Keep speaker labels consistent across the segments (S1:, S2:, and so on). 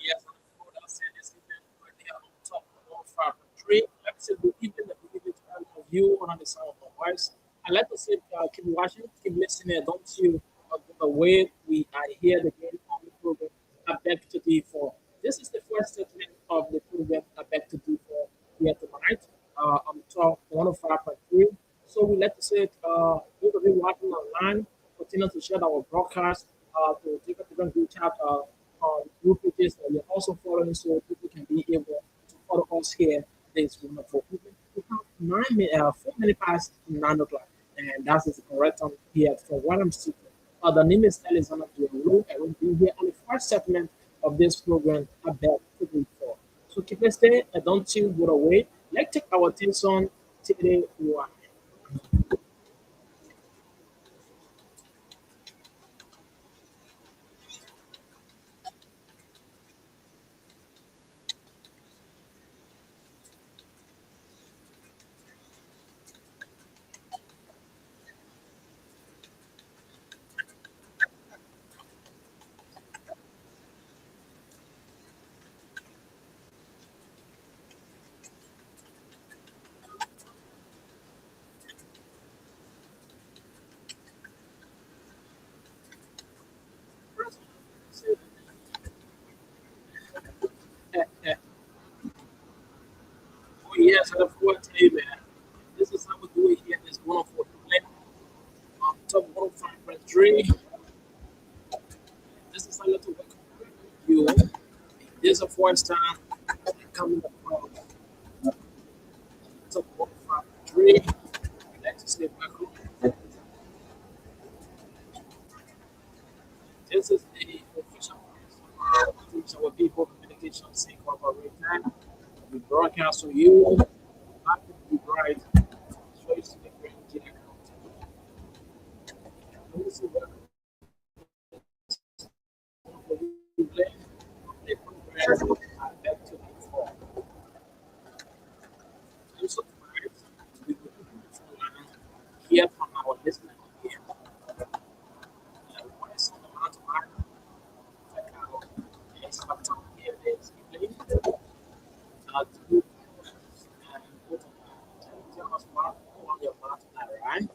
S1: Yes, and for that said, this evening we're here on top of 153. Like I said, good evening, and good evening to all of you on the sound of my voice. I like to say, keep watching, keep listening, don't you go away. We are here again on the program. I beg to D4. This is the first segment of the program. I beg to D4 here tonight on top 105.3. So we like to say, those of you watching online, continue to share our broadcast, to take a different group chat. Group pages that you're also following so people can be able to follow us here this wonderful evening. We have 4 minutes past 9 o'clock, and that is the correct time here for what I'm speaking. The name is Alexander Diallo. I will be here on the first segment of this program about football. For. So keep it stay and don't you go away. Let's take our attention today. One. Oh yes, and of course, hey man, this is how we do it here. This 104 on top 105.3. This is a little welcome you. This is a first time coming from top 105.3. Like to say welcome. This is the official teach our people communication sync corporate time. We broadcast to you. Not to be right. So you see the great account. This is welcome for you. The program back to the before. Also tonight, we will hear from our listeners here. What is on the matter check out some time here this evening. To put tell us what on your mind tonight, right?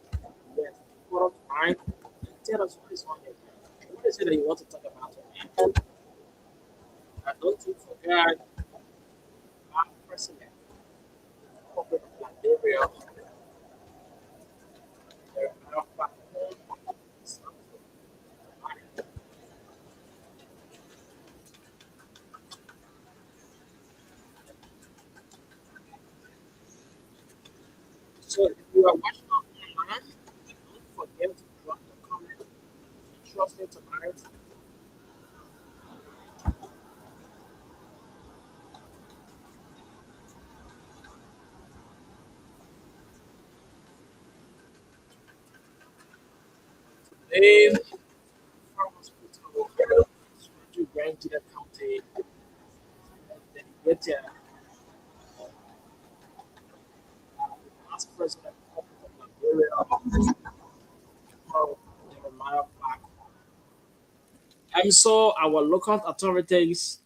S1: Yes, put up mind and tell us what is on your mind. What is it that you want to talk about tonight? And don't you forget our president, corporate Liberia, our platform. So if you are watching us online, don't forget to drop the comment. Trust me tonight. Today, farmers put our to grant to the county, then get past president of Liberia, Jeremiah Black. And so our local authorities,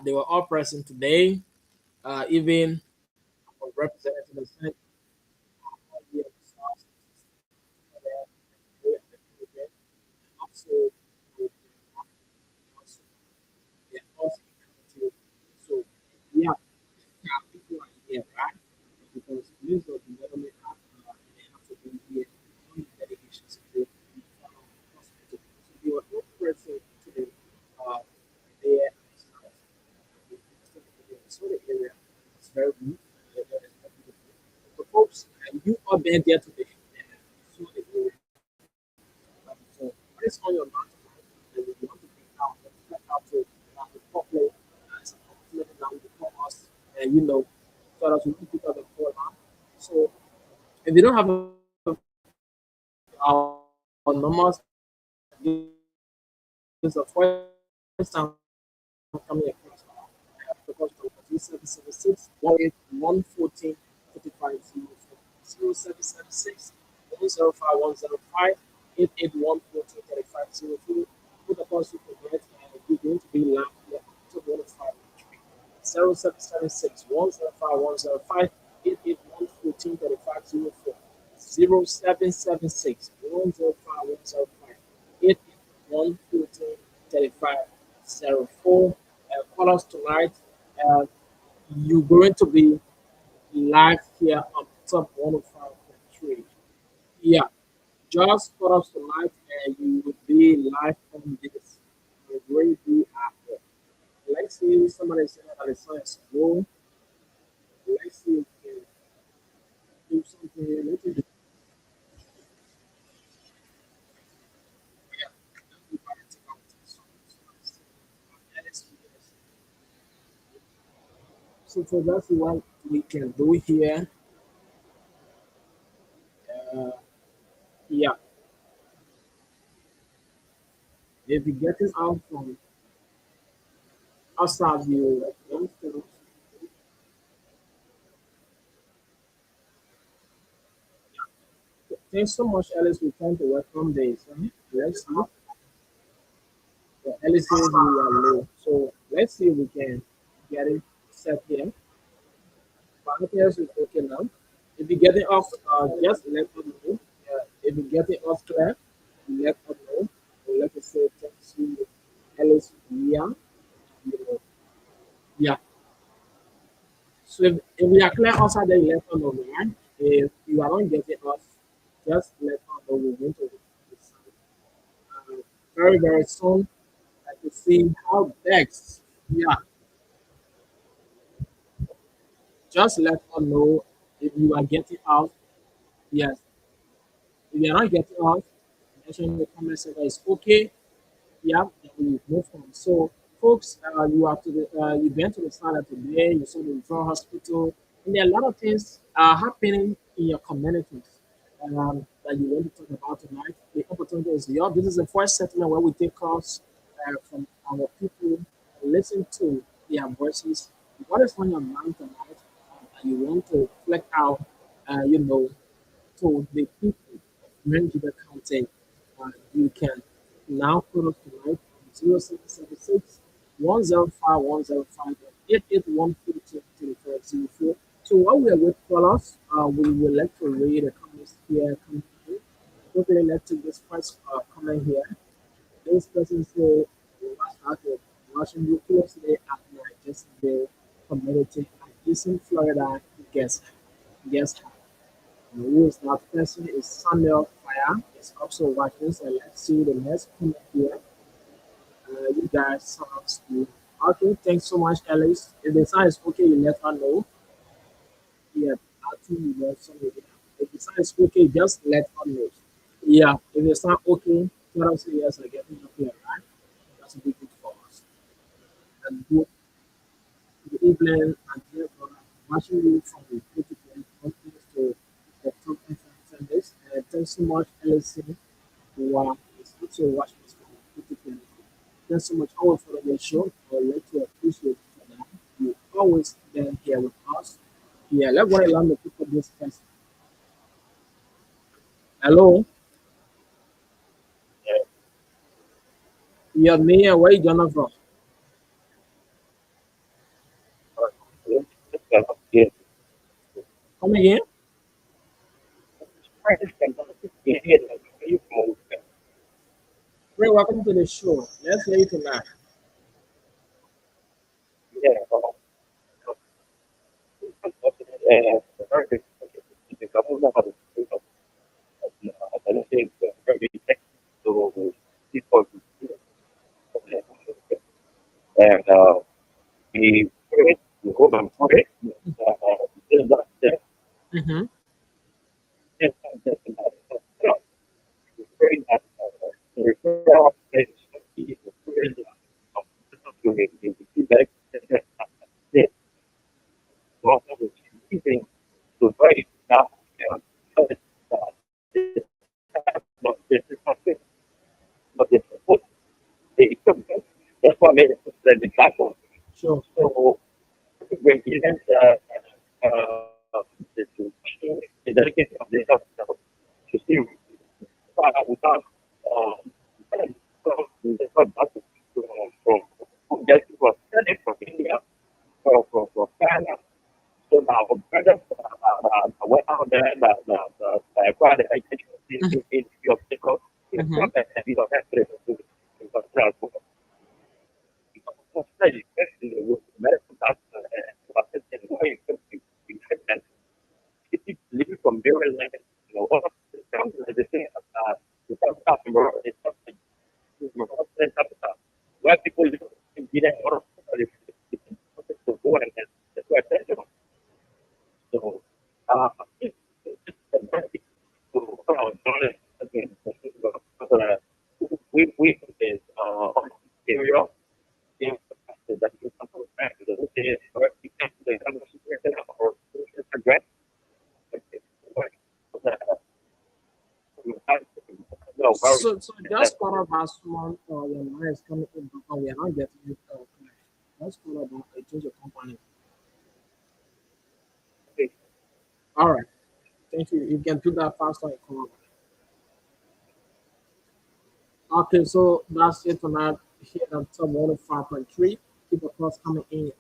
S1: they were all present today, even our representative in the Senate, here in the South, also, also, yeah, also, so, yeah, people are here, right? Because news of the government they have to be here on the dedication to the hospital. So they were not present today, there in the South. So the area is very good. So folks, you are there today. So the area. So what is on your mind tonight? And you want to bring out, out to the public as an opportunity now before us, and so that we can pick up the call now. So if you don't have our numbers, this is the first time coming across because the 0776 114 55 0776 105 105 881 14 35 02. Put the course you forget, and we're going to be live here to 105 0776 105 105 881 1435 0776 105 105 881 1435 call us tonight. Uh, you're going to be live here on top 105.3. Yeah, just call us tonight and you will be live on this radio app. Let's see somebody said that the sun is low. Let's see if we can do something here. Let's do so that's what we can do here. Uh, yeah, if you're getting out from outside you, thanks so much, Alice. We trying to welcome this. Let's see. Alice says we are low. So let's see if we can get it set here. Partners is okay now. If you get it off, just let us know. If you get it off clear, let us know. Or let us say thanks to Alice. Yeah, you know, yeah. So if we are clear outside, then let us know, right? If you are not getting us, just let us know. We're going to decide. Very, very soon. I can see how next. Yeah, just let us know if you are getting out. Yes. If you are not getting out, mention in the comment section is okay. Yeah, then we move on. So, folks, you've been to the site today. You saw the referral hospital, and there are a lot of things happening in your communities that you want to talk about tonight. The opportunity is yours. This is the first segment where we take calls from our people, listen to their voices. What is on your mind tonight that you want to fleck out? You know, to the people of Nigeria County, you can now call us tonight on 0776 105 105 881 1534. So while we are with callers, we would like to read the comments here. Okay, let's take this first comment here. This person said, started watching you closely at night, just the community at Eastern Florida. Guess, guess who is that person is Samuel Fire. Is also watching. So let's see the next comment here. You guys sounds good. Okay, thanks so much, Alice. If the sound is okay, you let her know. Yeah, I think you let somebody know. If the sound is okay, just let her know. Yeah, if the sound okay, tell us yes, I get it up here, right? That's a big good for us. And good evening, and therefore, watching you from the critical companies to the top FM. Thanks so much, Alice. Wow, it's also watching this from critically. Thanks so much all for the show. I would like to appreciate you for that. You always been here with us. Yeah, let's go around the people this first. Hello, yeah, me and where you gonna from? Come again? Very welcome to the show. Let's hear you tonight. Mm-hmm. Sure.
S2: I invest in the medical doctor and assistant, why you could be treatment. If you live from very like, all of the sounds like the thing the top more, it's something where people live in Gita or to go and that's why I said, so, uh, it's a very to our knowledge again. Uh, we is area that you can come back to the or you can or address.
S1: So just part of our small your line is coming in, but we are not getting it connection. Just part of our change of company. All right, thank you. You can do that faster and come over. Okay, so that's it tonight here at top 105.3. Keep the calls coming in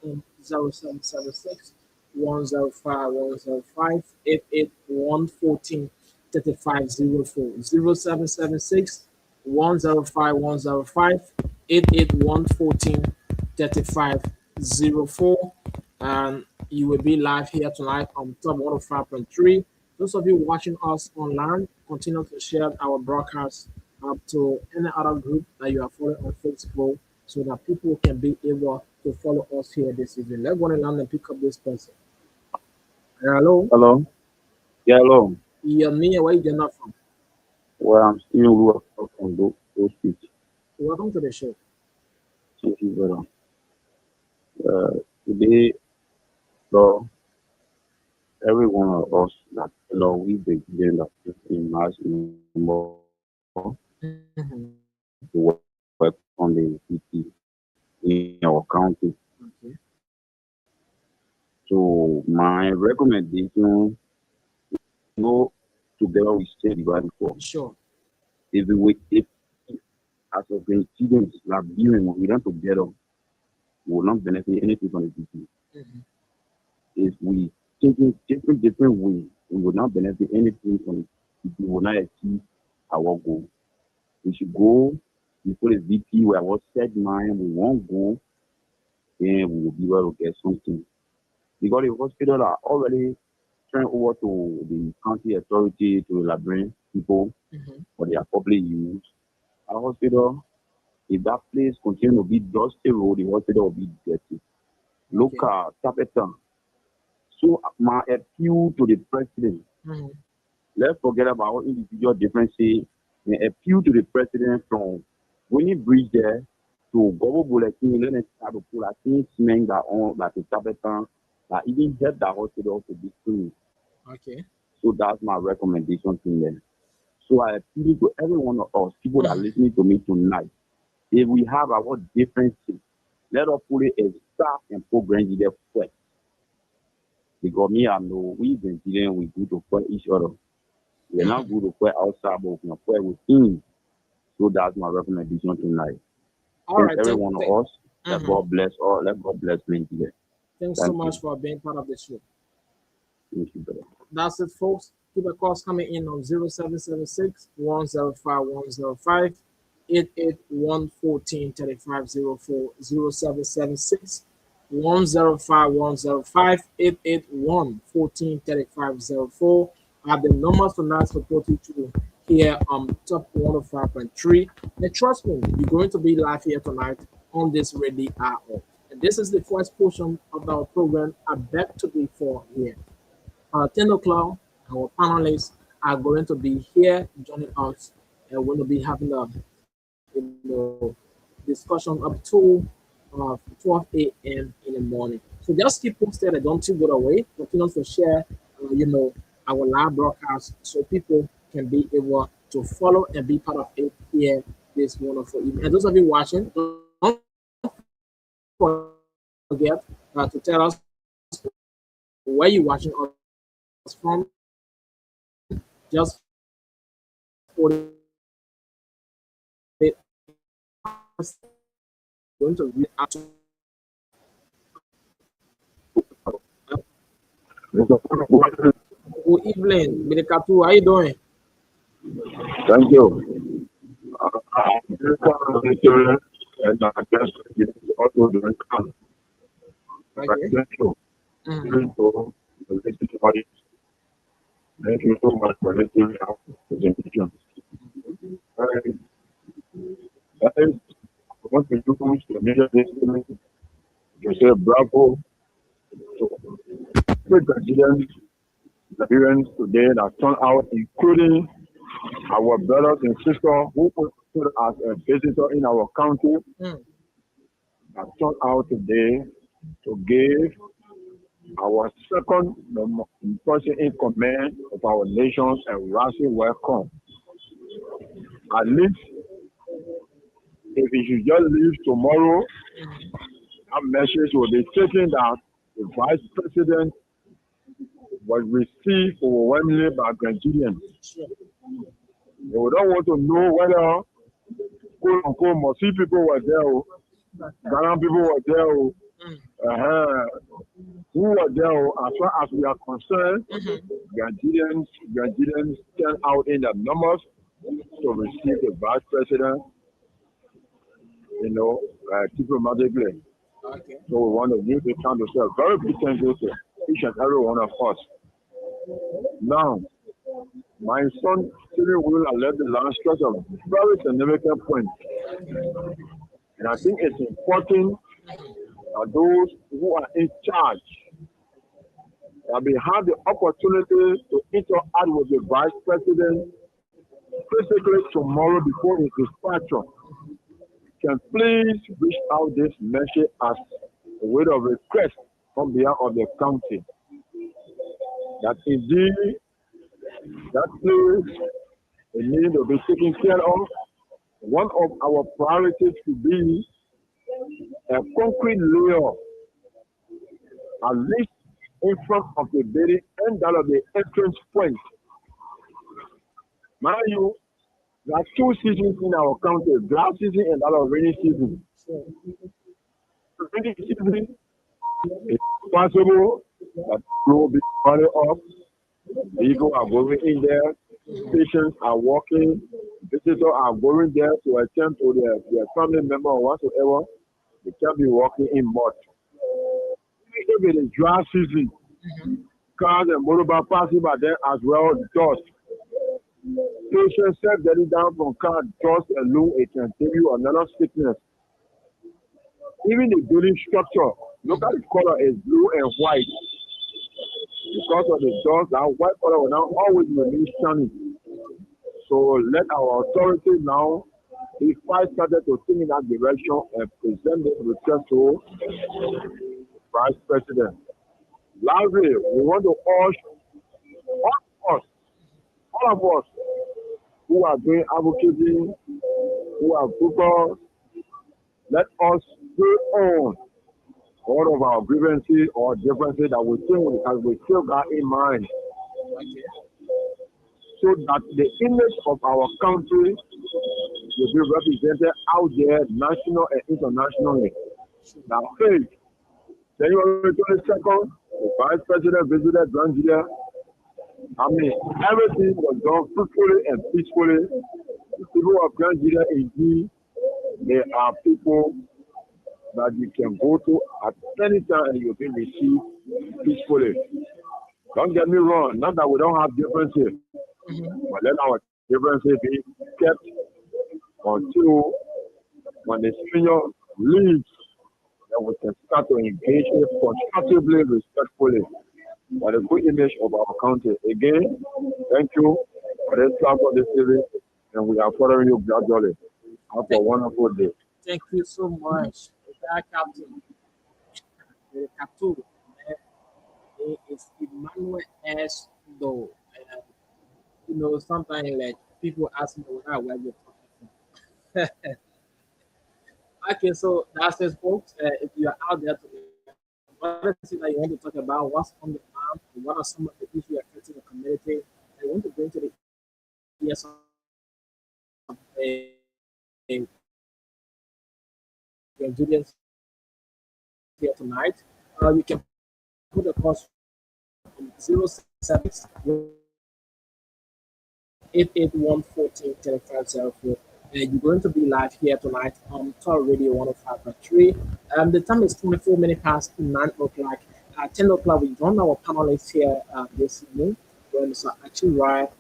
S1: 0776 105 105 881 14 3504 0776 105 105 881 14 3504. And you will be live here tonight on top 105.3. Those of you watching us online, continue to share our broadcast up to any other group that you are following on Facebook so that people can be able to follow us here this evening. Let's go and and pick up this person. Hello.
S3: Hello. Yeah, hello.
S1: Your name, where you getting that from?
S3: Well, I'm still working on those speech.
S1: Welcome to the show.
S3: Thank you, brother. Today, so every one of us that we begin that in mass number
S1: Mhm.
S3: to work on the city in our county.
S1: Okay.
S3: So my recommendation, go together we said right before.
S1: Sure.
S3: If as of the students like viewing we don't together, we will not benefit anything from the city.
S1: Mhm.
S3: If we think in different ways, we will not benefit anything from it. We will not achieve our goal. We should go before the VP where I was set mine, we won't go, then we will be able to get something. Because the hospital are already turned over to the county authority to elaborate people
S1: Mhm.
S3: for their public use. Our hospital, if that place continue to be dusty road, the hospital will be dirty.
S1: Okay.
S3: Local capital. So my appeal to the president,
S1: Mhm.
S3: let's forget about individual differences. My appeal to the president from Winnie Bridge there to Gobo Bulletin, let us start to pull a thing cement that on like a capital that even help the hospital to be clean.
S1: Okay.
S3: So that's my recommendation to them. So I appeal to every one of us, people that are
S1: Mhm.
S3: listening to me tonight. If we have our differences, let us put it as staff and program there first. Because me, I know we've been dealing with good to fight each other. We're not good to fight outside, but we can fight within. So that's my recommendation tonight.
S1: All
S3: Thank
S1: right.
S3: every one of us. Let
S1: Mhm.
S3: God bless all. Let God bless me today.
S1: Thanks so
S3: Thank
S1: much
S3: you.
S1: for being part of the show.
S3: Thank you, brother.
S1: That's it, folks. Keep the calls coming in on 0776 105 105 881 14 3504 0776 105 105 881 14 3504 are the numbers to now support you to here on top 105.3. And trust me, you're going to be live here tonight on this ready hour. And this is the first portion of our program. I beg to be for here. 10 o'clock, our panelists are going to be here joining us, and we're going to be having a discussion up to 12 a.m. in the morning. So just keep posted and don't you go away. Continue to share, our live broadcast so people can be able to follow and be part of it here this wonderful evening. And those of you watching, don't forget to tell us where you're watching us from. Just for it, going to read out. Good evening, Midikatu. How you doing?
S3: Thank you.
S4: And I guess it is also during camp.
S1: Okay.
S4: During the relationship bodies. Thank you so much for listening to our presentation. And that is what we do to measure this to say bravo to the Nigerians today that turned out, including our brothers and sisters who put as a visitor in our country, that turned out today to give our second person in command of our nations a rousing welcome. At least, if he should just leave tomorrow, that message will be taken that the vice president was received overwhelmingly by Nigerians. They don't want to know whether quote unquote Mosi people were there, Ghana people were there, who were there. As far as we are concerned, Nigerians turn out in the numbers to receive the vice president, diplomatically.
S1: Okay.
S4: So we want to give the chance to say a very big thank you to each and every one of us. Now, my son Stephen will have left the last stretch of very significant point. And I think it's important that those who are in charge that we have the opportunity to interact with the vice president physically tomorrow before his departure can please reach out this message as a way of request on behalf of the county that indeed that place it needs to be taken care of. One of our priorities should be a concrete layer at least in front of the building and that of the entrance point. Mind you, there are two seasons in our county, dry season and that of rainy season. Rainy season, it's possible that flow will be running up. People are going in there, patients are walking, visitors are going there to attend to their family member or whatsoever. They can't be walking in mud. If it is dry season, cars and motorbike passing by there as well, dust. Patients self getting down from car, dust alone, it can give you another sickness. Even the building structure, look at the color is blue and white. Because of the dust, that white color will now always remain shining. So let our authorities now, if I started to think in that direction and present this request to the Vice President. Lastly, we want to urge all of us who are doing advocacy, who are people, let us stay on all of our grievances or differences that we think we still got in mind. So that the image of our country will be represented out there, national and internationally. Now, hey, January 22nd, the Vice President visited Nigeria. I mean, everything was done peacefully and peacefully. The people of Nigeria, indeed, they are people that you can go to at any time and you'll be received peacefully. Don't get me wrong, not that we don't have differences, but let our differences be kept until when the senior leaves, then we can start to engage it constructively, respectfully, for the good image of our country. Again, thank you for this platform this evening, and we are following you gradually. Have a wonderful day.
S1: Thank you so much, Captain. The Captain is Emmanuel S. Doe. Sometimes like people ask me where you're talking from. Okay, so that's it, folks. If you are out there today, what is it that you want to talk about? What's on the ground? What are some of the issues affecting the community? I want to bring to the ears of Nigerians here tonight. You can put a cost from 076 881 14 3504. You're going to be live here tonight on Tor Radio 105.3. The time is 24 minutes past 9 o'clock. At 10 o'clock, we join our panelists here this evening. When Mr. Achille,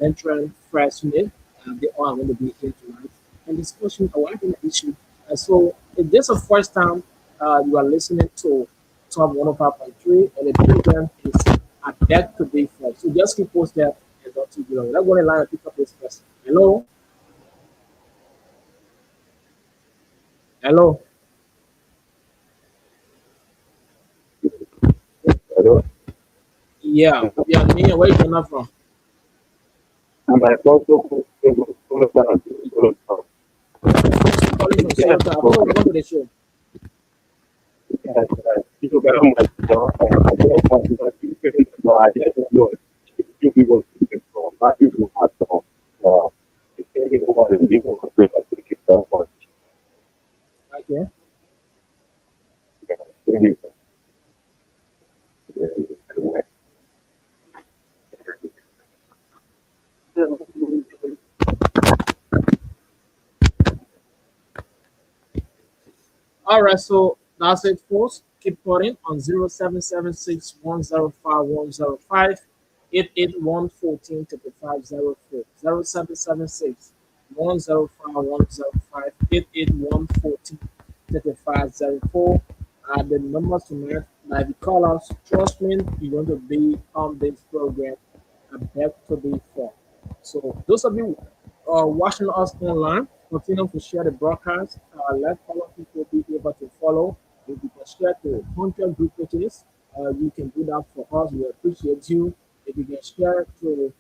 S1: veteran freshman, they all are going to be here tonight and discussing a wide issue. So, if this is the first time you are listening to Top 105.3, and the program is I beg to be first. So, just keep posted and don't too long. Let's go in line and pick up this person. Hello? Hello?
S2: Hello.
S1: Yeah, yeah, me, where you coming from?
S2: And I also
S1: Calling from
S2: yes,
S1: Singapore. Welcome to the show.
S2: people got on my door. I just want to know. I just know few people from not people at all. It's taking over the people who bring us to keep that one.
S1: Okay. All right, so that's it, folks. Keep calling on 0776 105105 881 143504 0776 105105 881 The numbers tonight, like the callers, trust me, you're going to be on this program. I beg to be fair. So those of you watching us online, continue to share the broadcast. Let other people be able to follow. If you can share to 100 group pages, you can do that for us. We appreciate you. If you can share to,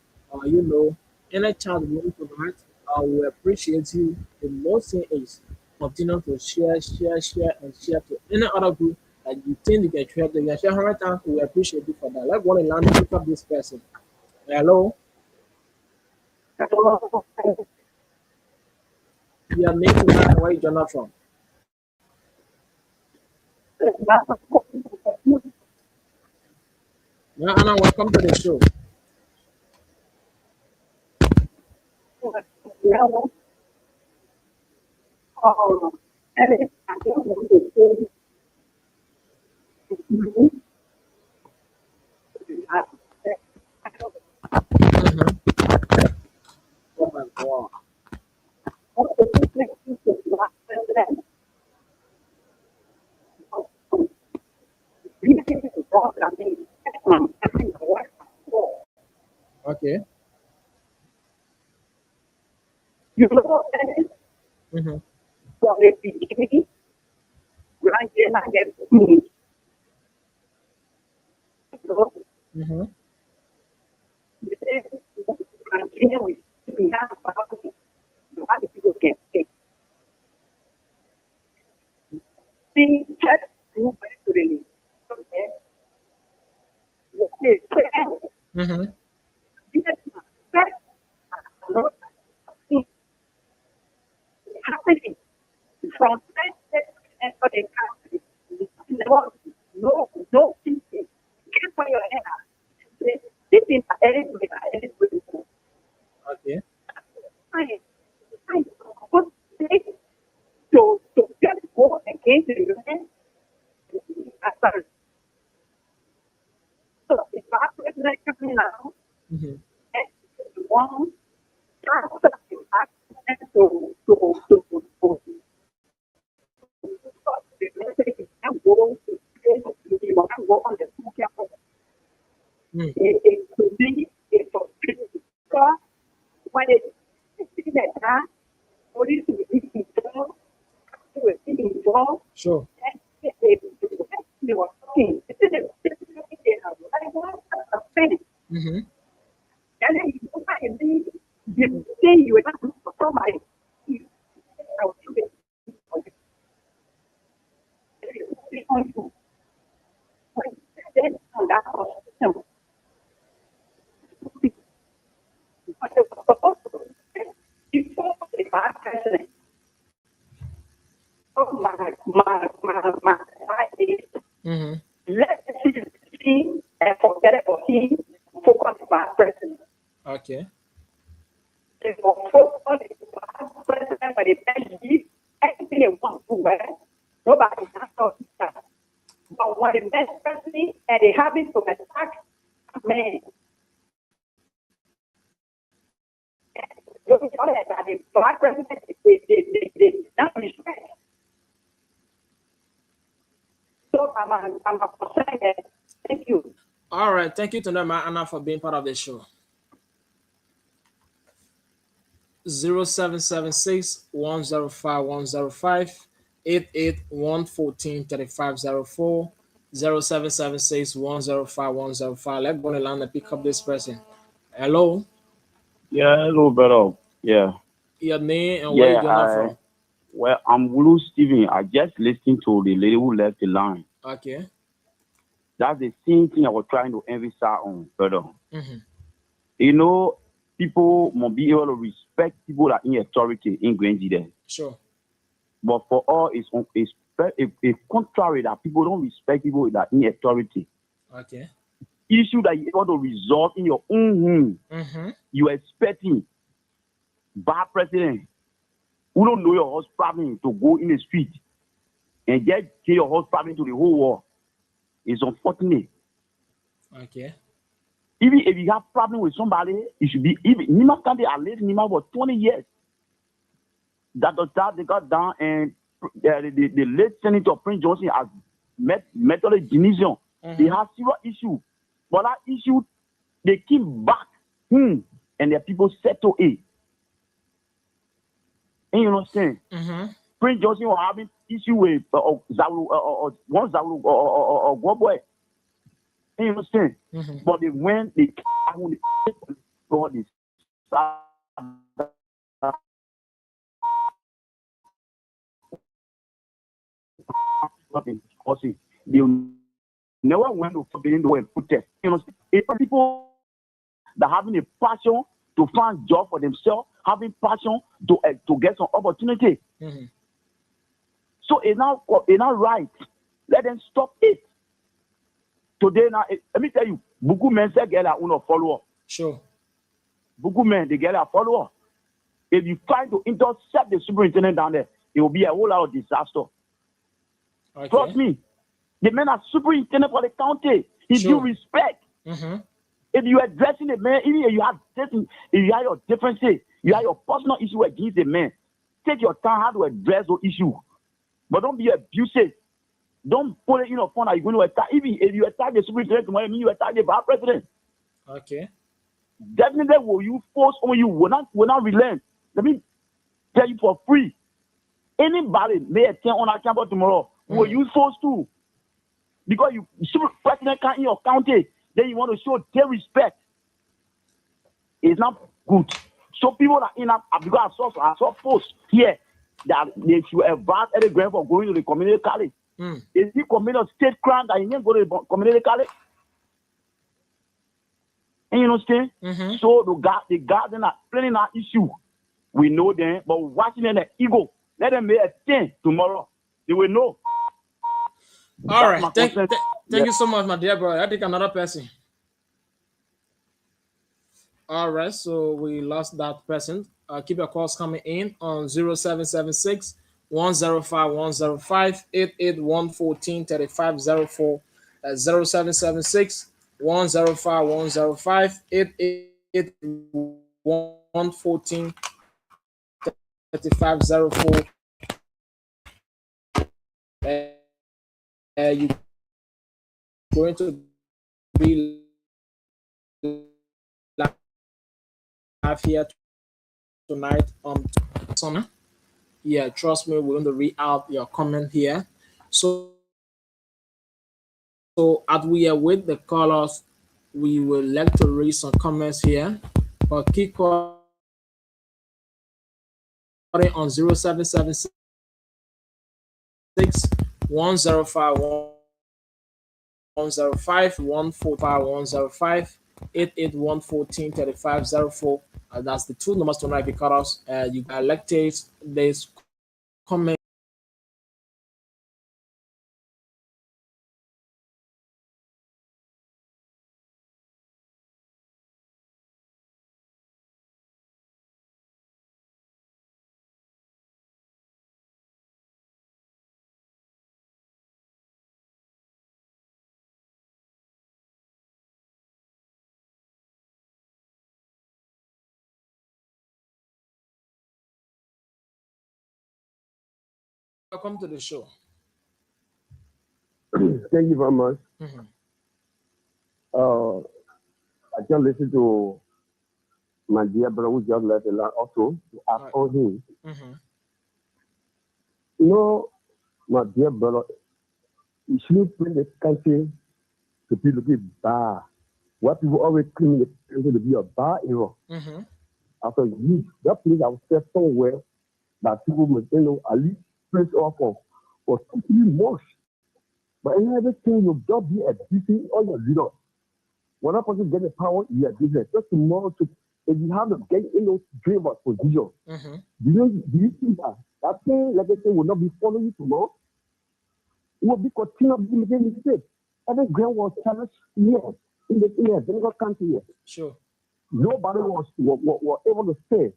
S1: any chat room tonight, we appreciate you. The most thing is continue to and share to any other group that you think you can share. You can share 100 times. We appreciate you for that. Let's go and land pick up this person. Hello. Your name tonight and where you join from. Yeah, Anna, welcome to the show. Mm-hmm. Oh my God. Okay. Mm-hmm. Mm-hmm. Mm-hmm. Okay. Mm-hmm. Mm. Sure. Mm-hmm. Mm-hmm. Okay.
S2: president for the best anything they want to wear. Nobody can stop that. But when the best person and they happen to attack men, the black president, they not respect. So I'm concerned. Thank you.
S1: All right. Thank you to Anna for being part of the show. 0776 105 105 881 3504 0776 105 105. Let's go on the line and pick up this person. Hello.
S3: Yeah, hello, brother. Yeah.
S1: Your name and where you joining from?
S3: Well, I'm Wulu Steven. I just listened to the lady who left the line.
S1: Okay.
S3: That's the same thing I was trying to emphasize on, brother.
S1: Mm-hmm.
S3: You know, people must be able to respect people that are in authority in GDEH.
S1: Sure.
S3: But for all, it's contrary that people don't respect people that are in authority.
S1: Okay.
S3: Issue that you want to resolve in your own home.
S1: Mm-hmm.
S3: You are expecting bad president who don't know your husband to go in the street and get your husband to the whole world. It's unfortunate.
S1: Okay.
S3: Even if you have problem with somebody, it should be even Nima Kande at least Nima for 20 years. That the time they got down and the late Senator Prince Johnson has met all the Genesian. They have serious issue. But that issue, they keep back and the people settle it. And you know what I'm saying?
S1: Mm-hmm.
S3: Prince Johnson was having issue with Zaulu or Goboy. And you know what I'm saying?
S1: Mm-hmm.
S3: But they went, they got this. They never went to forbidden the way and protest. You know, if people that having a passion to find job for themselves, having passion to get some opportunity.
S1: Mm-hmm.
S3: So it's not right. Let them stop it. Today now, let me tell you, Buku men say get a follower.
S1: Sure.
S3: Buku men they get a follower. If you try to intercept the superintendent down there, it will be a whole lot of disaster.
S1: Okay.
S3: Trust me. The men are superintendent for the county. He
S1: Sure.
S3: due respect.
S1: Mm-hmm.
S3: If you are addressing the man, even if you have your differences, you have your personal issue against the man, take your time how to address those issues. But don't be abusive. Don't put it in a phone that you're going to attack. Even if you attack the superintendent tomorrow, you attack the vice president.
S1: Okay.
S3: Definitely will you force on you, will not relent. Let me tell you for free. Anybody may attend on our campus tomorrow, will you force to? Because you super president can't in your county, then you want to show their respect. It's not good. So people that in because I saw posts here that they should advise any grant for going to the community college. Is it community state crime that you didn't go to the community college? And you understand?
S1: Mm-hmm. So
S3: the guardian are planning that issue. We know them, but watching them the ego. Let them make a thing tomorrow. They will know.
S1: All right. Thank you so much, my dear brother. I take another person. All right. So we lost that person. Keep your calls coming in on 0776 105 105 881 14 3504. 0776 105 105 881 14 3504. You're going to be live here tonight Summer. Yeah, trust me, we're going to read out your comment here. So as we are with the callers, we will like to read some comments here. But keep calling on 0776 105 105 145 105 881 14 3504. That's the two numbers to know if you cut us. You elected this comment. Welcome to the show.
S5: Thank you very much.
S1: Mhm.
S5: I just listened to my dear brother who just left a lot also to ask
S1: Right.
S5: on him.
S1: Mhm.
S5: You know, my dear brother, you shouldn't bring the country to be looking bad. What people always claim the country to be a bad era.
S1: Mhm.
S5: After you, that place I was set somewhere that people must, at least place off for 2 3 months. But in everything you just be a busy all your leader. When a person get the power, you are business. Just tomorrow, if you have to get dream of position,
S1: Mhm.
S5: do you think that thing, like I say, will not be following you tomorrow? It will be continue to be making mistakes. Every grand was challenged here in the Senegal country here.
S1: Sure.
S5: Nobody was able to say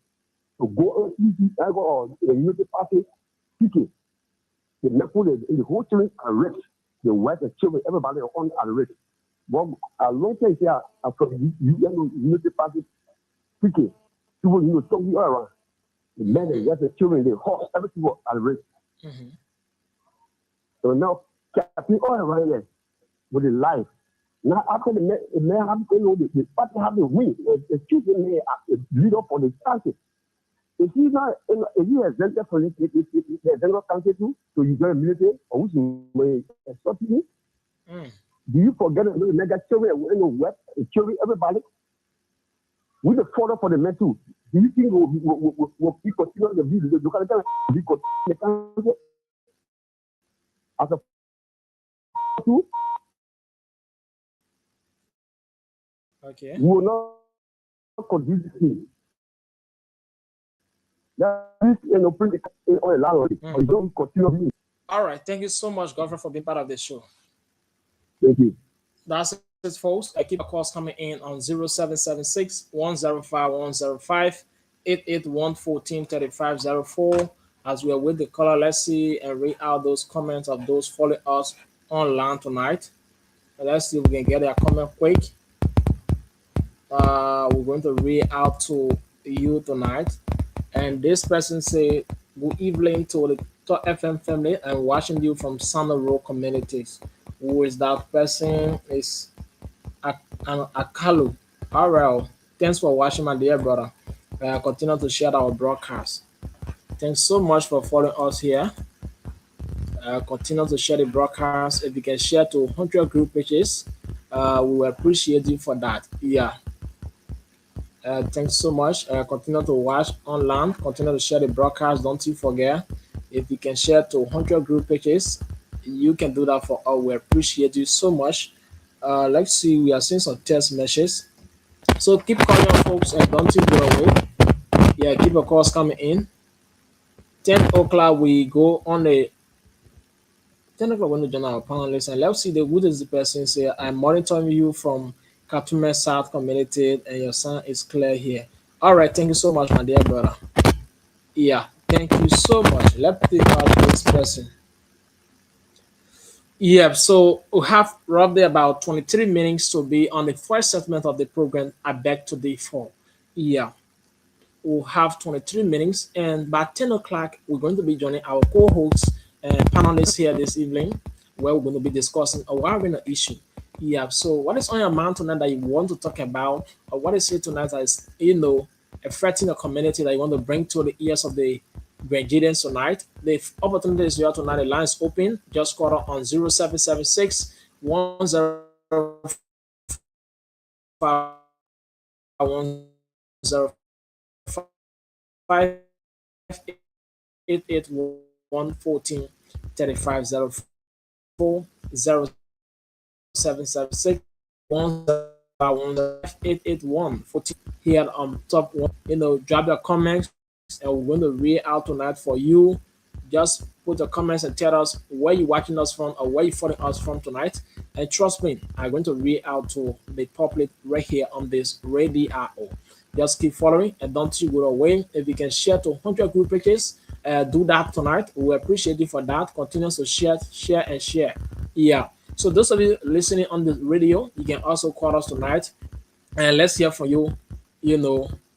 S5: to go or the unity party speaking. The people, the whole children are rich. The white, the children, everybody on are rich. But a long time here, from the unity party speaking, people talk you around. The men, the women, the children, the horse, every people are rich.
S1: Mhm.
S5: So now, captain all around there with the life. Now after the men have, the party have the win. The children may lead up for the country. If he not, if he exempted from it, the general country too, so you join military, or which may stop you.
S1: Mm.
S5: Do you forget the mega children, what children, everybody? With the further for the men too. Do you think will be continue the view, the local be continue as a two?
S1: Okay.
S5: We will not continue this thing. That is, bring the on a landlord, or you don't continue.
S1: All right. Thank you so much, Governor, for being part of the show.
S5: Thank you.
S1: That's it, folks. I keep our calls coming in on 0776 105 105 881 143504. As we are with the caller, let's see and read out those comments of those following us online tonight. Let's see if we can get their comment quick. We're going to read out to you tonight. And this person say, good evening to the Top FM family and watching you from Summer Row communities. Who is that person? Is Akalu. All right. Thanks for watching, my dear brother. Continue to share our broadcast. Thanks so much for following us here. Continue to share the broadcast. If you can share to 100 group pages, we will appreciate you for that. Yeah. Thanks so much. Continue to watch online. Continue to share the broadcast. Don't you forget. If you can share to 100 group pages, you can do that for us. We appreciate you so much. Let's see. We are seeing some text messages. So keep calling on folks and don't you go away. Yeah, keep your calls coming in. 10 o'clock we go on the 10 o'clock when we join our panelists and let's see the who is the person say I'm monitoring you from Katume South community and your sound is clear here. All right, thank you so much, my dear brother. Yeah, thank you so much. Let's take out this person. Yeah, so we have roughly about 23 minutes to be on the first segment of the program. I beg to differ. Yeah, we'll have 23 minutes, and by 10 o'clock, we're going to be joining our co hosts and panelists here this evening, where we're going to be discussing a wide range of issue. Yeah, so what is on your mind tonight that you want to talk about, or what is it tonight that is, affecting the community that you want to bring to the ears of the Grenadians tonight? The opportunity is here tonight. The line is open. Just call on 0776 here on top one. Drop your comments and we're going to read out tonight for you. Just put your comments and tell us where you're watching us from or where you're following us from tonight. And trust me, I'm going to read out to the public right here on this radio. Just keep following and don't you go away. If you can share to 100 group pages, do that tonight. We appreciate you for that. Continue to share. Yeah. So those of you listening on the radio, you can also call us tonight and let's hear from you.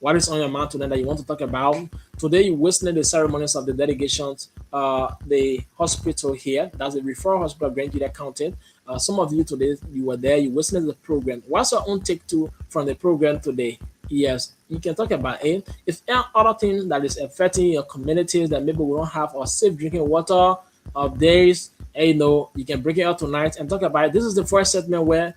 S1: What is on your mind tonight that you want to talk about. Today, you're witnessing the ceremonies of the dedications the hospital here. That's the referral hospital of Grand GDEH County. Some of you today, you were there, you listened to the program. What's your own take two from the program today? Yes, you can talk about it. If there are other things that is affecting your communities that maybe we don't have or safe drinking water of days, and, you can bring it up tonight and talk about it. This is the first segment where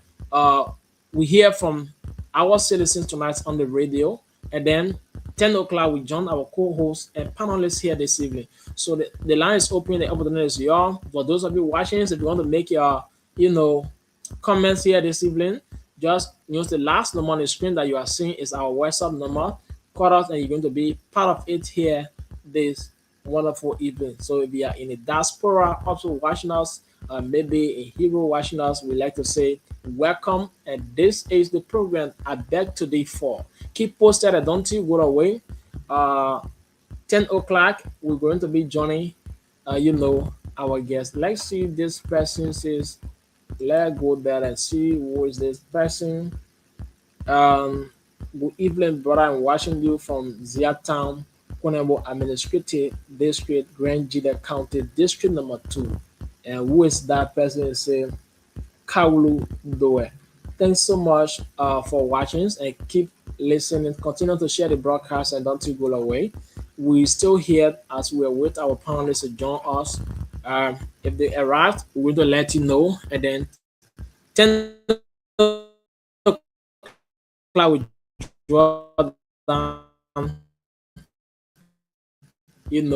S1: we hear from our citizens tonight on the radio, and then 10 o'clock we join our co-hosts and panelists here this evening. So the line is open, the opportunity is yours. For those of you watching, if you want to make your comments here this evening, just use the last number on the screen that you are seeing is our WhatsApp number. Call us and you're going to be part of it here this wonderful evening. So if you are in the diaspora also watching us, maybe a hero watching us, we like to say welcome. And this is the program I beg to differ for. Keep posted and don't you go away. 10 o'clock, we're going to be joining, our guest. Let's see if this person says, let's go there and see who is this person. Good evening, brother. I'm watching you from Ziatown, Konebo Administrative District, Grand GDEH County, District number 2. And who is that person? Say Kaulu Doe. Thanks so much for watching and keep listening. Continue to share the broadcast and don't you go away. We're still here as we're with our panelists to join us. If they arrive, we're going to let you know. And then 10 o'clock, we draw down, getting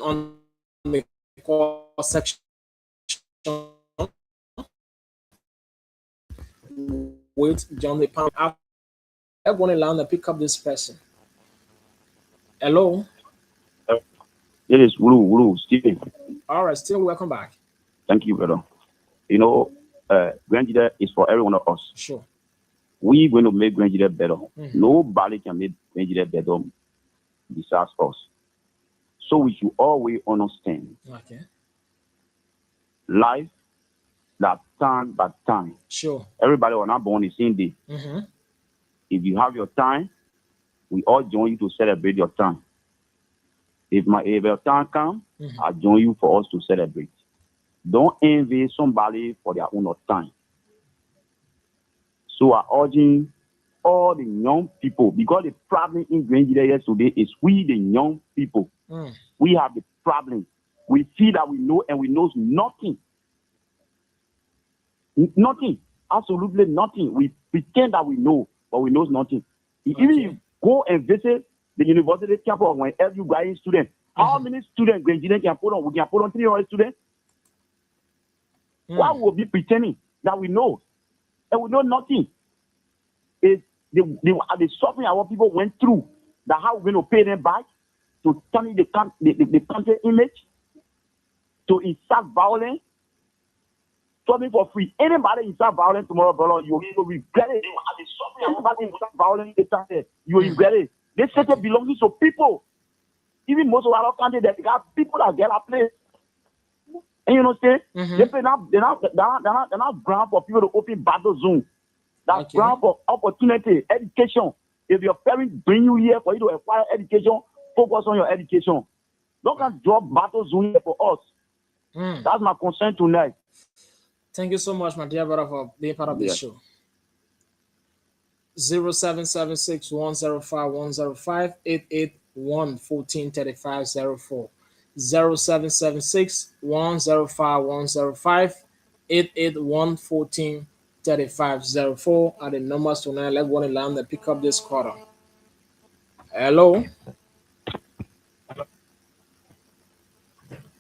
S1: on the call section. Wait, John the panel. Everyone allowed to pick up this person. Hello.
S3: It is Wulu, Stephen.
S1: All right, still welcome back.
S3: Thank you, brother. Grand GDEH is for every one of us.
S1: Sure.
S3: We're going to make Grand GDEH better. Nobody can make Grand GDEH better besides us. So we should always understand.
S1: Okay.
S3: Life, that time by time.
S1: Sure.
S3: Everybody was not born the same day. If you have your time, we all join you to celebrate your time. If your time comes, I join you for us to celebrate. Don't envy somebody for their own time. So I'm urging all the young people, because the problem in Grand GDEH today is we, the young people. We have the problem. We feel that we know and we know nothing. Nothing. Absolutely nothing. We pretend that we know, but we know nothing. Even if you go and visit the university campus when every guy is student, how many students Grand GDEH can put on? We can put on 300 students. Why would we be pretending that we know? And we know nothing. It's the suffering our people went through, that how we're going to pay them back to turn the country image, to incite violence, something for free. Anybody incite violence tomorrow, brother, you will regret it. The suffering our people incite violence, you will regret it. This city belongs to people. Even most of our country, they got people that get a place. And you know what I'm saying? They're not ground for people to open battle zone. That's ground for opportunity, education. If your parents bring you here for you to acquire education, focus on your education. Don't drop battle zone here for us. That's my concern tonight.
S1: Thank you so much, my dear brother, for being part of this show. 0776 105 105 881 1435 0776 105 105 881 1435 are the numbers tonight. Let's go and land and pick up this quarter. Hello.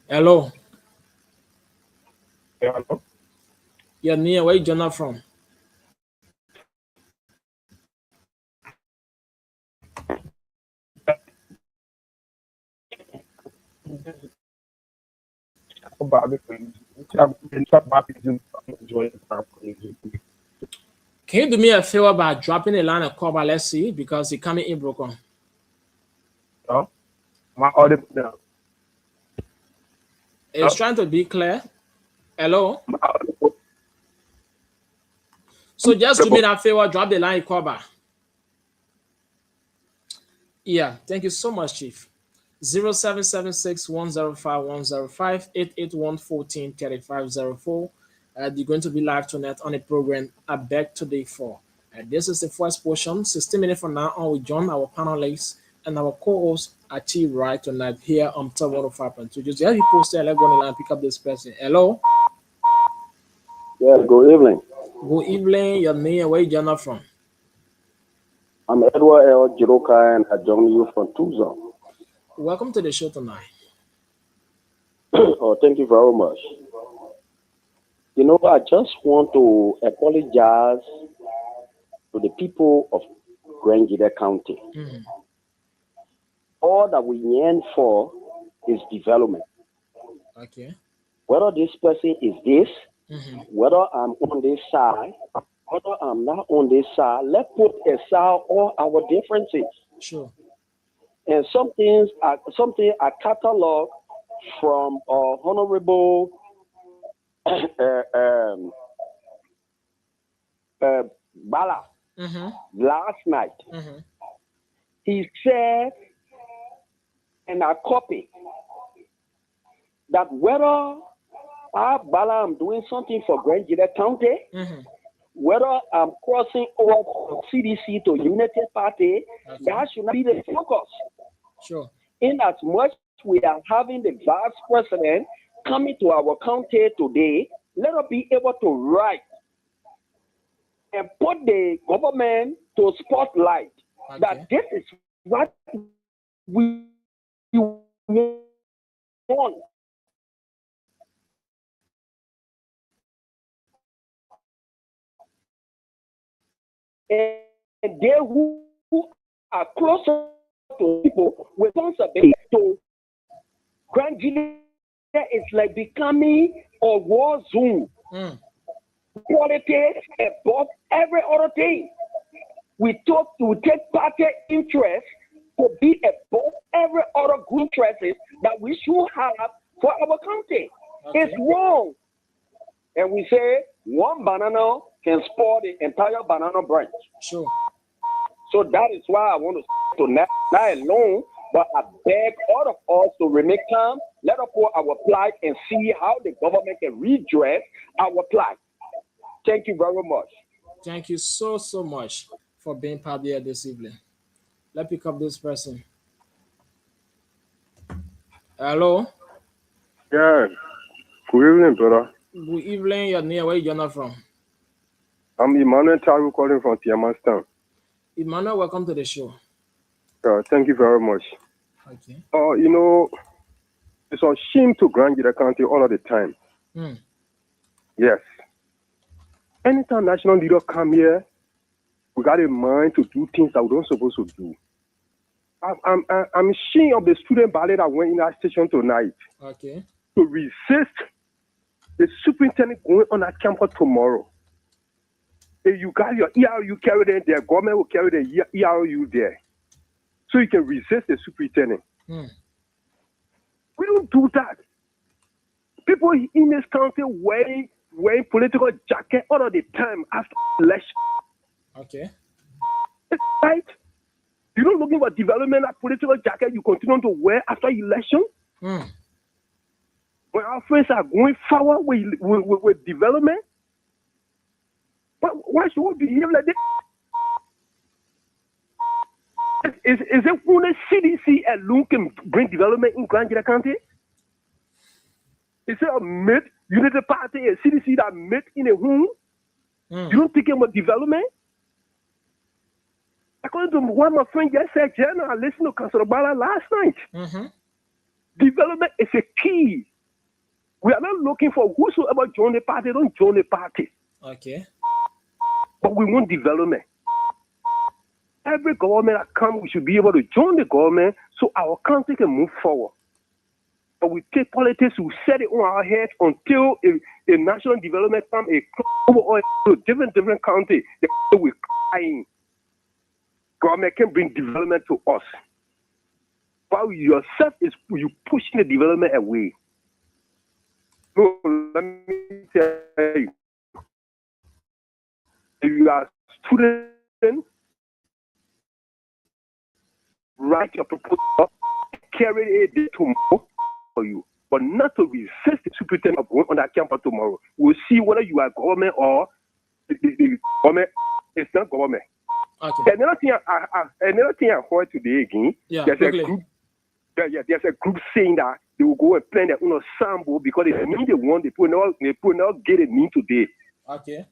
S1: Hello.
S2: Hello.
S1: Yeah, Nia, where you joining from? Can you do me a favor by dropping a line of cover? Let's see, because it's coming in broken.
S2: Oh, my audio now.
S1: It's trying to be clear. Hello. So just do me that favor, drop the line cover. Yeah, thank you so much, Chief. 0776-105-105, you're going to be live tonight on a program I beg today for. This is the first portion. 60 minutes from now on, we join our panelists and our co-host Archie right tonight here on Top 105.2. Just have you posted, let's go on the line pick up this person. Hello.
S6: Yeah, good evening.
S1: Good evening. Your name, where you joining from?
S6: I'm Edward L. Jiroka and I join you from Tucson.
S1: Welcome to the show tonight.
S6: Oh, thank you very much. You know, I just want to apologize to the people of Grand GDEH County.
S1: Mhm.
S6: All that we yearn for is development.
S1: Okay.
S6: Whether this person is this,
S1: Mhm.
S6: whether I'm on this side, whether I'm not on this side, let's put aside all our differences.
S1: Sure.
S6: And some things are something I catalog from Honorable Bala
S1: Mhm.
S6: last night.
S1: Mhm.
S6: He said, and I copy, that whether Bala I'm doing something for Grand GDEH County,
S1: Mhm.
S6: whether I'm crossing over from CDC to Unity Party,
S1: Okay.
S6: that should not be the focus.
S1: Sure.
S6: In as much we are having the vice president coming to our county today, let us be able to write and put the government to spotlight that
S1: Okay.
S6: this is what we want. And they who are closer to people with responsibility to Grand GDEH is like becoming a war zone.
S1: Mm.
S6: Quality above every other thing. We take party interest to be above every other good interests that we should have for our country.
S1: Okay.
S6: It's wrong. And we say one banana can spoil the entire banana branch.
S1: Sure.
S6: So that is why I want to not alone, but I beg all of us to remain calm. Let us put our plight and see how the government can redress our plight. Thank you very much.
S1: Thank you so much for being part here this evening. Let's pick up this person. Hello.
S7: Yeah, good evening, brother.
S1: Good evening. Your name, where you joining from?
S7: I'm Emmanuel Taru calling from Tiamastan.
S1: Emmanuel, welcome to the show.
S7: Thank you very much.
S1: Okay.
S7: You know, it's a shame to Grand GDEH County all of the time.
S1: Mm.
S7: Yes. Anytime national leaders come here, we got a mind to do things that we don't supposed to do. I'm ashamed of the student body that went in that station tonight
S1: Okay.
S7: to resist the superintendent going on that campus tomorrow. If you got your ERU carried in there, government will carry the ERU there. So you can resist the superintendent.
S1: Mm.
S7: We don't do that. People in this country wearing political jacket all of the time after election.
S1: Okay.
S7: Right? You're not looking for development, that political jacket you continue to wear after election.
S1: Mm.
S7: When our friends are going forward with development, why should we behave like this? Is it only CDC alone can bring development in Grand GDEH County? Is it a myth? Unity Party, a CDC that myth in a home?
S1: Mm.
S7: You don't think about development? According to what my friend just said, I listened to Councilor Bala last night.
S1: Mm-hmm.
S7: Development is a key. We are not looking for whosoever join the party, don't join the party.
S1: Okay.
S7: But we want development. Every government that comes, we should be able to join the government so our country can move forward. But we take politics, we set it on our heads until a national development comes, or to different countries, we're crying. Government can bring development to us. But yourself is you pushing the development away. So let me tell you, if you are a student, write your proposal, carry it tomorrow for you, but not to resist the superintendent of going on that campus tomorrow. We'll see whether you are government or the government is not government.
S1: Okay.
S7: Another thing I heard today again, there's a group saying that they will go and plan their own ensemble because they need the one they put not get it mean today.
S1: Okay.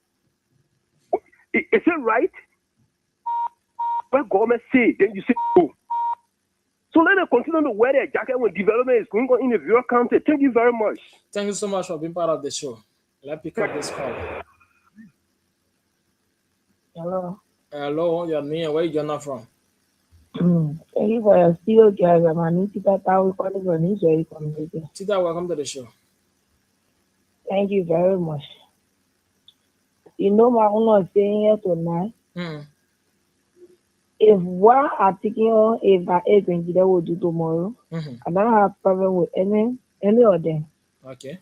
S7: Is it right? What government say, then you say no. So let them continue to wear their jacket when development is going on in the Bureau County. Thank you very much.
S1: Thank you so much for being part of the show. Let's pick up this call.
S8: Hello.
S1: Hello, your name, where you not from?
S8: Thank you for your studio, guys. I'm Anita Tao calling from Israeli community.
S1: Tita, welcome to the show.
S8: Thank you very much. You know, my own was saying here tonight. If what I'm thinking on, if I going to will do tomorrow, I don't have problem with any of them.
S1: Okay.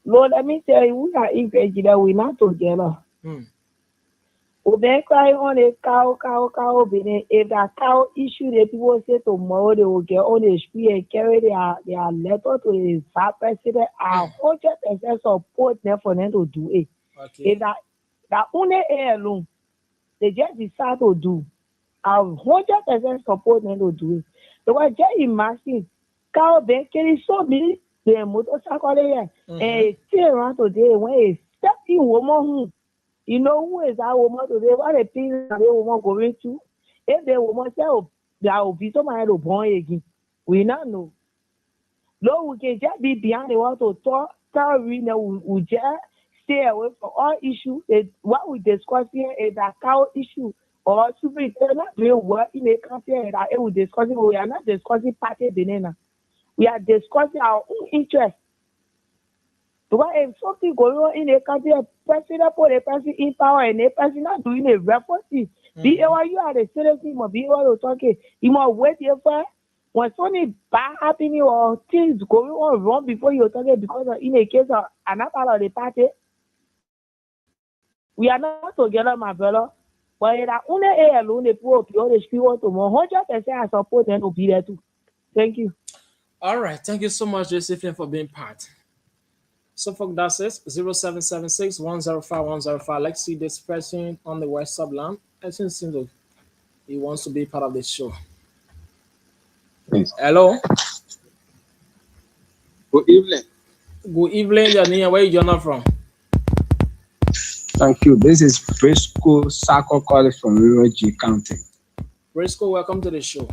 S8: Lord, let me tell you, we are in Nigeria, we're not together. We been crying on a cow, if that cow issue, the people say tomorrow they will get on the street and carry their letter to the vice president. 100% support them for them to do it.
S1: Okay.
S8: If that only alone, they just decide to do. I 100% support them to do it. Because just imagine, cow been carry so many the motorcycle here and still around today when it's stepping woman. You know who is that woman today? What the things that the woman going to? If the woman say, there will be somebody to born again, we not know. No, we can just be behind the wall to talk. We just stay away from all issues. What we discuss here is that cow issue or superintendent not doing work in a country that we discussing. We are not discussing party banana. We are discussing our own interest. Because if something going on in a country, a president put a person in power and a person not doing a reference, be able you are the citizen, must be able to talk it. You must wait here for when something bad happening or things going on wrong before you talk it because in a case of another part of the party. We are not together, my brother. But if that only a alone, the poor people, the school to more 100% I support them to be there too. Thank you.
S1: All right. Thank you so much, Josephine, for being part. So, folks, that's it. 0776 105 105. Let's see this person on the WhatsApp line. I think he wants to be part of the show.
S3: Yes.
S1: Hello.
S9: Good evening.
S1: Good evening, Jania. Where you not from?
S9: Thank you. This is Briscoe Sako calling from River G County.
S1: Briscoe, welcome to the show.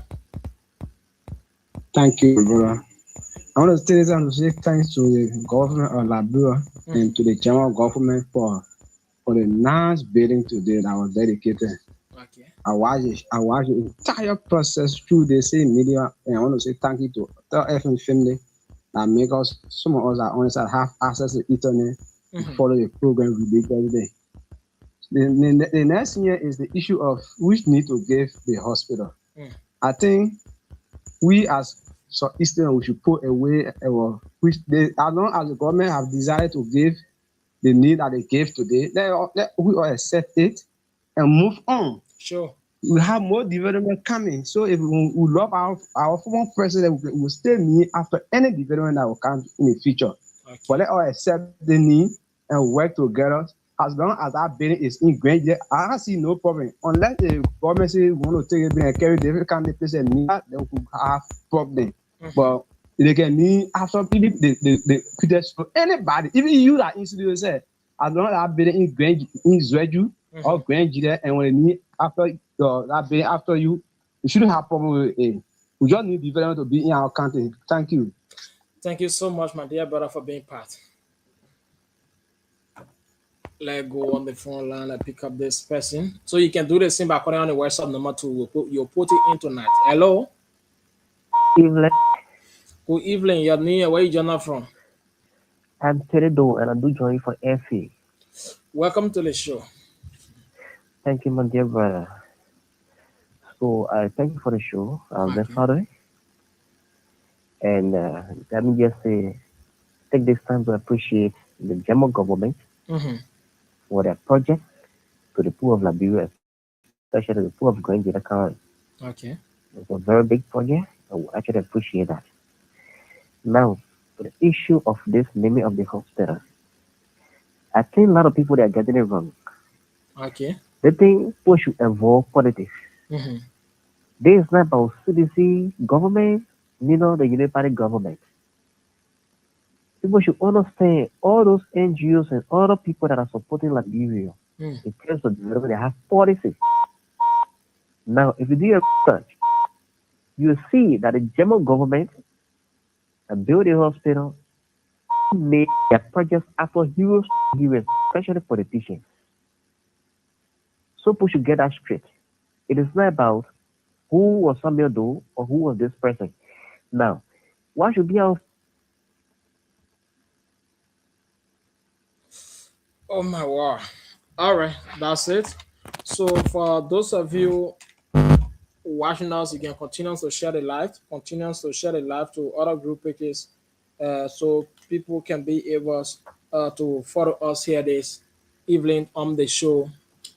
S9: Thank you, brother. I want to say thanks to the government of Liberia and to the general government for the nice building today that was dedicated.
S1: Okay.
S9: I watched the entire process through the same media, and I want to say thank you to the FM family that make us, some of us are honest that have access to internet to follow the program we did today. The next year is the issue of which need to give the hospital. I think we as Eastern we should put away which they, as long as the government have decided to give the need that they gave today, we all accept it and move on.
S1: Sure.
S9: We have more development coming. So if we love our former president, we will still need after any development that will come in the future.
S1: Okay.
S9: But let us accept the need and work together. As long as that building is ingrained there, I see no problem. Unless the government say we want to take it and carry the kind of place and need that, then we could have problem. But they can need after the anybody, even you that institute say, as long as that building ingrained in Zweju or Grand G and when they need after that building after you shouldn't have problem with it. We just need development to be in our country. Thank you.
S1: Thank you so much, my dear brother, for being part. Let's go on the phone line and pick up this person. So you can do the same by calling on the WhatsApp number 2. You'll put it in tonight. Hello.
S10: Evening.
S1: Good evening. Your name, where you not from?
S10: I'm Teredo and I do join for FA.
S1: Welcome to the show.
S10: Thank you, my dear brother. So I thank you for the show. I'm the father. And let me just say, take this time to appreciate the German government for their project to the poor of Liberia, especially the poor of Grand County.
S1: Okay.
S10: It's a very big project, I would actually appreciate that. Now, for the issue of this naming of the hospital, I think a lot of people they are getting it wrong.
S1: Okay.
S10: They think people should involve politics.
S1: Mm-hmm.
S10: This is not about CDC government, the United Party government. People should understand all those NGOs and other people that are supporting Liberia in terms of development, they have policies. Now, if you do your research, you see that the German government built a hospital, made their projects after heroes, especially politicians. So people should get that straight. It is not about who was Samuel Doe or who was this person. Now, what should be our
S1: Oh my word. All right, that's it. So for those of you watching us, you can continue to share the live, to other group pages, so people can be able to follow us here this evening on the show.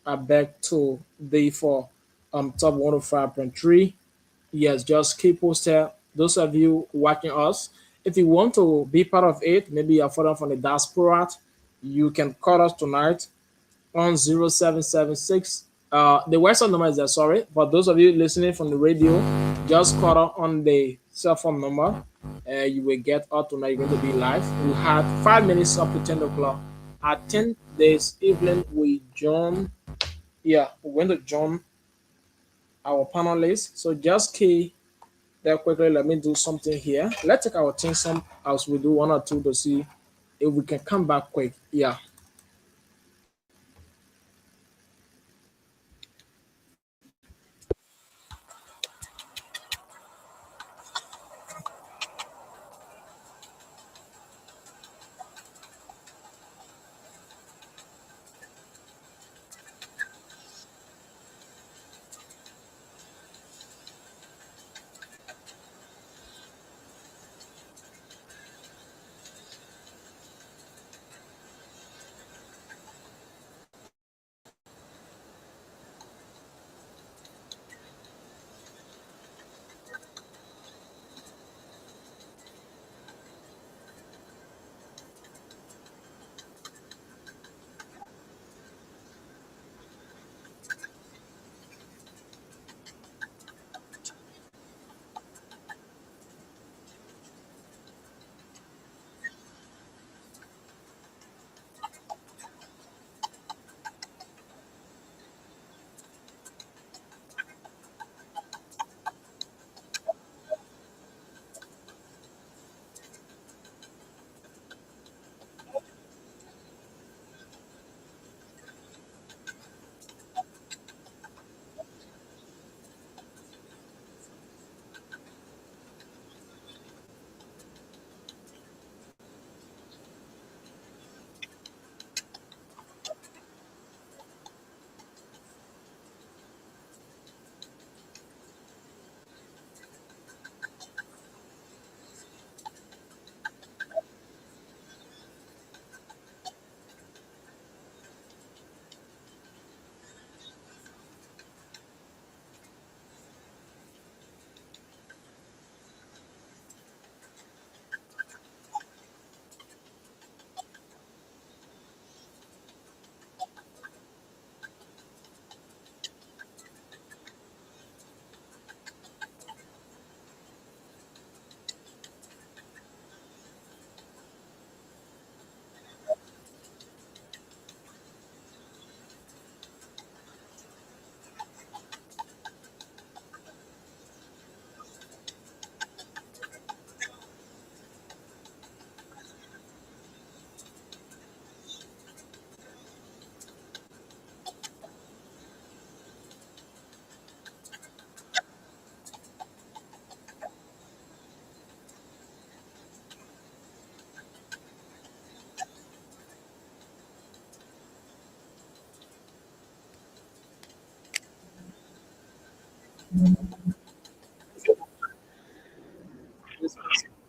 S1: I beg to the for top 105.3. Yes, just keep posted. Those of you watching us, if you want to be part of it, maybe you're following from the diaspora, you can call us tonight on 0776. The WhatsApp number is there, sorry. But those of you listening from the radio, just call up on the cell phone number. You will get out tonight. You're going to be live. We had 5 minutes up to 10 o'clock. At 10 this evening, we join. Yeah, we're going to join our panelists. So just key there quickly. Let me do something here. Let's take our things some as we do one or two to see if we can come back quick. Yeah.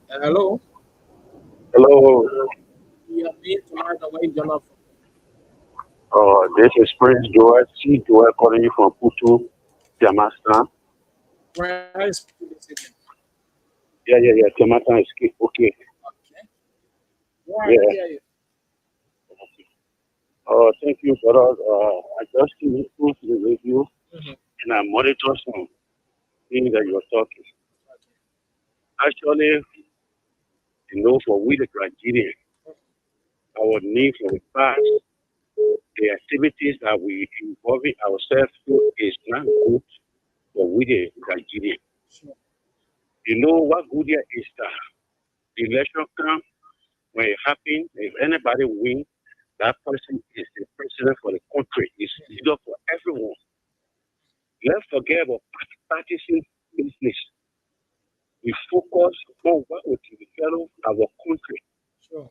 S1: Hello.
S2: Hello,
S1: Yeah, me tonight away, Jonathan.
S2: this is Prince Joel, C. Joel calling you from Putu, Jamastan.
S1: Where is this evening?
S2: Yeah. Tomato is okay.
S1: Okay. Go ahead, I hear you.
S2: Thank you, brother. I just listened to the radio and I monitor some things that you're talking. Actually, for we the Nigerian, our need for the past, the activities that we involving ourselves to is not good for we the Nigerian. What good here is that the election come when it happens, if anybody wins, that person is the president for the country, is leader for everyone. Let's forget about partisan business. We focus on what will develop our country.
S1: Sure.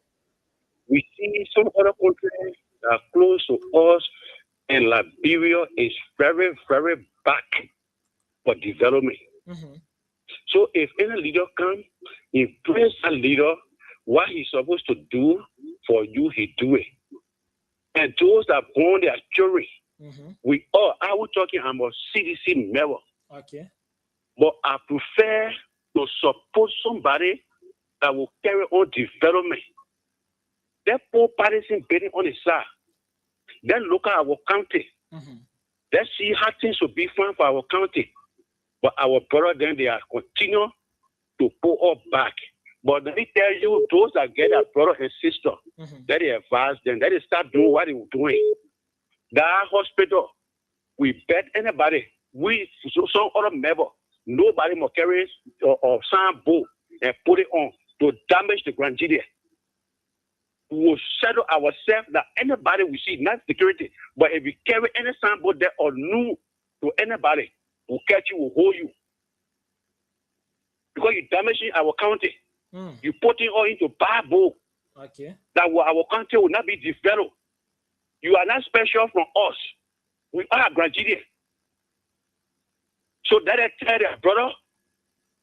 S2: We see some other countries that are close to us, and Liberia is very, very back for development. So if any leader comes, if praise a leader, what he's supposed to do for you, he do it. And those that born their children, I was talking about CDC member.
S1: Okay.
S2: But I prefer to support somebody that will carry on development. That poor partisan bidding on the side. Then look at our county. Let's see how things will be fine for our county. But our brother, then they are continue to pull us back. But let me tell you, those that get their brother and sister, that they advise them, that they start doing what they were doing. That hospital, we bet anybody, some other member, nobody must carry or sign book and put it on to damage the Grand GDEH. We will settle ourselves that anybody we see, not security, but if we carry any signboard there or new to anybody, we'll catch you, we'll hold you. Because you're damaging our county. You're putting all into bad book.
S1: Okay.
S2: That our country will not be developed. You are not special from us. We are Grand GDEH. So that I tell you, brother,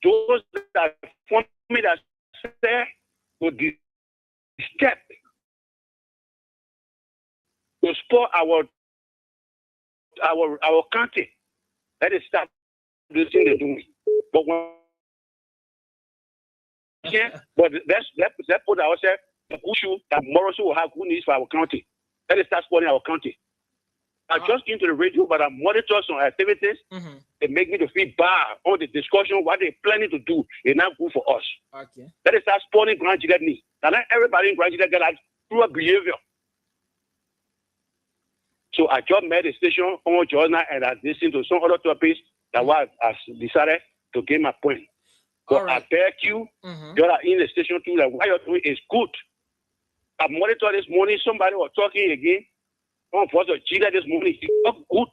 S2: those that for me that say to the step to spoil our country, let us start doing the doing. But but let's put ourselves in a issue that morals will have good news for our country. Let us start spoiling our country. I just into the radio, but I monitor some activities. They make me to feel bad on the discussion, what they're planning to do is not good for us.
S1: Okay.
S2: Let us start spoiling Grand GDEH. And not everybody in Grand GDEH get like poor behavior. So I just made a station on Jordan and I listened to some other topics that I decided to get my point. But I beg you, you are in the station too, that what you're doing is good. I monitored this morning, somebody was talking again. On Pastor Gita this morning, he was good.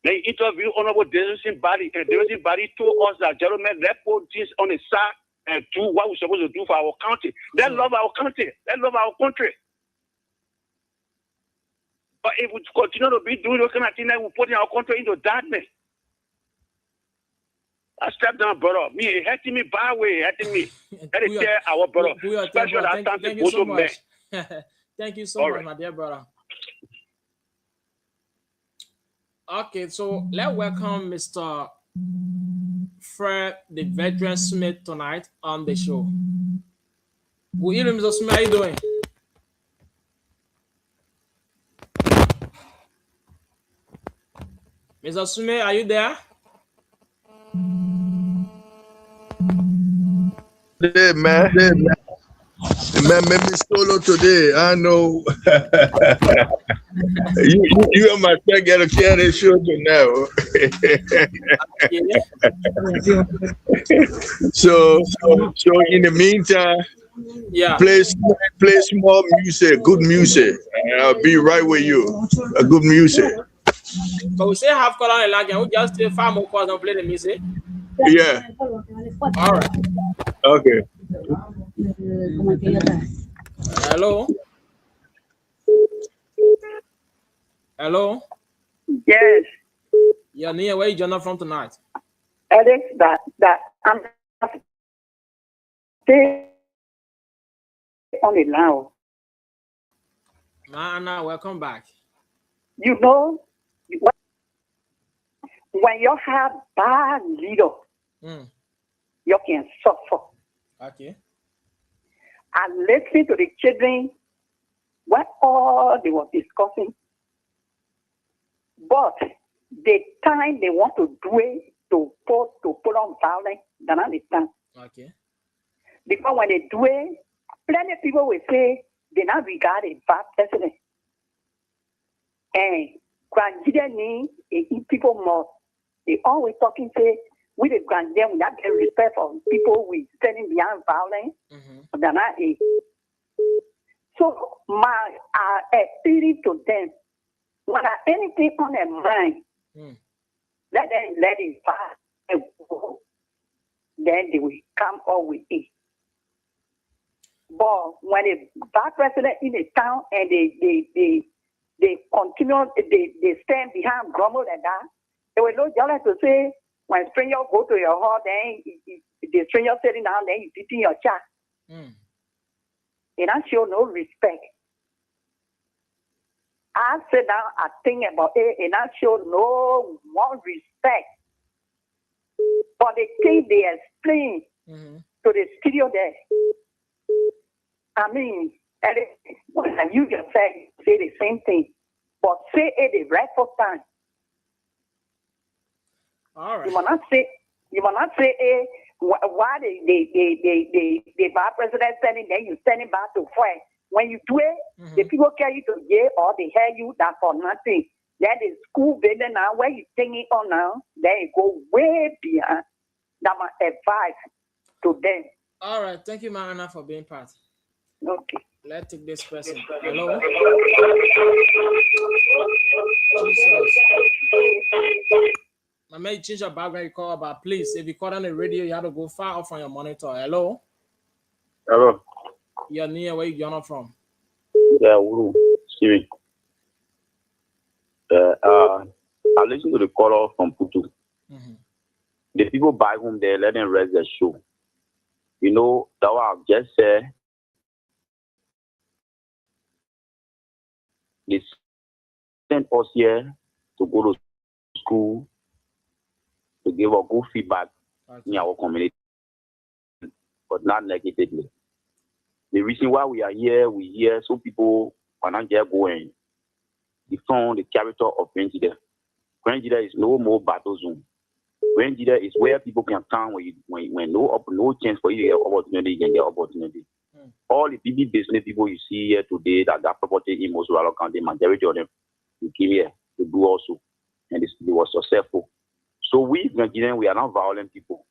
S2: They interviewed Honorable Davidson Body, and Davidson Body told us that gentlemen, let's put this on the side and do what we're supposed to do for our country. They love our country. They love our country. But if we continue to be doing those kind of things, we're putting our country into darkness. I step down, brother. Me, it hurting me bad way, hurting me. Let it tell our brother. Special that time
S1: thank you so much. Thank you so much, my dear brother. Okay, so let's welcome Mr. Fred, the veteran Smith, tonight on the show. Good evening, Mr. Smith. How are you doing? Mr. Smith, are you there?
S11: Hey, man. Man, made me solo today. I know. you and my friend got a candy sugar now. So in the meantime, play small music, good music, and I'll be right with you. A good music.
S1: But we still have color and we just stay 5 more calls and play the music.
S11: Yeah.
S1: All right.
S11: Okay.
S1: Hello. Hello.
S12: Yes.
S1: Yeah, Nia, where you joining from tonight?
S12: Alex, that I'm stay on it now.
S1: Anna, welcome back.
S12: You know, when you have bad leader, you can suffer.
S1: Okay.
S12: I listened to the children what all they were discussing. But the time they want to do it to put on violence, they're not the time.
S1: Okay.
S12: Because when they do it, plenty of people will say they not regard a bad president. And people more, they always talking say we the grandchildren, we not get respect for people we standing behind violence. They're not a. So my appeal to them, when anything on their mind, let them let it pass and go. Then they will come up with it. But when a bad president in the town and they continue, they stand behind grumble like that, they will not jealous to say when stranger go to your house, then the stranger sitting down, then you sitting your chair. They don't show no respect. I sit down, I think about it, and I show no more respect. But the thing they explain to the studio there, I mean, you can say the same thing, but say it the rightful time.
S1: All right.
S12: You will not say why the bad president standing there, you standing back to fight. When you do it, the people carry you to jail or they hear you that for nothing. That is school building now where you think it on now, they go way beyond. That my advice to them.
S1: All right, thank you, Marana, for being part.
S12: Okay.
S1: Let's take this person. Hello. Jesus. I may change your background, you call, but please, if you call on the radio, you have to go far off on your monitor. Hello.
S3: Hello.
S1: You're near where you're not from.
S3: Yeah, Steven. I listen to the caller from Putu. The people back home there, let them rest their show. You know, that what I've just said. They sent us here to go to school to give a good feedback in our community, but not negatively. The reason why we are here, we hear some people cannot get going. They found the character of Grandida. Grandida is no more battle zone. Grandida is where people can come when no chance for you to get opportunity, you can get opportunity. All the big business people you see here today that got property in Mosuralo County, majority of them, they came here to do also, and they were successful. So we Grenadians, we are not violent people.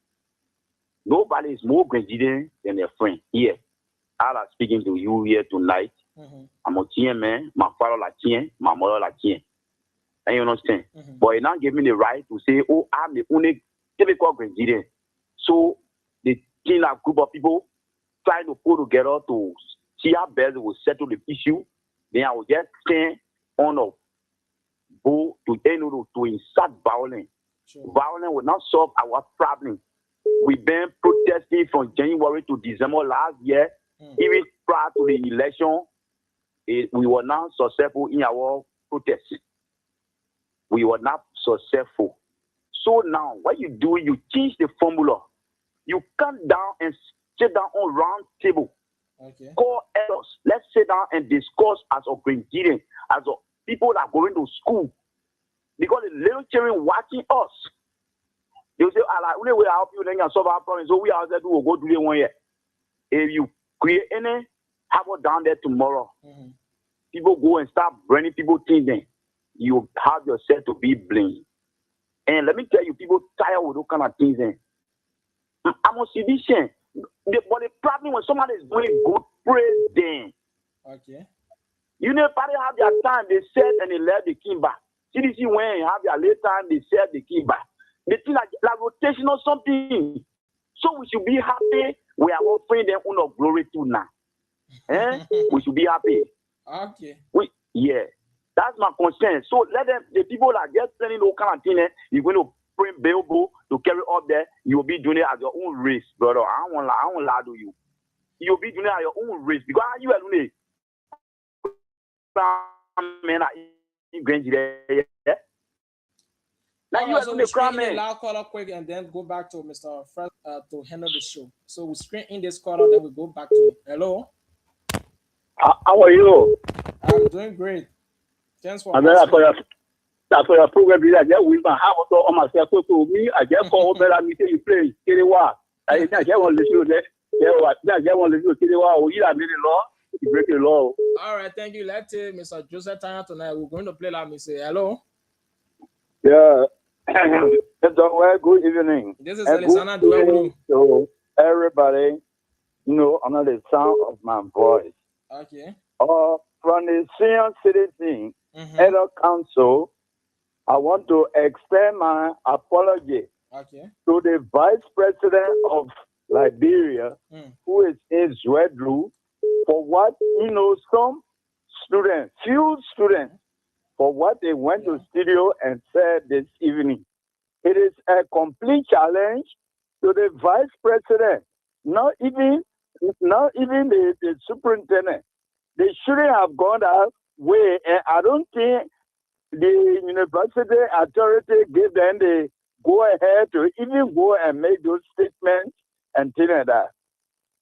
S3: Nobody is more Grenadian than their friend here. I am speaking to you here tonight. I'm a Tien man, my father like Tien, my mother like Tien. And you understand? But you not give me the right to say, oh, I'm the only typical Grenadian. So the team, a group of people trying to put together to see how best will settle the issue. Then I will just stand on a bow to insert violence. Violence will not solve our problem. We've been protesting from January to December last year. Even prior to the election, we were not successful in our protest. We were not successful. So now, what you do, you change the formula. You come down and sit down on round table.
S1: Okay.
S3: Call us. Let's sit down and discuss as a Grenadian, as a people that are going to school. Because the little children watching us. They will say, only way I help you, then you can solve our problem. So we are there to go do it 1 year. If you create any havoc down there tomorrow, people go and start bringing people things then. You have yourself to be blamed. And let me tell you, people tired with those kind of things then. I'm a citizen. But the problem when somebody is doing good, praise them.
S1: Okay.
S3: You know, party have their time, they said and they left the king back. CDC when you have their late time, they said the king back. They think like rotation or something. So we should be happy. We are offering them honor glory to now. We should be happy.
S1: Okay.
S3: Yeah. That's my concern. So let them, the people that are just planning those kind of things, you're going to bring Bilbo to carry up there, you'll be doing it at your own risk, brother. I won't lie to you. You'll be doing it at your own risk. Because you are doing it.
S6: Now you are
S1: So
S6: doing
S1: we
S6: the
S1: screen
S6: crime,
S1: in a
S6: man.
S1: loud caller quick and then go back to Mr. Fred to handle the show. So we screen in this caller, then we go back to it. Hello.
S6: How are you?
S1: I'm doing great. Thanks for
S6: And then
S1: asking.
S6: after your program, I just with my house on myself to me. I just call better me you play. Kiriwa. I just want to listen to that. I just want to listen to Kiriwa. You are the law. You break the law.
S1: All right, thank you. Let's say Mr. Joseph Tanya tonight. We're going to play like me say hello.
S4: Yeah. Well, good evening.
S1: This is Alexander Duelu.
S4: So everybody, under the sound of my voice.
S1: Okay.
S4: From the senior citizen, Elder Council, I want to extend my apology to the Vice President of Liberia, who is Zwedru, for what, some students, few students, for what they went to studio and said this evening. It is a complete challenge to the Vice President, not even the superintendent. They shouldn't have gone that way, and I don't think the university authority gave them the go ahead to even go and make those statements and things like that.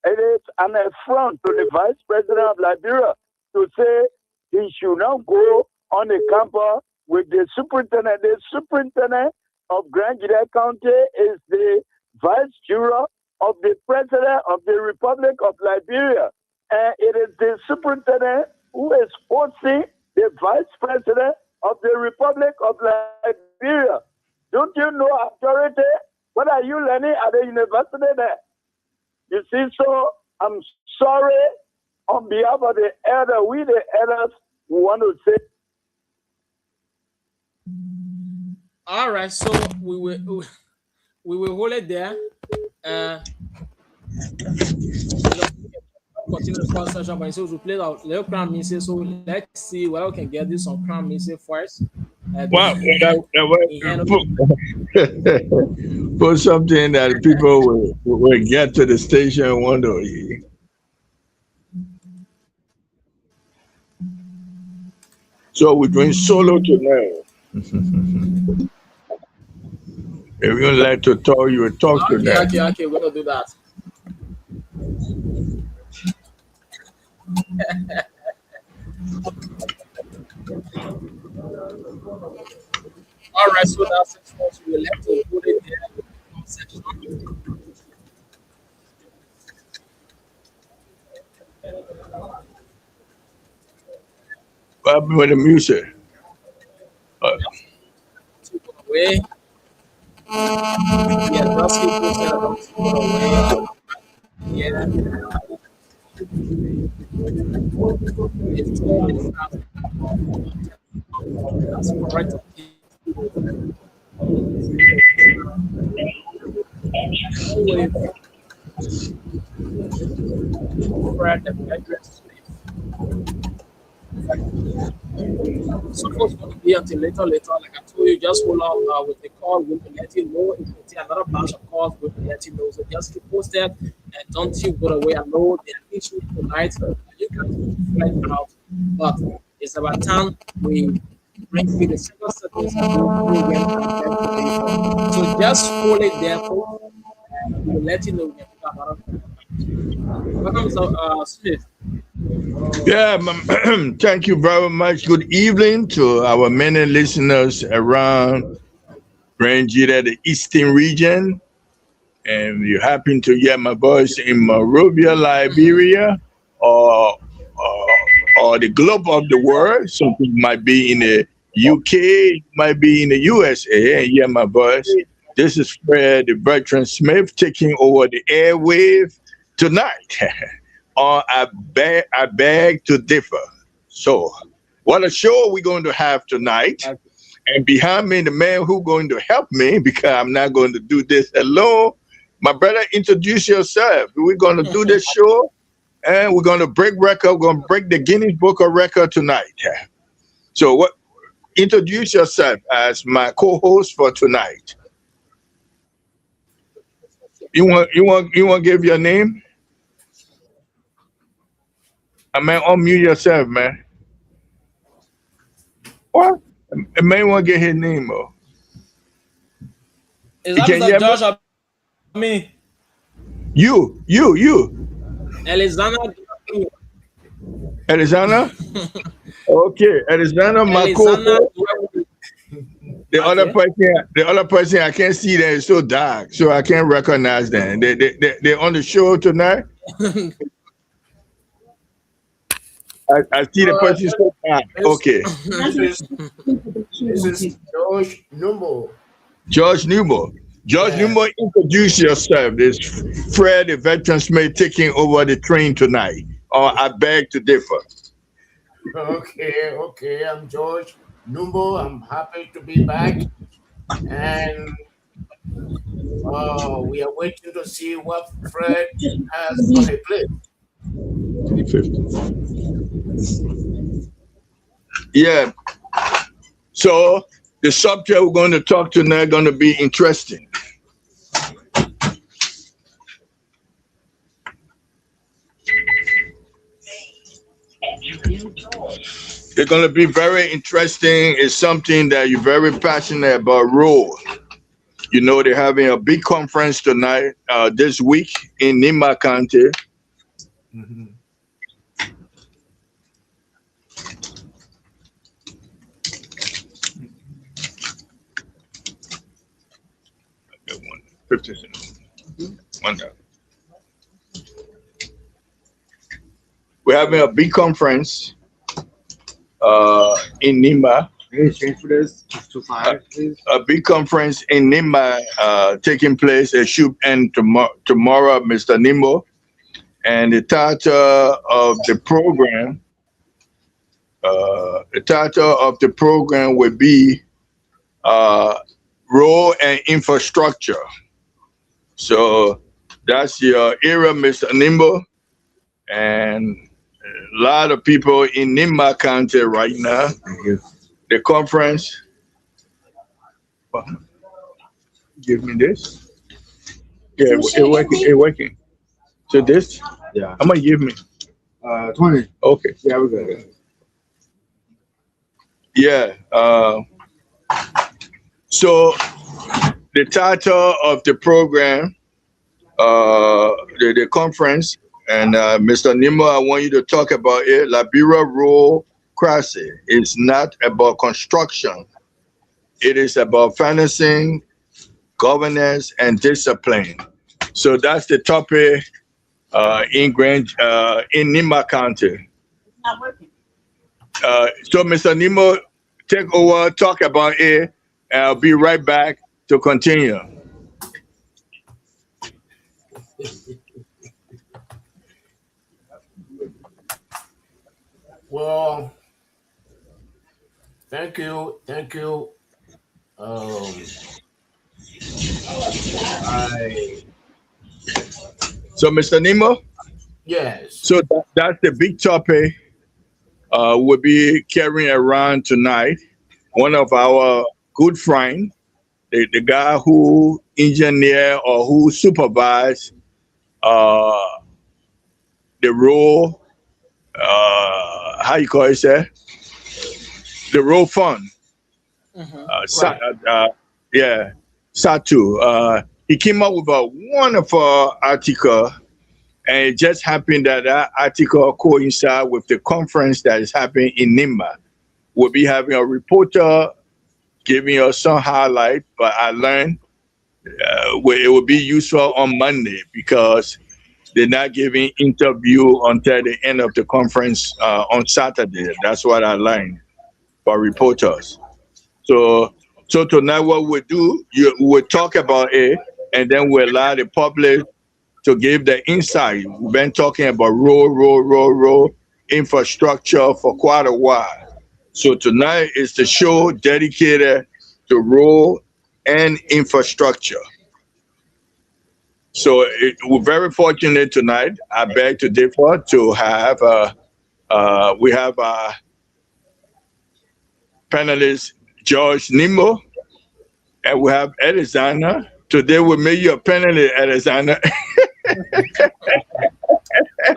S4: It is an affront to the Vice President of Liberia to say he should not go on the campus with the superintendent. The superintendent of Grand GDEH County is the vice juror of the President of the Republic of Liberia. And it is the superintendent who is forcing the Vice President of the Republic of Liberia. Don't you know authority? What are you learning at the university there? You see, so I'm sorry on behalf of the elder. We the elders we want to say.
S1: All right, so we will hold it there. Continue the conversation, but so we play out little crown music. So let's see whether we can get this on crown music first.
S11: Wow, put something that people will get to the station and wonder. So we're doing solo tonight. If you like to talk, you will talk tonight.
S1: Okay, we're gonna do that. All right, so that's it. So we left to put it there. Section.
S11: What happened with the music?
S1: Away. Yeah, just keep posted about away. Yeah. That's correct. With Fred and address. So it's going to be until later. Like I told you, just hold on with the call. We'll let you know if we see another batch of calls. We'll let you know. So just keep posted and don't you go away. I know the issue tonight. You can find out, but it's about time we bring you the single settings and so just hold it there, folks. We'll let you know when welcome, so Smith.
S11: Yeah, thank you very much. Good evening to our many listeners around Grand GDEH, the Eastern region. And you happen to hear my voice in Monrovia, Liberia, or the globe of the world. Something might be in the UK, might be in the USA, and hear my voice. This is Fred, the veteran Smith, taking over the airwave tonight. I beg to differ. So, what a show we're going to have tonight. And behind me, the man who's going to help me, because I'm not going to do this alone. My brother, introduce yourself. We're going to do this show, and we're going to break record. We're going to break the Guinness Book of Record tonight. So, introduce yourself as my co-host for tonight. You want to give your name? I mean, unmute yourself, man. What? A man want to get his name, though.
S1: Is
S11: You
S1: that
S11: can hear
S1: Mr. Josh
S11: me?
S1: or me?
S11: You.
S1: Alexander.
S11: Alexander? Okay, Alexander
S1: Alexander.
S11: Makoko. The other person, I can't see them. It's so dark, so I can't recognize them. They're on the show tonight. I see the person so dark. Okay.
S13: This is George Numbo.
S11: George Newmo. George Newmo, introduce yourself. This Fred, the veterans may taking over the train tonight. Or I beg to differ.
S13: Okay. I'm George Numbo. I'm happy to be back. And we are waiting to see what Fred has on his plate.
S11: Yeah. So the subject we're going to talk tonight is going to be interesting. It's going to be very interesting. It's something that you're very passionate about, role. You know, they're having a big conference tonight, this week in Nima County.
S13: Mm-hmm.
S11: We're having a big conference in Nima. A big conference in Nima taking place. It should end tomorrow, Mr. Nimo. And the title of the program will be role and infrastructure. So that's your area, Mr. Nimbo. And a lot of people in Nima County right now.
S3: Thank you.
S11: The conference. Give me this. Yeah, it's working. So this?
S3: Yeah.
S11: How much give me?
S3: 20.
S11: Okay.
S3: Yeah, we're good.
S11: Yeah. So the title of the program, the conference, and Mr. Nimo, I want you to talk about it. Liberia Rural Crisis is not about construction. It is about financing, governance, and discipline. So that's the topic in Nima County.
S12: Not working.
S11: So Mr. Nimo, take over, talk about it, and I'll be right back to continue.
S13: Well, thank you.
S11: So Mr. Nimo?
S13: Yes.
S11: So that's the big topic we'll be carrying around tonight. One of our good friends, the guy who engineer or who supervise the role, how you call it, sir? The role fund. Satu. He came up with a wonderful article, and it just happened that article coincides with the conference that is happening in Nimba. We'll be having a reporter giving us some highlight, but I learned it will be useful on Monday because they're not giving interview until the end of the conference on Saturday. That's what I learned for reporters. So tonight what we'll do, we'll talk about it, and then we'll allow the public to give the insight. We've been talking about road infrastructure for quite a while. So tonight is the show dedicated to road and infrastructure. So we're very fortunate tonight. I beg to differ to have we have a panelist George Nimo, and we have Alexander. Today we made you a panelist, Alexander.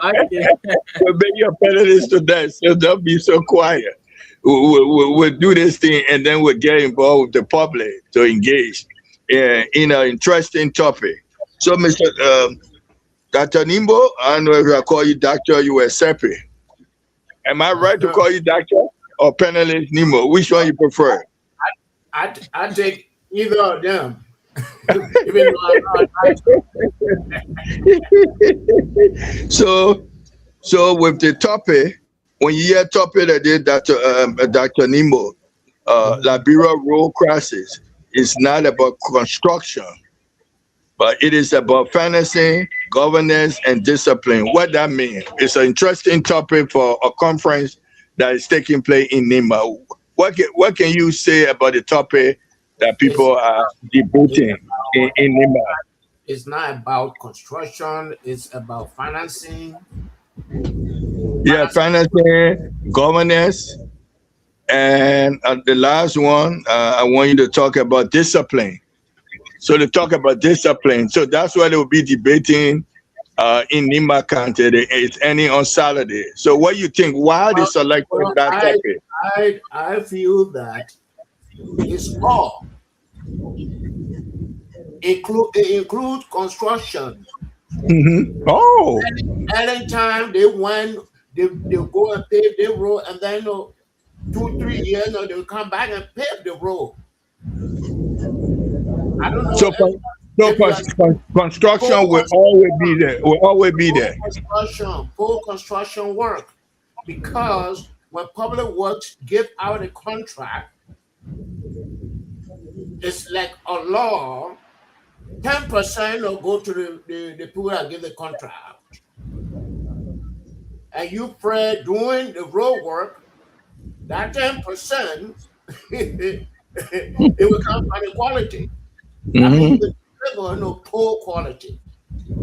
S11: We'll make you a panelist today, so don't be so quiet. We'll do this thing, and then we'll get involved with the public to engage in an interesting topic. So, Mr. Dr. Nimbo, I don't know if I call you doctor, you were Sepe. Am I right to call you doctor or panelist Nimbo? Which one you prefer?
S13: I take either of them. Even though I'm not
S11: So with the topic, when you hear topic that did Dr. Nimbo, Liberia road crisis is not about construction, but it is about financing, governance, and discipline. What that means? It's an interesting topic for a conference that is taking place in Nima. What can you say about the topic that people are debating in Nima?
S13: It's not about construction, it's about financing.
S11: Yeah, financing, governance, and the last one, I want you to talk about discipline. So to talk about discipline, so that's what they will be debating in Nima County. It's ending on Saturday. So what do you think? Why they selected that topic?
S13: I feel that it's all include construction.
S11: Mm-hmm. Oh,
S13: anytime they go and pave the road, and then 2-3 years they'll come back and pave the road. I don't know.
S11: So construction will always be there. Will always be there.
S13: Construction work, because when public works give out a contract, it's like a law. 10% will go to the people that give the contract, and you pray doing the road work. That 10%, it will come from the quality. I mean, the poor quality.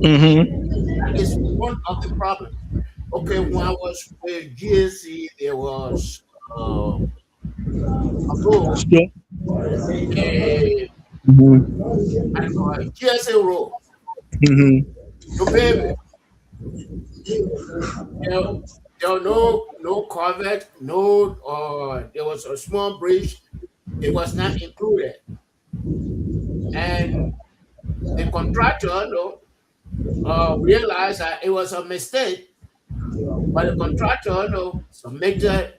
S13: That is one of the problems. Okay, when I was with GSC, there was a road, a GSA road. To pave it. There was no culvert, there was a small bridge. It was not included, and the contractor realized that it was a mistake, but the contractor submitted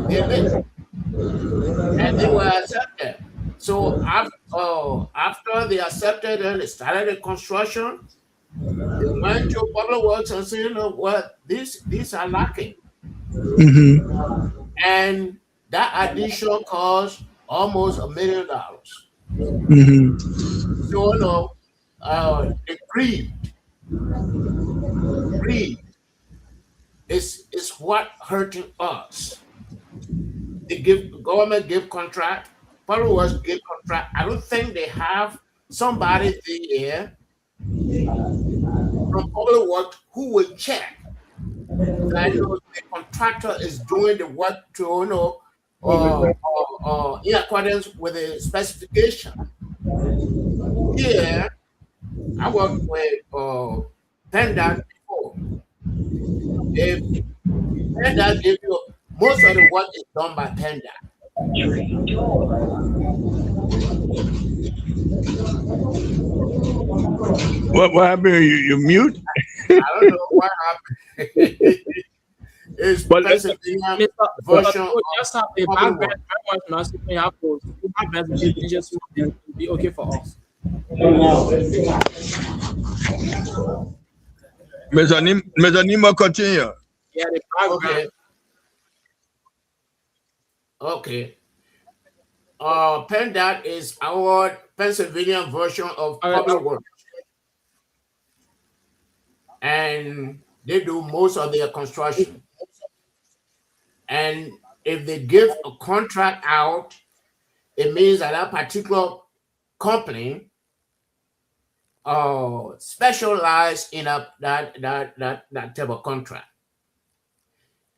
S13: payment, and they were accepted. So after they accepted and they started the construction, they went to public works and said, what these are lacking. And that addition cost almost $1 million. So the greed is what hurting us. The government give contract, public works give contract. I don't think they have somebody there from public works who will check that the contractor is doing the work to in accordance with the specification. Here, I worked with PennDOT before. If PennDOT give you most of the work is done by PennDOT.
S11: What happened? You mute?
S13: I don't know what happened. It's Pennsylvania version.
S1: Just have a background very much now. You have to have just be okay for us.
S11: Mr. Nima, continue.
S1: Yeah, the background.
S13: Okay. PennDOT is our Pennsylvania version of public works, and they do most of their construction. And if they give a contract out, it means that particular company specialize in that type of contract.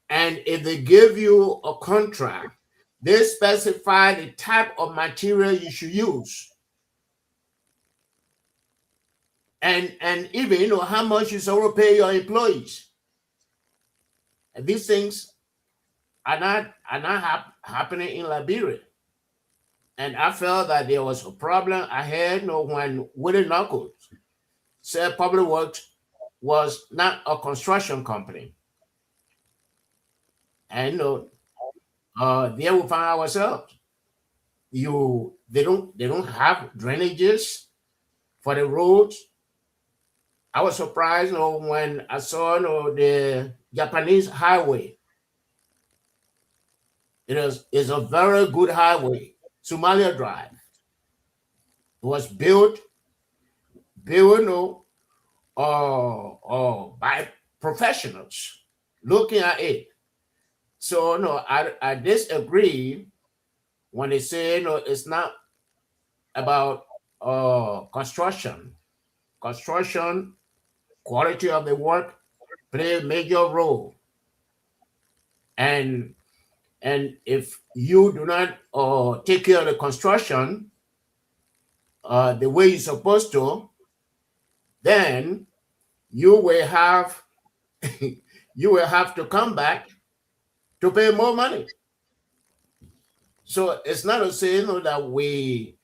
S13: And if they give you a contract, they specify the type of material you should use, and even how much you should pay your employees. And these things are not happening in Liberia. And I felt that there was a problem ahead, when Willie Knuckles said Public Works was not a construction company. And there we find ourselves. They don't have drainages for the roads. I was surprised when I saw the Japanese highway. It's a very good highway, Somalia Drive. It was built by professionals looking at it. So no, I disagree when they say it's not about construction. Construction, quality of the work play a major role. And if you do not take care of the construction the way you're supposed to, then you will have to come back to pay more money. So it's not a saying that we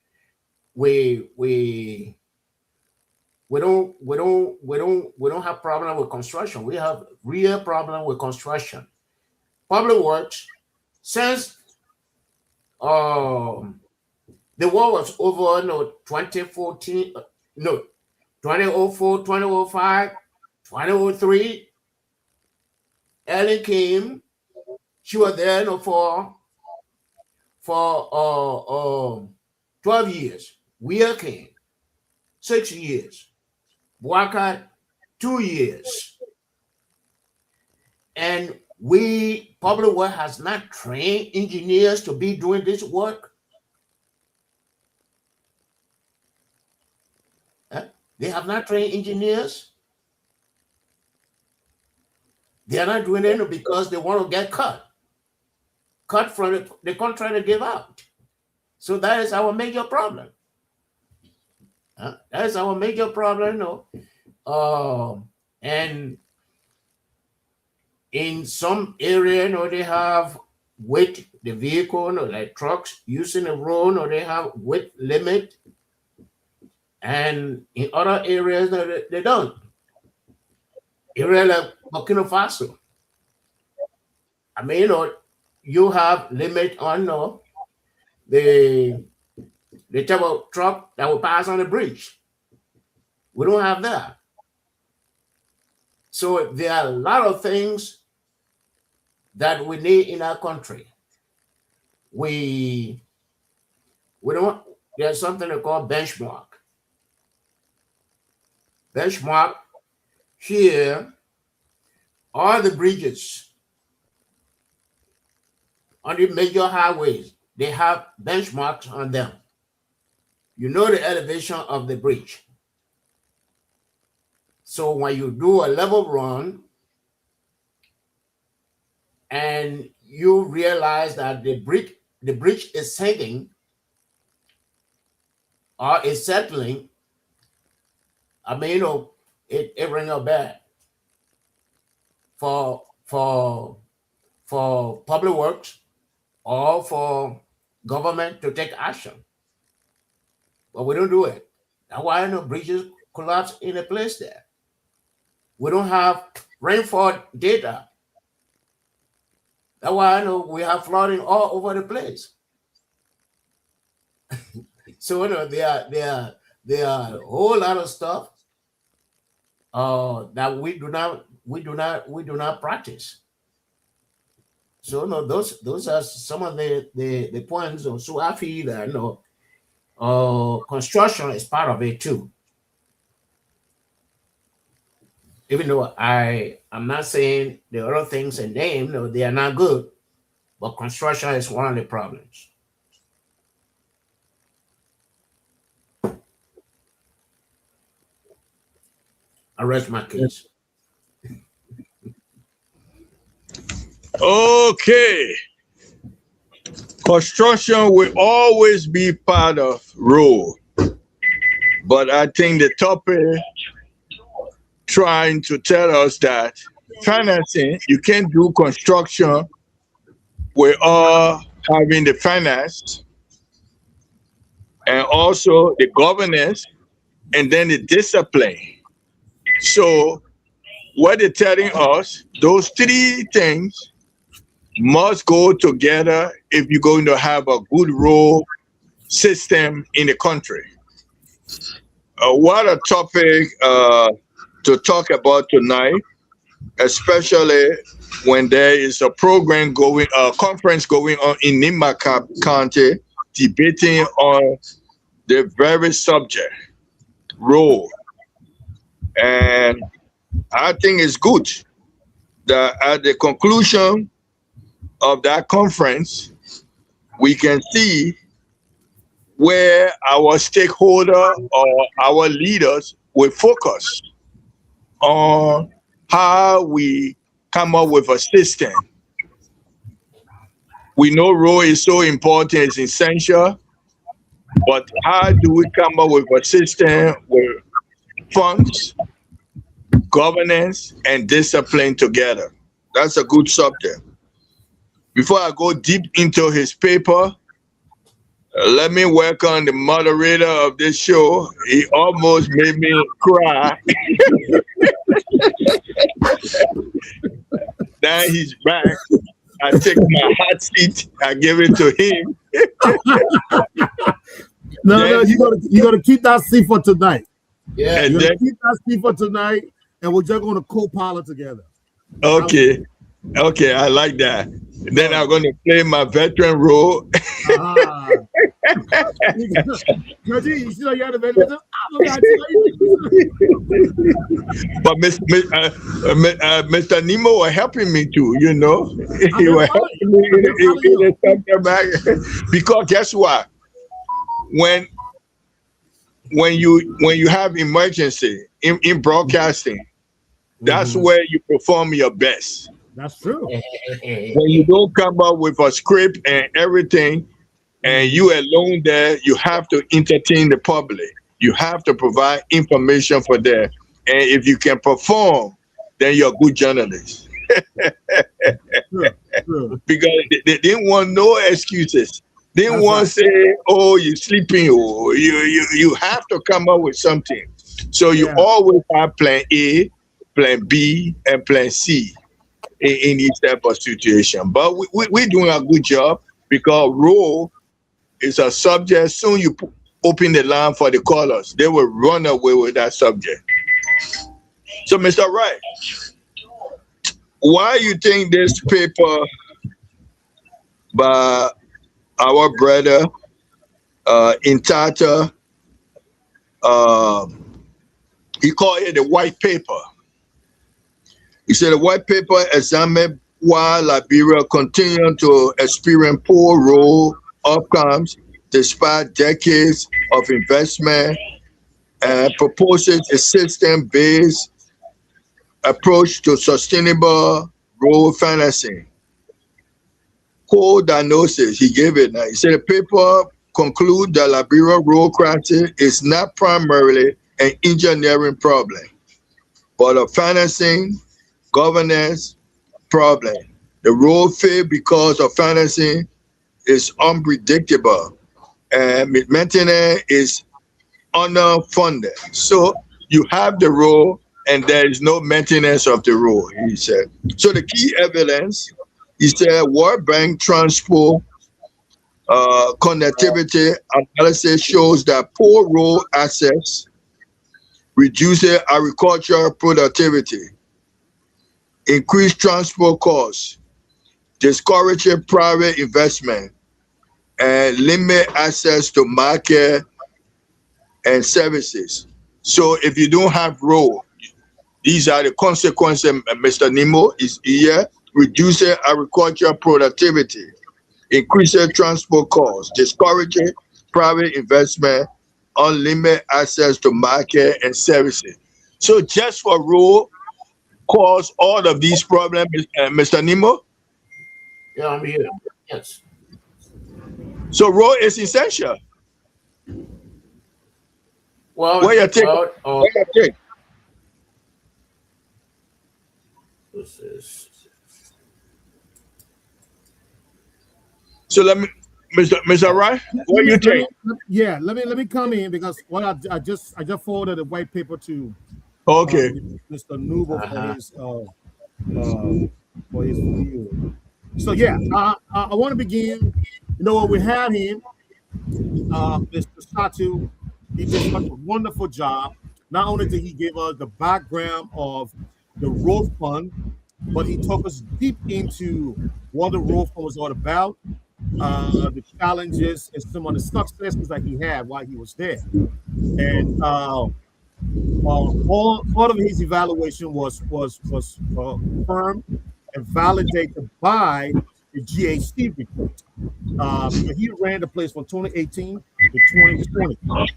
S13: don't have problem with construction. We have real problem with construction. Public Works, since the war was over, 2014, 2004, 2005, 2003, Ellen came. She was there for 12 years. We came 6 years. Waka 2 years. And Public Works has not trained engineers to be doing this work. They have not trained engineers. They are not doing it because they want to get cut from the contract they give out. So that is our major problem. That is our major problem, and in some area, they have weight the vehicle, like trucks using the road, or they have weight limit, and in other areas they don't. Area like Burkina Faso, I mean, you have limit on the type of truck that will pass on the bridge. We don't have that. So there are a lot of things that we need in our country. We don't. There's something they call benchmark. Benchmark here are the bridges on the major highways. They have benchmarks on them. You know the elevation of the bridge. So when you do a level run and you realize that the bridge is sinking or is settling, I mean, it rings a bell for Public Works or for government to take action. But we don't do it. That's why bridges collapse in a place there. We don't have rainfall data. That's why we have flooding all over the place. So there are a whole lot of stuff that we do not practice. So those are some of the points. So I feel that construction is part of it too. Even though I'm not saying the other things and name, they are not good, but construction is one of the problems. I rest my case.
S11: Okay. Construction will always be part of road. But I think the topic trying to tell us that financing, you can't do construction without having the finance. and also the governance, and then the discipline. So what they're telling us, those three things must go together if you're going to have a good role system in the country. What a topic to talk about tonight, especially when there is a conference going on in Nimaka County, debating on the very subject, role. And I think it's good that at the conclusion of that conference, we can see where our stakeholder or our leaders will focus on how we come up with a system. We know role is so important, it's essential, but how do we come up with a system with funds, governance, and discipline together? That's a good subject. Before I go deep into his paper, let me welcome the moderator of this show. He almost made me cry. Now he's back. I take my hot seat. I give it to him.
S13: No, you gotta keep that seat for tonight.
S11: Yeah,
S13: and then keep that seat for tonight, and we're just gonna co-pilot together.
S11: Okay, I like that. Then I'm gonna play my veteran role. But Mr. Nemo was helping me too, you know. He was helping me in the subject. Because guess what? When you have emergency in broadcasting, that's where you perform your best.
S13: That's true.
S11: When you don't come up with a script and everything, and you alone there, you have to entertain the public. You have to provide information for them. And if you can perform, then you're a good journalist.
S13: True.
S11: Because they didn't want no excuses. They didn't want to say, oh, you're sleeping, or you have to come up with something. So you always have plan A, plan B, and plan C in each type of situation. But we're doing a good job because role is a subject. Soon you open the line for the callers, they will run away with that subject. So, Mr. Wright, why you think this paper by our brother Intata, he called it the white paper. He said the white paper examined why Liberia continued to experience poor role outcomes despite decades of investment, and proposes a system-based approach to sustainable role financing. Core diagnosis, he gave it. He said the paper concludes that Liberia role crisis is not primarily an engineering problem, but a financing governance problem. The role failed because of financing is unpredictable and maintenance is underfunded. So you have the role and there is no maintenance of the role, he said. So the key evidence, he said, World Bank transport connectivity analysis shows that poor road access reduces agricultural productivity, increase transport costs, discourages private investment, and limit access to market and services. So if you don't have road, these are the consequences. Mr. Nemo is here: reducing agricultural productivity, increasing transport costs, discouraging private investment, unlimited access to market and services. So just for road cause all of these problems, Mr. Nemo?
S13: Yeah, I'm here. Yes.
S11: So road is essential.
S13: Well,
S11: what you think? So let me Mr. Wright, what you think?
S13: Let me come in because I just forwarded a white paper to
S11: Okay.
S13: Mr. Nubo for his view. So yeah, I want to begin. You know what, we had him, Mr. Satu. He did such a wonderful job. Not only did he give us the background of the road fund, but he took us deep into what the road fund was all about, the challenges and some of the successes that he had while he was there. And all of his evaluation was confirmed and validated by the GHC report. Because he ran the place from 2018 to 2020. And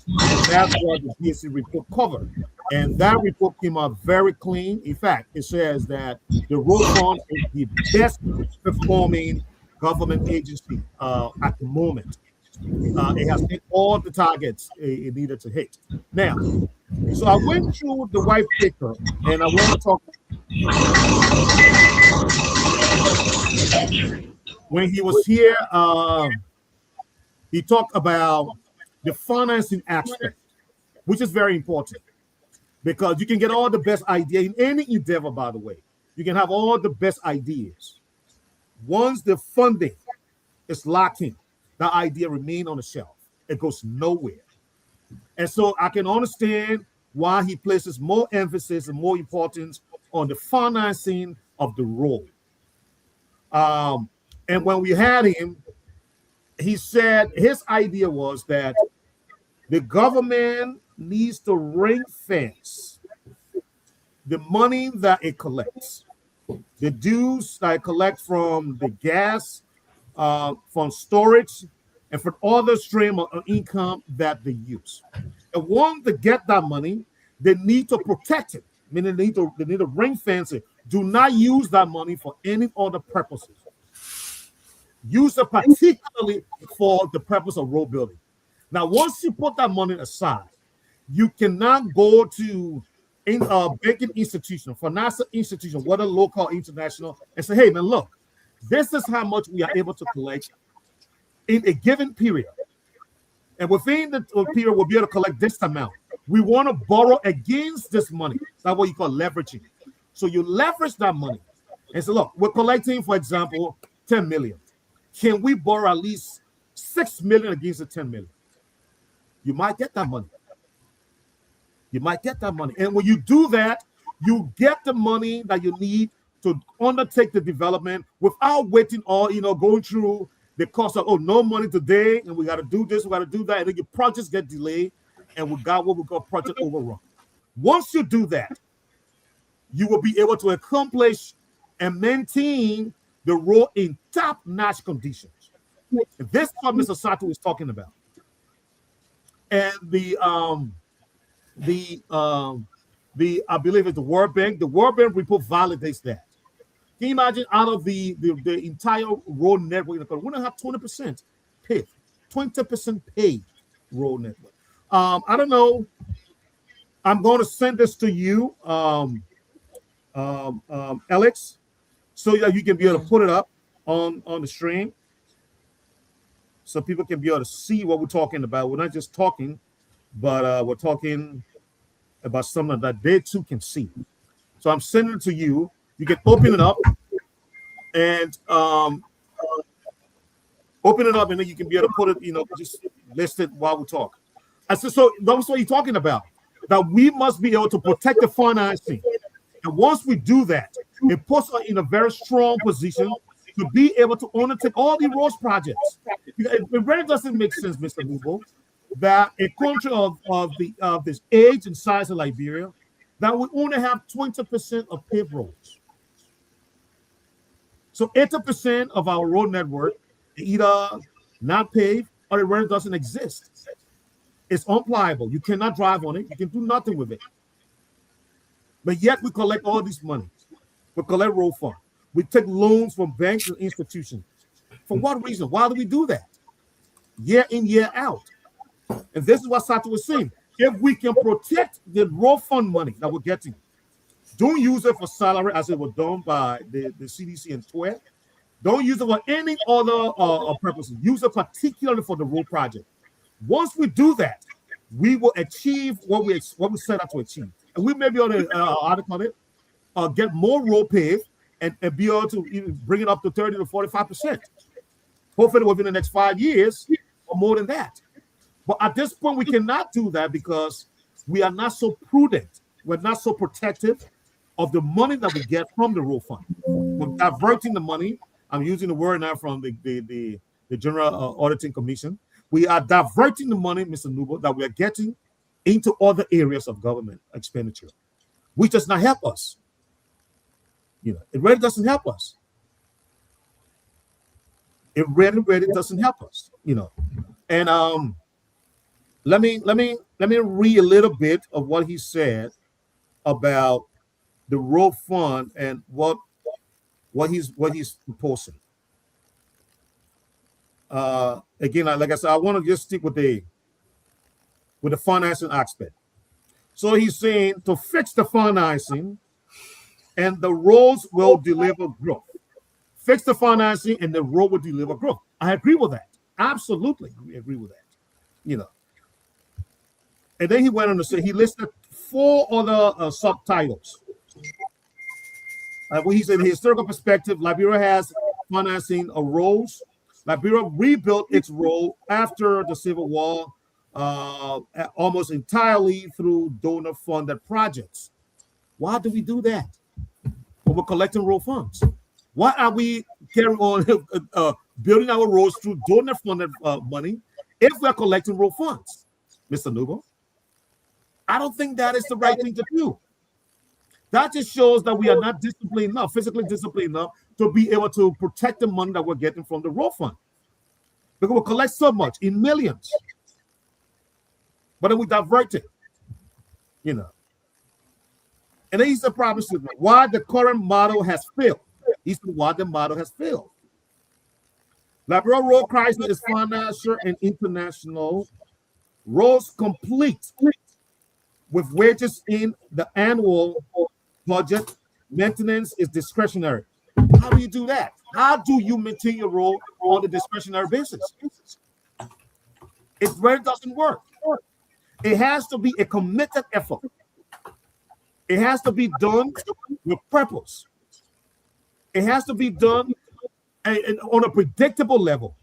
S13: that's what the GHC report covered. And that report came out very clean. In fact, it says that the road fund is the best performing government agency at the moment. It has hit all the targets it needed to hit. Now, so I went through the white paper, and I want to talk. When he was here, he talked about the financing aspect, which is very important because you can get all the best idea in any endeavor, by the way. You can have all the best ideas. Once the funding is lacking, that idea remains on the shelf. It goes nowhere. And so I can understand why he places more emphasis and more importance on the financing of the road. And when we had him, he said his idea was that the government needs to ring fence the money that it collects, the dues that it collects from the gas, from storage, and from other stream of income that they use. And once they get that money, they need to protect it, meaning they need to ring fence it. Do not use that money for any other purposes. Use it particularly for the purpose of road building. Now, once you put that money aside, you cannot go to a banking institution, financial institution, whether local or international, and say, hey, man, look, this is how much we are able to collect in a given period. And within the period, we'll be able to collect this amount. We want to borrow against this money. That's what you call leveraging. So you leverage that money and say, look, we're collecting, for example, 10 million. Can we borrow at least 6 million against the 10 million? You might get that money. You might get that money. And when you do that, you get the money that you need to undertake the development without waiting or, going through the cost of, no money today, and we got to do this, we got to do that, and then your projects get delayed, and we got what we call project overrun. Once you do that, you will be able to accomplish and maintain the road in top-notch conditions. And this is what Mr. Sato is talking about. And I believe it's the World Bank report validates that. Can you imagine out of the entire road network, we're going to have 20% paved, 20% paved road network. I don't know. I'm going to send this to you, Alex, so that you can be able to put it up on the stream so people can be able to see what we're talking about. We're not just talking, but we're talking about something that they too can see. So I'm sending it to you. You can open it up and and then you can be able to put it, just list it while we talk. I said, so that's what you're talking about, that we must be able to protect the financing. And once we do that, it puts us in a very strong position to be able to undertake all the roads projects. It really doesn't make sense, Mr. Nubo, that a country of this age and size of Liberia, that we only have 20% of paved roads. So 80% of our road network is either not paved or it really doesn't exist. It's unpliable. You cannot drive on it. You can do nothing with it. But yet we collect all this money. We collect road fund. We take loans from banks and institutions. For what reason? Why do we do that? Year in, year out. And this is what Sato was saying. If we can protect the road fund money that we're getting, don't use it for salary as it was done by the CDC and TWE,
S14: Don't use it for any other purposes. Use it particularly for the road project. Once we do that, we will achieve what we set out to achieve, and we may be able to get more road paved and be able to even bring it up to 30 to 45%. Hopefully within the next 5 years or more than that. But at this point, we cannot do that because we are not so prudent. We're not so protective of the money that we get from the road fund. We're diverting the money. I'm using the word now from the General Auditing Commission. We are diverting the money, Mr. Nubo, that we are getting into other areas of government expenditure, which does not help us. It really doesn't help us. It really doesn't help us. And let me read a little bit of what he said about the road fund and what he's proposing. Again, like I said, I want to just stick with the financing aspect. So he's saying to fix the financing, and the roads will deliver growth. Fix the financing, and the road will deliver growth. I agree with that. Absolutely, we agree with that. And then he went on to say he listed 4 other subtitles. He said, the historical perspective, Liberia has financing of roads. Liberia rebuilt its road after the Civil War almost entirely through donor-funded projects. Why do we do that? When we're collecting road funds. Why are we carrying on building our roads through donor-funded money if we're collecting road funds, Mr. Nubo? I don't think that is the right thing to do. That just shows that we are not disciplined enough, physically disciplined enough to be able to protect the money that we're getting from the road fund. Because we collect so much in millions, but then we divert it, And then he's the problem statement. Why the current model has failed. He said why the model has failed. Liberia road crisis is financial and international. Roads complete with wages in the annual budget. Maintenance is discretionary. How do you do that? How do you maintain your road on a discretionary basis? It really doesn't work. It has to be a committed effort. It has to be done with purpose. It has to be done on a predictable level.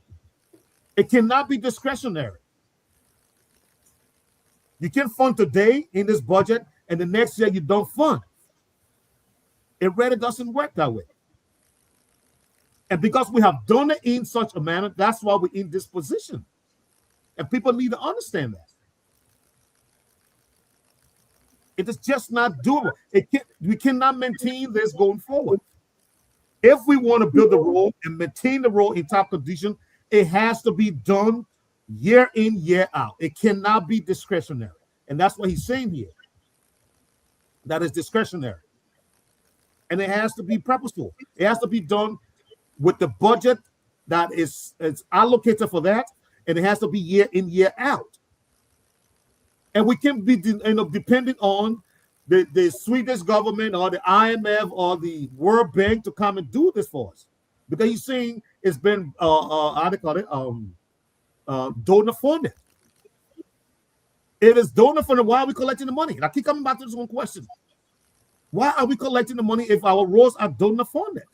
S14: It cannot be discretionary. You can fund today in this budget, and the next year you don't fund. It really doesn't work that way. And because we have done it in such a manner, that's why we're in this position. And people need to understand that. It is just not doable. We cannot maintain this going forward. If we want to build the road and maintain the road in top condition, it has to be done year in, year out. It cannot be discretionary. And that's what he's saying here. That is discretionary. And it has to be purposeful. It has to be done with the budget that is allocated for that. And it has to be year in, year out. And we can be dependent on the Swedish government or the IMF or the World Bank to come and do this for us. Because he's saying it's been, donor funded. It is donor funded. Why are we collecting the money? And I keep coming back to this one question. Why are we collecting the money if our roads are donor funded?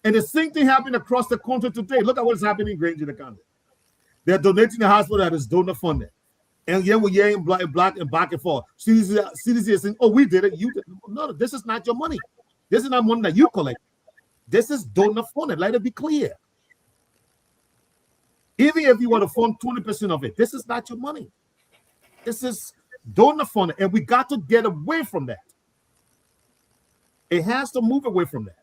S14: And the same thing happening across the country today. Look at what's happening in Granger County. They're donating the hospital that is donor funded. And yeah, we're hearing black and back and forth. CDC is saying, oh, we did it. You did it. No, this is not your money. This is not money that you collect. This is donor funded. Let it be clear. Even if you want to fund 20% of it, this is not your money. This is donor funded. And we got to get away from that. It has to move away from that.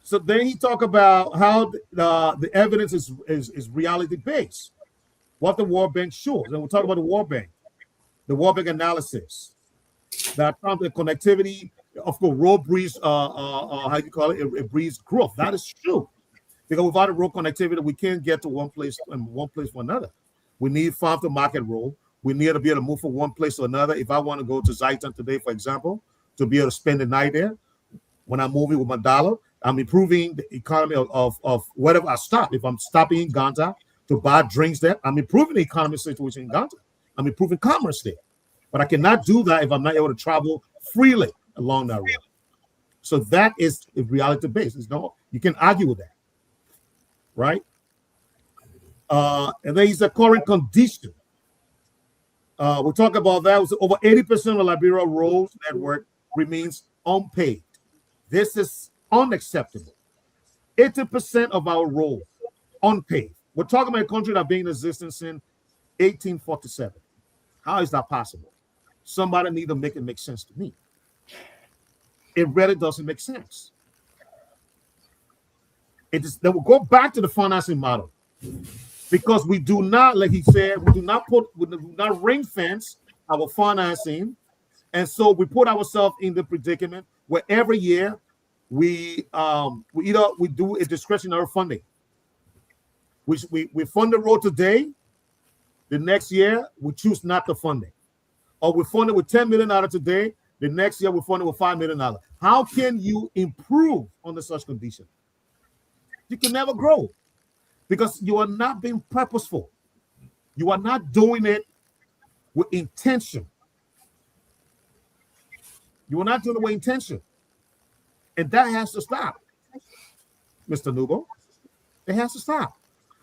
S14: So then he talked about how the evidence is reality based. What the World Bank shows. And we'll talk about the World Bank analysis. That comes with connectivity, of course, road breeds, how you call it, it breeds growth. That is true. Because without a road connectivity, we can't get to one place for another. We need farm to market road. We need to be able to move from one place to another. If I want to go to Zaitan today, for example, to be able to spend the night there, when I'm moving with my dollar, I'm improving the economy of whatever I stop. If I'm stopping in Ghana to buy drinks there, I'm improving the economic situation in Ghana. I'm improving commerce there. But I cannot do that if I'm not able to travel freely along that road. So that is the reality base. You can argue with that, right? And then it's a current condition. We'll talk about that. Over 80% of Liberia roads network remains unpaved. This is unacceptable. 80% of our roads unpaved. We're talking about a country that been in existence since 1847. How is that possible? Somebody need to make it make sense to me. It really doesn't make sense. Then we'll go back to the financing model, because we do not, like he said, we do not ring fence our financing, and so we put ourselves in the predicament where every year we do a discretionary funding. We fund the road today, the next year we choose not to fund it, or we fund it with $10 million today. The next year we fund it with $5 million. How can you improve under such condition? You can never grow, because you are not being purposeful. You are not doing it with intention. You are not doing it with intention. And that has to stop, Mr. Nubo. It has to stop.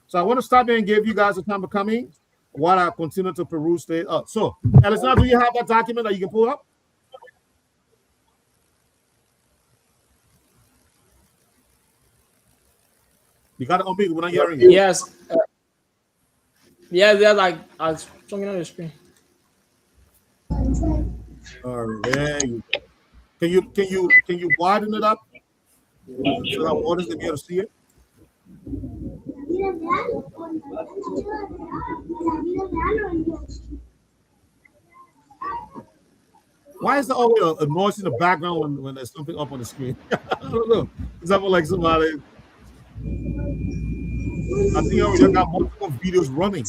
S14: So I want to stop here and give you guys the time to come in while I continue to peruse it. So, Alexander, do you have that document that you can pull up? You got it on me. We're not hearing you.
S1: Yes. Yeah, they're like I was showing it on your screen.
S14: All right, there you go. Can you widen it up so that others can be able to see it? Why is there always a noise in the background when there's something up on the screen? I don't know. It's like somebody. I think you got multiple videos running.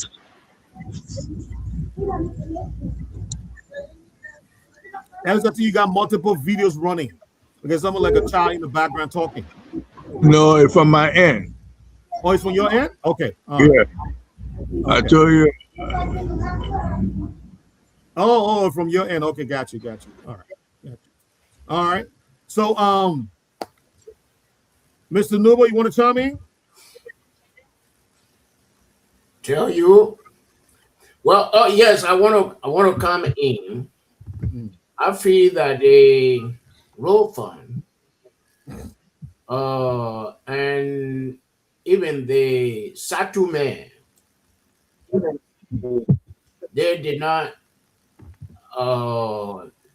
S14: Alex, I think you got multiple videos running. Because someone like a child in the background talking.
S11: No, it's from my end.
S14: Oh, it's from your end? Okay.
S11: Yeah. Okay. I told you.
S14: Oh, from your end. Okay, got you. All right. All right. So, Mr. Nubo, you want to chime in?
S13: Tell you. Well, yes, I want to come in. I feel that the road fund and even the Satume, they did not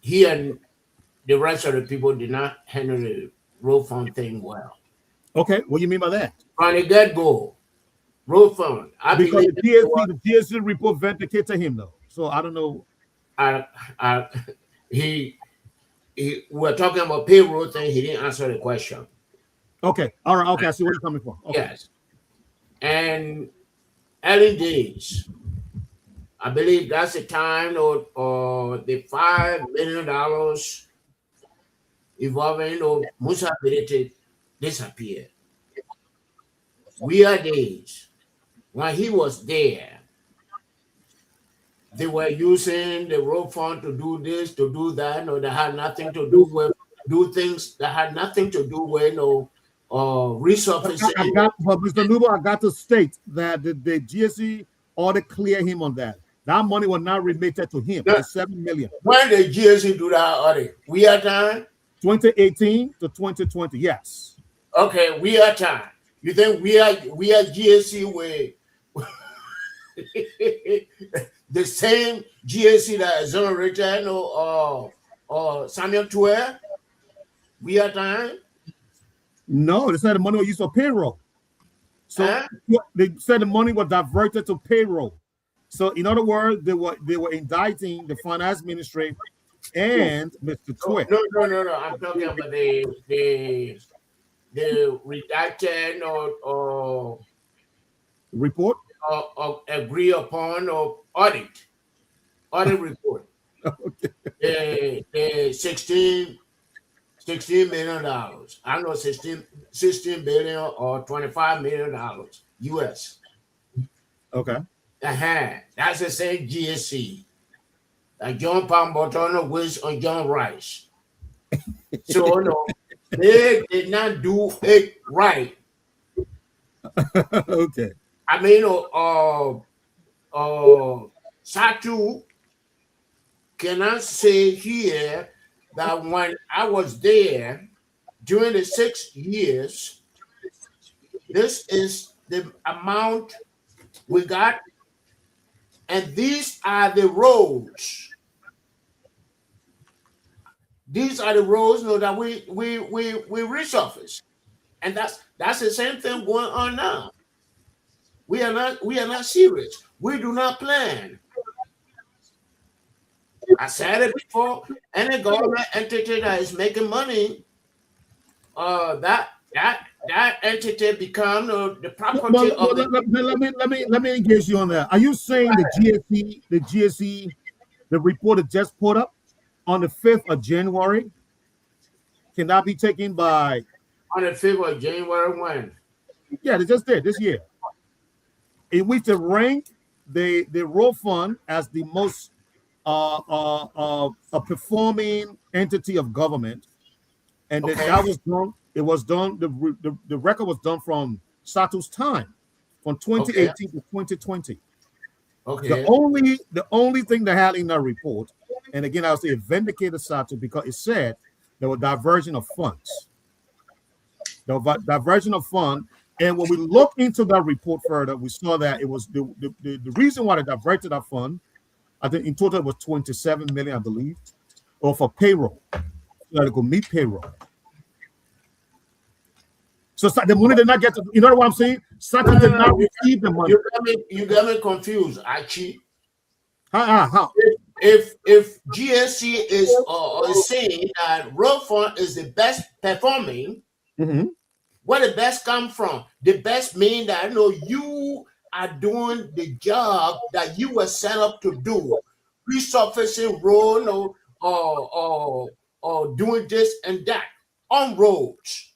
S13: he and the rest of the people did not handle the road fund thing well.
S14: Okay, what do you mean by that?
S13: From the get-go, road fund.
S14: Because the GSC report vindicated him, though. So I don't know.
S13: We're talking about payroll thing. He didn't answer the question.
S14: Okay, all right. Okay, I see where you're coming from. Okay.
S13: Yes, and early days, I believe that's the time or the $5 million involving Musa Birete disappeared. We are days when he was there. They were using the road fund to do this, to do that, or they had nothing to do with do things that had nothing to do with resurfacing.
S14: But Mr. Nubo, I got to state that the GSC order clear him on that. That money was not remitted to him. The $7 million.
S13: When did GSC do that audit? We are time?
S14: 2018 to 2020, yes.
S13: Okay, we are time. You think we are GSC with the same GSC that exonerated or Samuel Tuer? We are time?
S14: No, they said the money was used for payroll. So they said the money was diverted to payroll. So in other words, they were indicting the finance ministry and Mr. Tuer.
S13: No. I'm talking about the redacted or
S14: report
S13: or agree upon or audit report.
S14: Okay.
S13: The $16 million. I know 16 billion or $25 million US.
S14: Okay.
S13: That's the same GSC. Like John Pambotono was on John Rice. So no, they did not do it right.
S14: Okay.
S13: I mean, Satu cannot say here that when I was there during the 6 years, this is the amount we got, and these are the roads. These are the roads, that we resurface, and that's the same thing going on now. We are not serious. We do not plan. I said it before. Any government entity that is making money, that entity become the property of the.
S14: Let me engage you on that. Are you saying the GSE, the report that just put up on the 5th of January, cannot be taken by
S13: on the 5th of January when?
S14: Yeah, they just did this year, in which they ranked the road fund as the most a performing entity of government, and that was done. It was done. The record was done from Satu's time, from 2018 to 2020.
S13: Okay.
S14: The only thing they had in that report, and again, I would say it vindicated Satu because it said there was diversion of funds. The diversion of fund, and when we looked into that report further, we saw that it was the reason why they diverted that fund. I think in total it was 27 million, I believe, or for payroll. So that it could meet payroll. So the money did not get to, you know what I'm saying? Satu did not receive the money.
S13: You got me confused, Archie.
S14: How?
S13: If GSC is saying that road fund is the best performing, where the best come from? The best mean that you are doing the job that you were set up to do, resurfacing road or doing this and that on roads.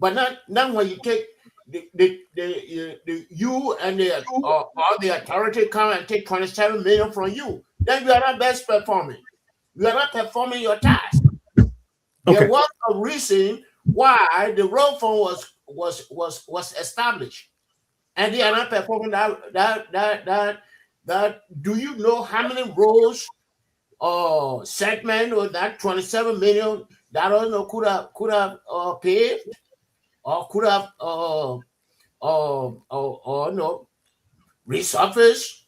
S13: But not when you take you and all the authority come and take 27 million from you, then you are not best performing. You are not performing your task. Okay. There was a reason why the road fund was established, and they are not performing that. Do you know how many roads segment or that 27 million that could have paved? Or could have resurfaced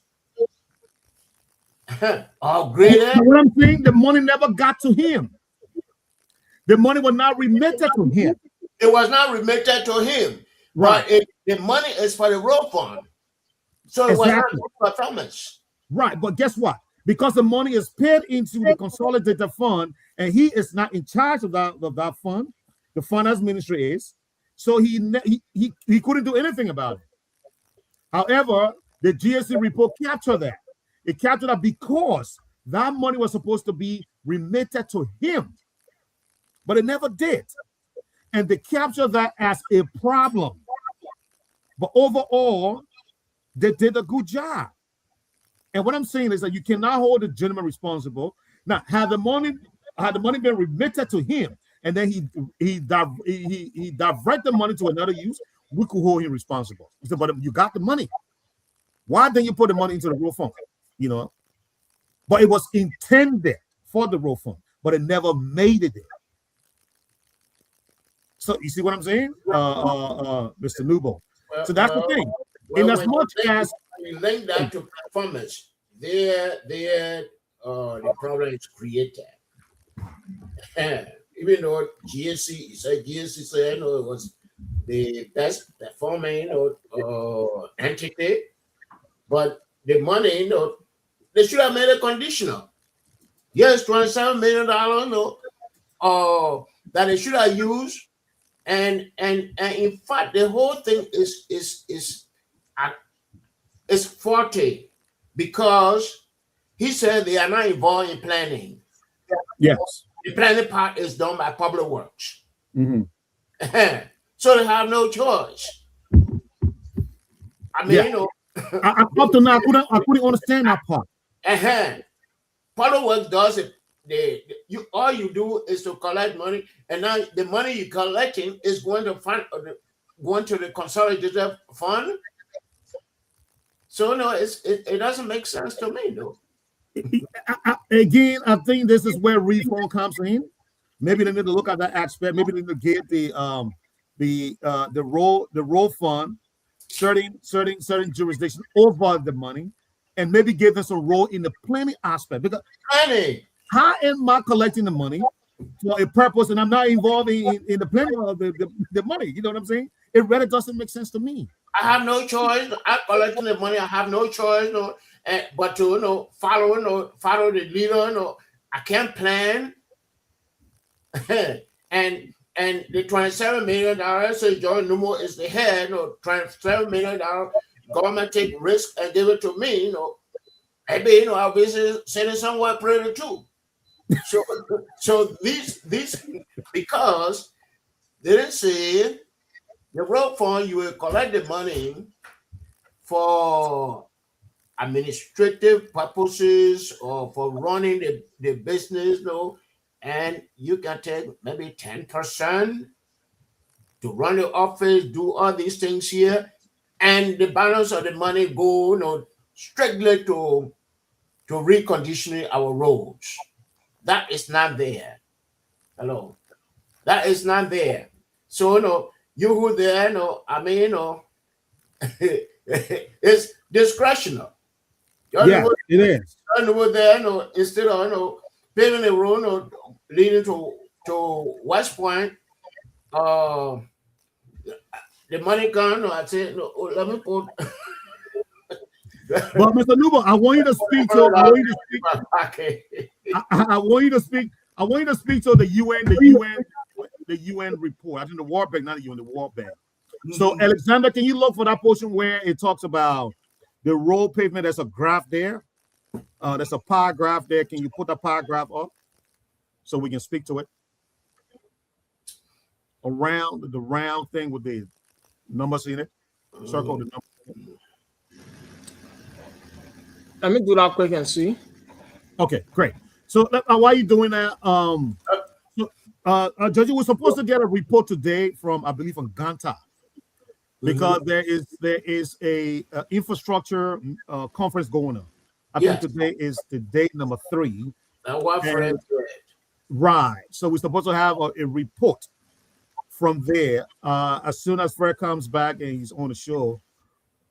S13: or graded.
S14: What I'm saying, the money never got to him. The money was not remitted to him.
S13: It was not remitted to him.
S14: Right.
S13: But the money is for the road fund. So it was not performance.
S14: Right, but guess what? Because the money is paid into the consolidated fund, and he is not in charge of that fund. The finance ministry is. So he couldn't do anything about it. However, the GSC report captured that. It captured that because that money was supposed to be remitted to him, but it never did. And they captured that as a problem. But overall, they did a good job. And what I'm saying is that you cannot hold the gentleman responsible. Now, had the money been remitted to him, and then he divert the money to another use, we could hold him responsible. He said, but you got the money. Why didn't you put the money into the road fund? But it was intended for the road fund, but it never made it there. So you see what I'm saying, Mr. Nubo? So that's the thing. In as much as
S13: we link that to performance, the problem is created. Even though GSC said it was the best performing entity, but the money, they should have made it conditional. Yes, $27 million, that they should have used, and in fact, the whole thing is faulty because he said they are not involved in planning.
S14: Yes.
S13: The planning part is done by Public Works.
S14: Mm-hmm.
S13: So they have no choice. I mean,
S14: Yeah.
S13: you know.
S14: Up to now, I couldn't understand that part.
S13: Public Works does it. All you do is to collect money, and now the money you're collecting is going to the consolidated fund. So no, it doesn't make sense to me, though.
S14: Again, I think this is where reform comes in. Maybe they need to look at that aspect. Maybe they need to get the roll fund certain jurisdiction over the money, and maybe give us a role in the planning aspect. Because how am I collecting the money for a purpose, and I'm not involved in the planning of the money? You know what I'm saying? It really doesn't make sense to me.
S13: I have no choice. I'm collecting the money. I have no choice, but to follow the leader. I can't plan, and the $27 million. So John Numo is the head. $27 million. Government take risk and give it to me. Maybe I'll be sitting somewhere pretty too. So these because they didn't say the road fund, you will collect the money for administrative purposes or for running the business, and you can take maybe 10% to run the office, do all these things here, and the balance of the money go, strictly to reconditioning our roads. That is not there. Hello, that is not there. So you who there, it's discretional.
S14: Yeah, it is.
S13: Over there, instead of paving the road leading to West Point, the money gone. I said, let me put.
S14: But Mr. Nubo, I want you to speak to. I want you to speak. I want you to speak to the UN report. I think the World Bank, not the UN, the World Bank. So, Alexander, can you look for that portion where it talks about the road pavement? There's a graph there. There's a pie graph there. Can you put the pie graph up so we can speak to it? Around the round thing with the numbers in it. Circle the numbers.
S1: Let me do that quick and see.
S14: Okay, great. So while are you doing that, Judge, we're supposed to get a report today from, I believe, from Ganta, because there is a infrastructure conference going on. I think today is the date number 3. Right. So we're supposed to have a report from there. As soon as Fred comes back and he's on the show,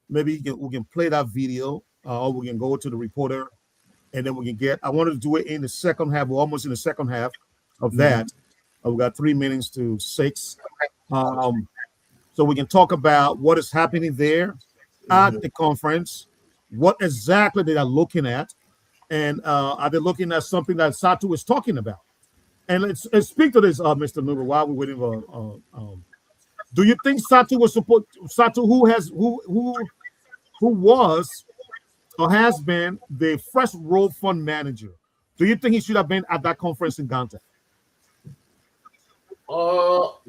S14: maybe we can play that video, or we can go to the reporter, and then we can get. I wanted to do it in the second half. We're almost in the second half of that. We've got 3 minutes to 6. So we can talk about what is happening there at the conference, what exactly they are looking at, and are they looking at something that Satu is talking about? And let's speak to this, Mr. Nuber, while we're waiting for. Do you think Satu was supposed? Satu, who was or has been the first road fund manager? Do you think he should have been at that conference in Ganta?
S13: Well,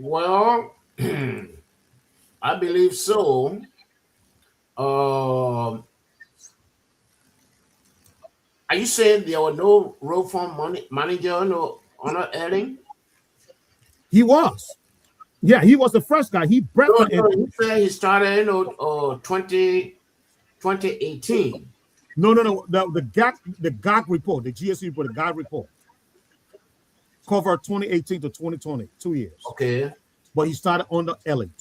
S13: I believe so. Are you saying there were no road fund manager on Erling?
S14: He was. Yeah, he was the first guy. He
S13: he said he started in 2018.
S14: No. The GAC report, the GSC report, the GAC report covered 2018 to 2020, 2 years.
S13: Okay.
S14: But he started under Elling.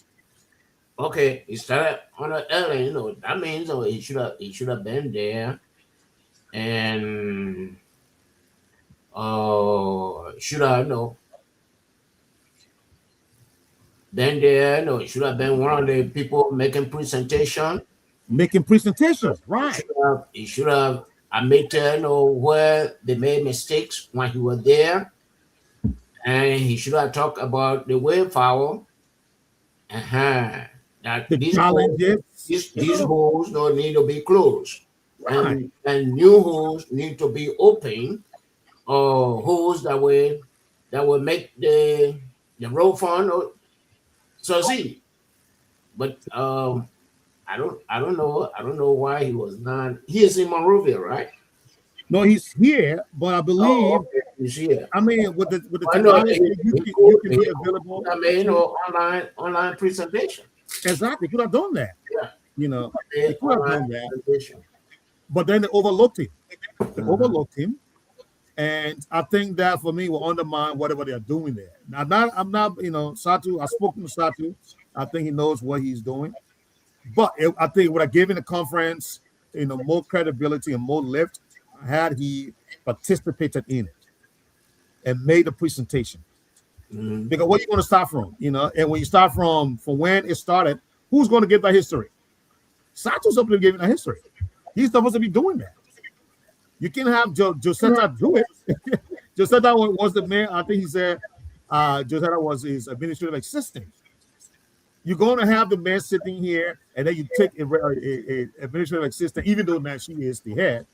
S13: Okay, he started under Elling. That means he should have been there, and should have been there. He should have been one of the people making presentation.
S14: Right.
S13: He should have admitted where they made mistakes when he was there, and he should have talked about the way forward. That these holes don't need to be closed, right. and new holes need to be open, or holes that way that will make the road fund succeed. But I don't know why he was not. He is in Monrovia, right?
S14: No, he's here, but I believe
S13: okay. He's here.
S14: I mean, with the
S13: I know
S14: technology, you can be available.
S13: I mean, online presentation.
S14: Exactly, could have done that.
S13: Yeah,
S14: you know, they could have done that.
S13: Presentation.
S14: But then they overlooked him. They overlooked him, and I think that for me will undermine whatever they're doing there. Now, I'm not, Satu. I spoke to Satu. I think he knows what he's doing, but I think it would have given the conference, more credibility and more lift had he participated in it and made a presentation. Because what are you going to start from? And when you start from when it started, who's going to give that history? Satu's up there giving that history. He's supposed to be doing that. You can have Josetta do it. Josetta was the man. I think he said Josetta was his administrative assistant. You're going to have the man sitting here, and then you take a administrative assistant, even though now she is the head.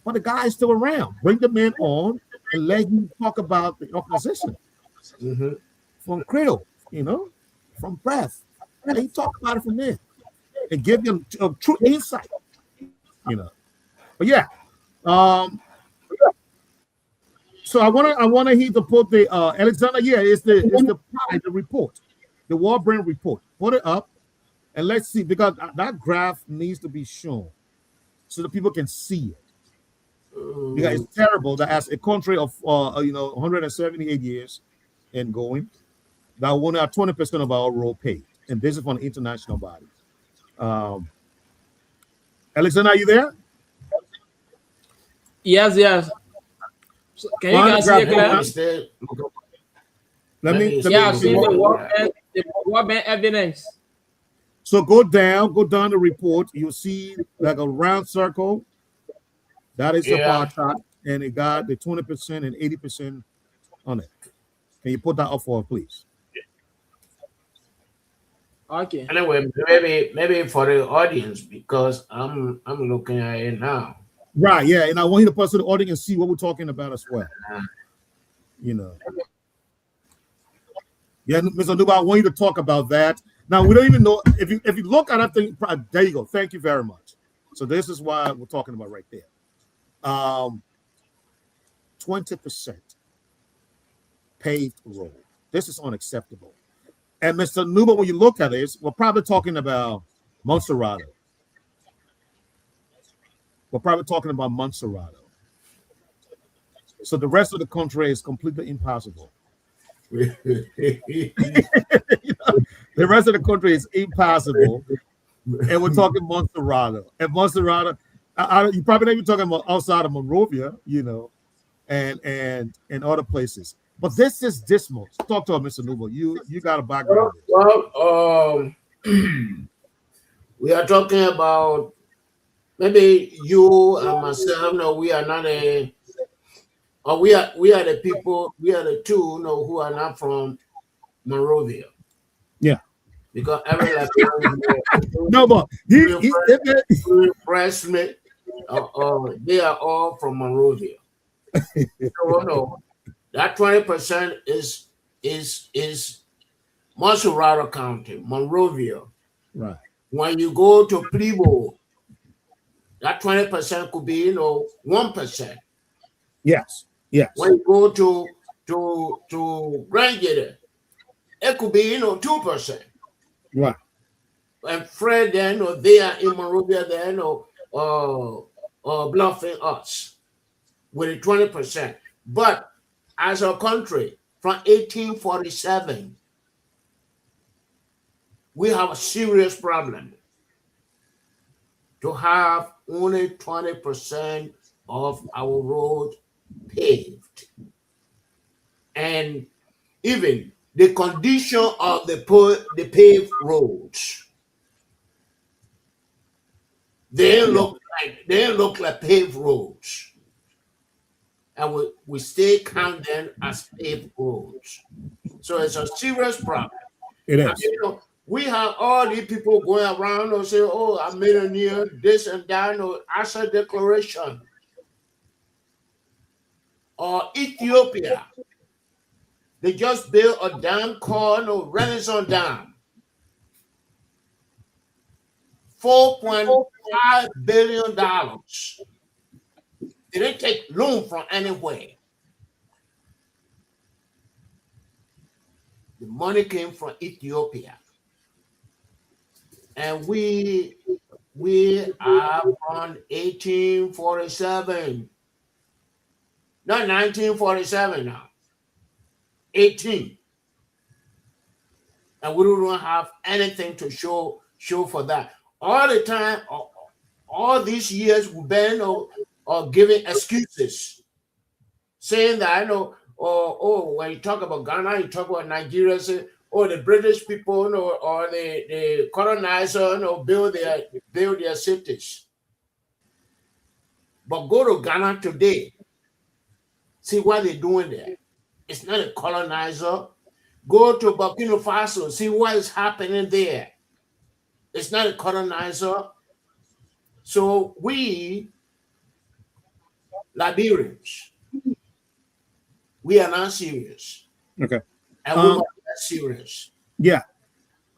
S14: But the guy is still around. Bring the man on and let him talk about the organization from cradle, from breath. And he talk about it from there and give them a true insight, But yeah, so I want to hear the put the Alexander. Yeah, it's the report, the Warbrand report. Put it up, and let's see, because that graph needs to be shown so that people can see it. Because it's terrible that as a country of 178 years and going, that only 20% of our road paid, and this is from the international body. Alexander, are you there?
S1: Yes. So can you guys hear clear?
S14: Let me
S1: see the Warbrand evidence.
S14: So go down the report. You'll see like a round circle. That is a bar chart, and it got the 20% and 80% on it. Can you put that up for us, please?
S1: Okay.
S13: Anyway, maybe for the audience, because I'm looking at it now.
S14: Right, yeah, and I want you to pass to the audience and see what we're talking about as well. Yeah, Mr. Nuba, I want you to talk about that. Now, we don't even know if you look at that thing. There you go. Thank you very much. So this is why we're talking about right there. 20% paved road. This is unacceptable. And Mr. Nuba, when you look at this, we're probably talking about Montserrado. So the rest of the country is completely impossible. The rest of the country is impossible. And we're talking Montserrado. And Montserrado, you probably not even talking about outside of Monrovia, and other places. But this is dismal. Talk to him, Mr. Nuba. You got a background.
S13: Well, we are talking about maybe you and myself. No, we are not we are the people. We are the two, who are not from Monrovia.
S14: Yeah.
S13: Because every
S14: no, but
S13: freshman, they are all from Monrovia. No, that 20% is Montserrado County, Monrovia.
S14: Right.
S13: When you go to Plebo, that 20% could be 1%.
S14: Yes.
S13: When you go to Grand GDEH, it could be 2%.
S14: Right.
S13: And Fred, they are in Monrovia, they bluffing us with 20%. But as a country, from 1847, we have a serious problem to have only 20% of our road paved. And even the condition of the paved roads, they look like paved roads. And we still count them as paved roads. So it's a serious problem.
S14: It is.
S13: We have all these people going around and say, "Oh, I'm millionaire," this and that, or asset declaration. Or Ethiopia, They just built a dam called Renaissance Dam. $4.5 billion. They didn't take loan from anywhere. The money came from Ethiopia. And we are from 1847. Not 1947 now. 18. And we don't have anything to show for that. All the time, all these years we've been giving excuses. Saying that I know, when you talk about Ghana, you talk about Nigeria, say, the British people or the colonizer build their cities. But go to Ghana today, see what they're doing there. It's not a colonizer. Go to Burkina Faso, see what is happening there. It's not a colonizer. So we, Liberians, we are not serious.
S14: Okay.
S13: And we're not serious.
S14: Yeah.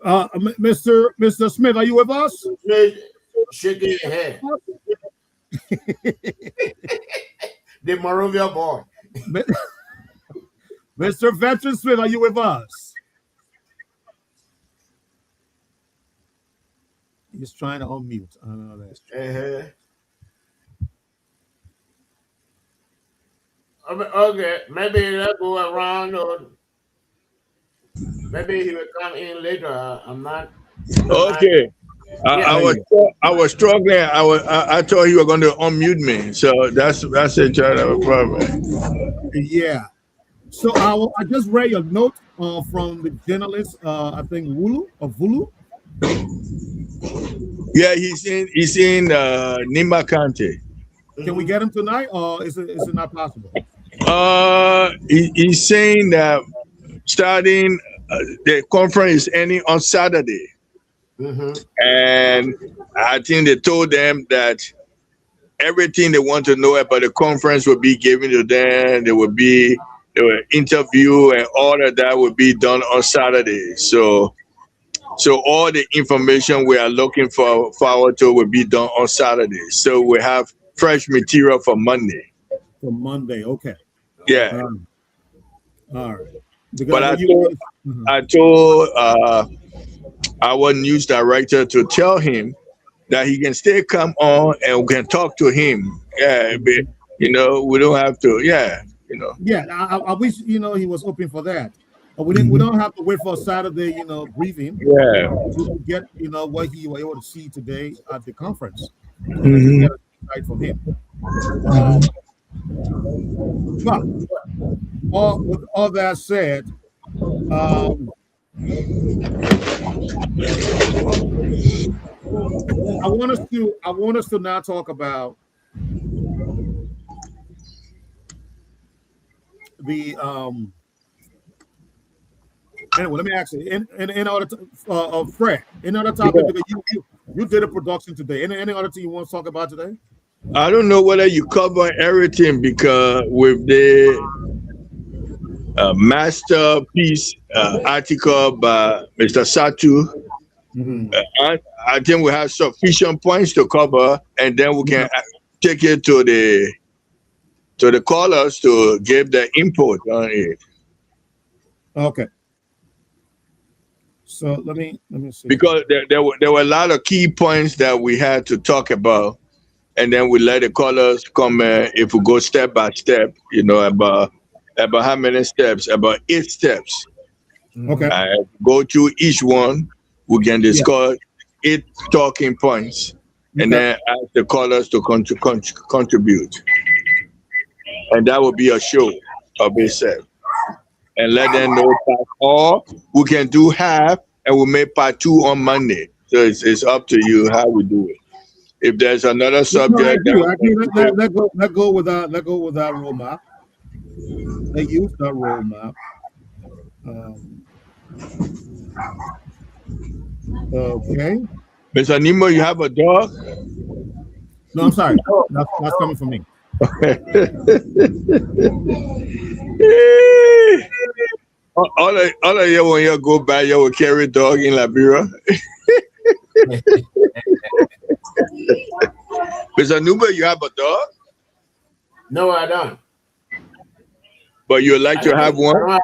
S14: Mr. Smith, are you with us?
S13: Smith, shaking your head. The Morovia boy.
S14: Mr. Veteran Smith, are you with us? He's trying to unmute. I don't know that's true.
S13: Okay, maybe let's go around, or maybe he will come in later. I'm not.
S11: Okay. I was struggling. I thought you were going to unmute me, so that's a problem.
S14: Yeah. So I just read a note from the journalist. I think Vulu.
S11: Yeah, he's in Nimba County.
S14: Can we get him tonight, or is it not possible?
S11: He's saying that starting the conference is ending on Saturday. And I think they told them that everything they want to know about the conference will be given to them. There will interview and all of that will be done on Saturday. So all the information we are looking forward to will be done on Saturday. So we have fresh material for Monday.
S14: For Monday, okay.
S11: Yeah.
S14: All right.
S11: But I told our news director to tell him that he can still come on and we can talk to him. Yeah, but, we don't have to. Yeah,
S14: Yeah, I wish he was open for that. We don't have to wait for a Saturday, briefing.
S11: Yeah.
S14: To get what he was able to see today at the conference. Get a insight from him. But with all that said, I want us to now talk about the anyway. Let me ask you in order to Fred, in other topic, because you did a production today. Any other thing you want to talk about today?
S11: I don't know whether you cover everything, because with the masterpiece article by Mr. Satu, I think we have sufficient points to cover, and then we can take it to the callers to give their input on it.
S14: Okay. So let me see.
S11: Because there were a lot of key points that we had to talk about, and then we let the callers come if we go step by step, about how many steps, about 8 steps.
S14: Okay.
S11: Go through each one. We can discuss 8 talking points, and then ask the callers to contribute. And that will be a show of itself. And let them know part, or we can do half and we'll make part 2 on Monday. So it's up to you how we do it. If there's another subject,
S14: let go with that roadmap. Let's use that roadmap. Okay.
S11: Mr. Nemo, you have a dog?
S14: No, I'm sorry. That's coming from me.
S11: all of you when you go by, you will carry dog in Liberia. Mr. Nuba, you have a dog?
S13: No, I don't.
S11: But you like to have one?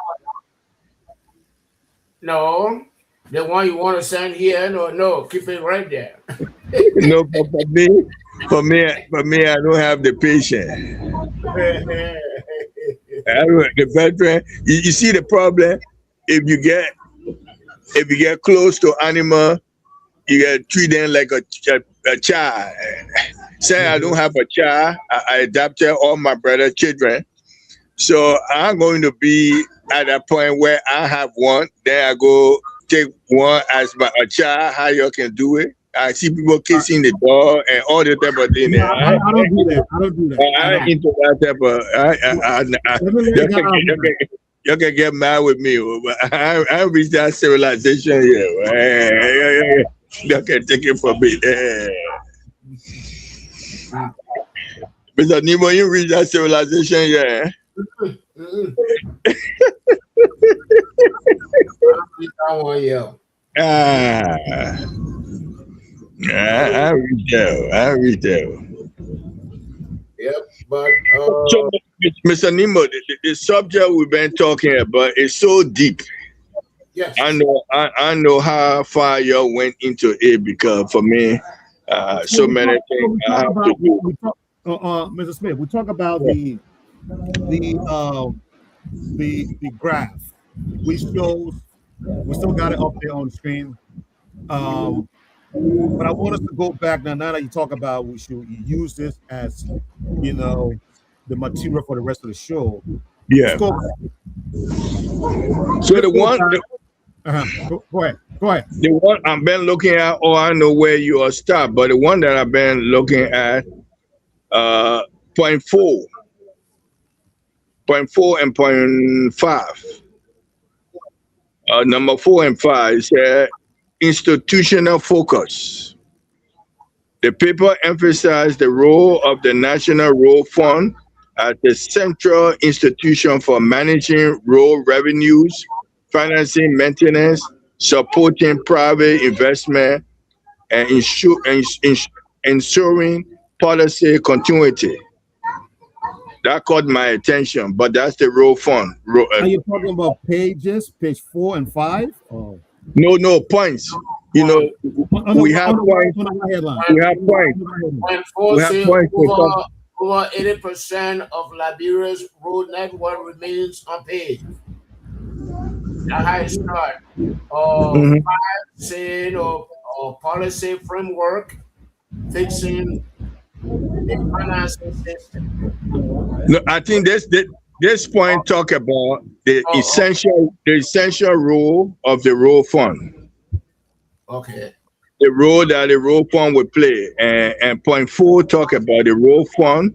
S13: No, the one you want to send here, no, keep it right there.
S11: No, but for me, I don't have the patience. The veteran, you see the problem. If you get close to animal, you get treat them like a child. Say I don't have a child, I adopted all my brother's children. So I'm going to be at a point where I have one, then I go take one as a child. How you can do it? I see people kissing the dog and all the type of thing.
S14: No, I don't do that. I don't do that.
S11: I ain't into that type of. You can get mad with me, but I reached that civilization here. You can take it from me. Mr. Nemo, you reach that civilization, yeah. I reach there.
S13: Yep, but
S11: so, Mr. Nemo, the subject we've been talking about is so deep.
S13: Yes.
S11: I know how far you went into it because for me, so many things.
S14: Mr. Smith, we talk about the graph. We still got it up there on the screen. But I want us to go back now that you talk about we should use this as the material for the rest of the show.
S11: Yeah.
S14: So
S11: the one
S14: go ahead.
S11: The one I've been looking at, I know where you are stopped, but the one that I've been looking at 0.4 and 0.5. Number 4 and 5 is institutional focus. The paper emphasized the role of the National Road Fund as the central institution for managing road revenues, financing maintenance, supporting private investment, and ensuring policy continuity. That caught my attention, but that's the road fund.
S14: Are you talking about page 4 and 5? Oh.
S11: No points. We have points. We have points.
S13: Over 80% of Liberia's road network remains unpaved. That's how it starts. Saying or policy framework fixing the financing system.
S11: No, I think this point talk about the essential role of the road fund.
S13: Okay.
S11: The role that the road fund would play, and 0.4 talk about the road fund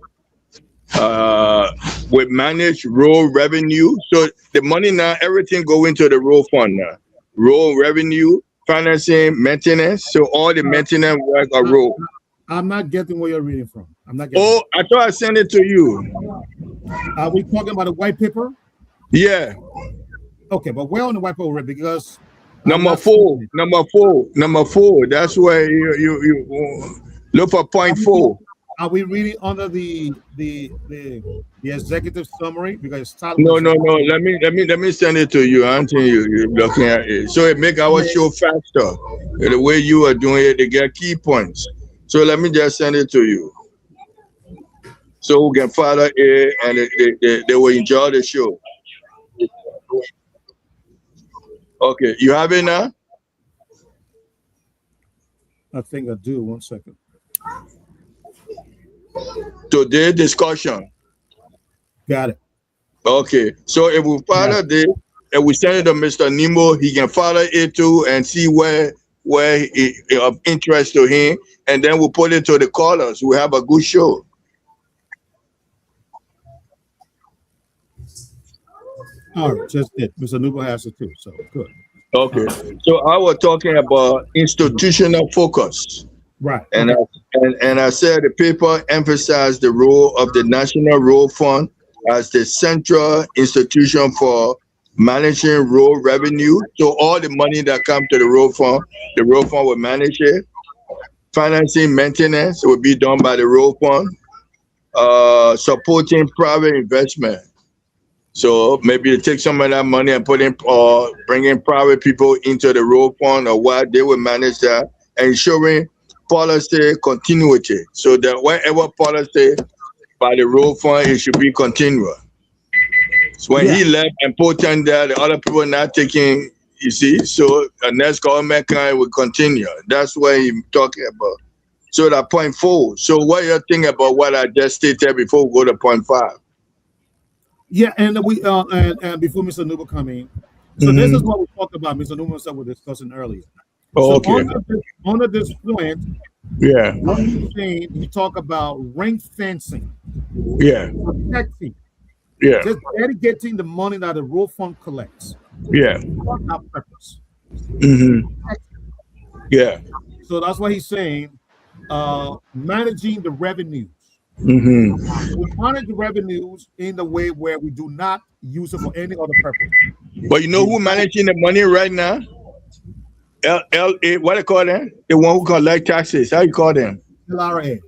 S11: with manage road revenue. So the money now, everything go into the road fund now. Road revenue, financing, maintenance. So all the maintenance work are road.
S14: I'm not getting where you're reading from. I'm not getting.
S11: Oh, I thought I sent it to you.
S14: Are we talking about a white paper?
S11: Yeah.
S14: Okay, but where on the white paper? Because
S11: number four. That's where you look for 0.4.
S14: Are we reading under the executive summary? Because
S11: no. Let me send it to you. Until you're looking at it, so it make our show faster. The way you are doing it, they get key points. So let me just send it to you, so we can follow it and they will enjoy the show. Okay, you have it now?
S14: I think I do. 1 second.
S11: Today discussion.
S14: Got it.
S11: Okay, so if we follow this and we send it to Mr. Nemo, he can follow it too and see where it of interest to him, and then we'll put it to the callers. We have a good show.
S14: All right, just it. Mr. Nubo has it too, so good.
S11: Okay, so I was talking about institutional focus.
S14: Right.
S11: And I said the paper emphasized the role of the National Road Fund as the central institution for managing road revenue. So all the money that comes to the road fund will manage it. Financing maintenance will be done by the road fund. Supporting private investment. So maybe you take some of that money and put in, or bring in private people into the road fund, or what they will manage that, ensuring policy continuity. So that whatever policy by the road fund, it should be continual. So when he left and put on there, the other people not taking, you see, so the next government will continue. That's what he's talking about. So that point 4. So what you think about what I just stated before we go to point 5?
S14: Yeah, and we and before Mr. Nuba come in, so this is what we talked about. Mr. Nuba said we're discussing earlier.
S11: Oh,
S14: so
S11: okay.
S14: On this point, what he's saying, he talk about ring fencing, protecting, just dedicating the money that the road fund collects, for that purpose. So that's what he's saying. Managing the revenues. We manage the revenues in the way where we do not use it for any other purpose.
S11: But you know who managing the money right now? LA, what do you call them? The one who collect taxes. How you call them?
S14: LRA.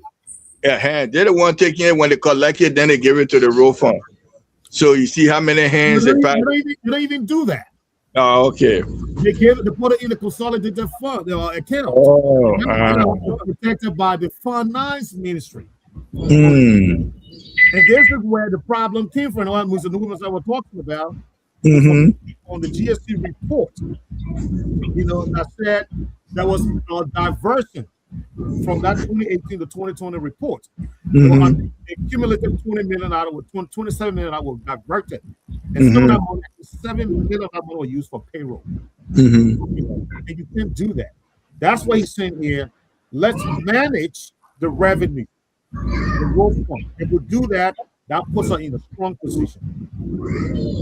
S11: Yeah, they're the one taking it. When they collect it, then they give it to the road fund. So you see how many hands they pass.
S14: You don't even do that.
S11: Oh, okay.
S14: They put it in the consolidated fund account. Protected by the finance ministry. And this is where the problem came from. What Mr. Newman I was talking about on the GST report. That said there was a diversion from that 2018 to 2020 report. A cumulative $20 million out of $27 million was diverted. And some of that money, $7 million of that money was used for payroll. And you can't do that. That's why he's saying here, let's manage the revenue. The road fund. If we do that, that puts us in a strong position.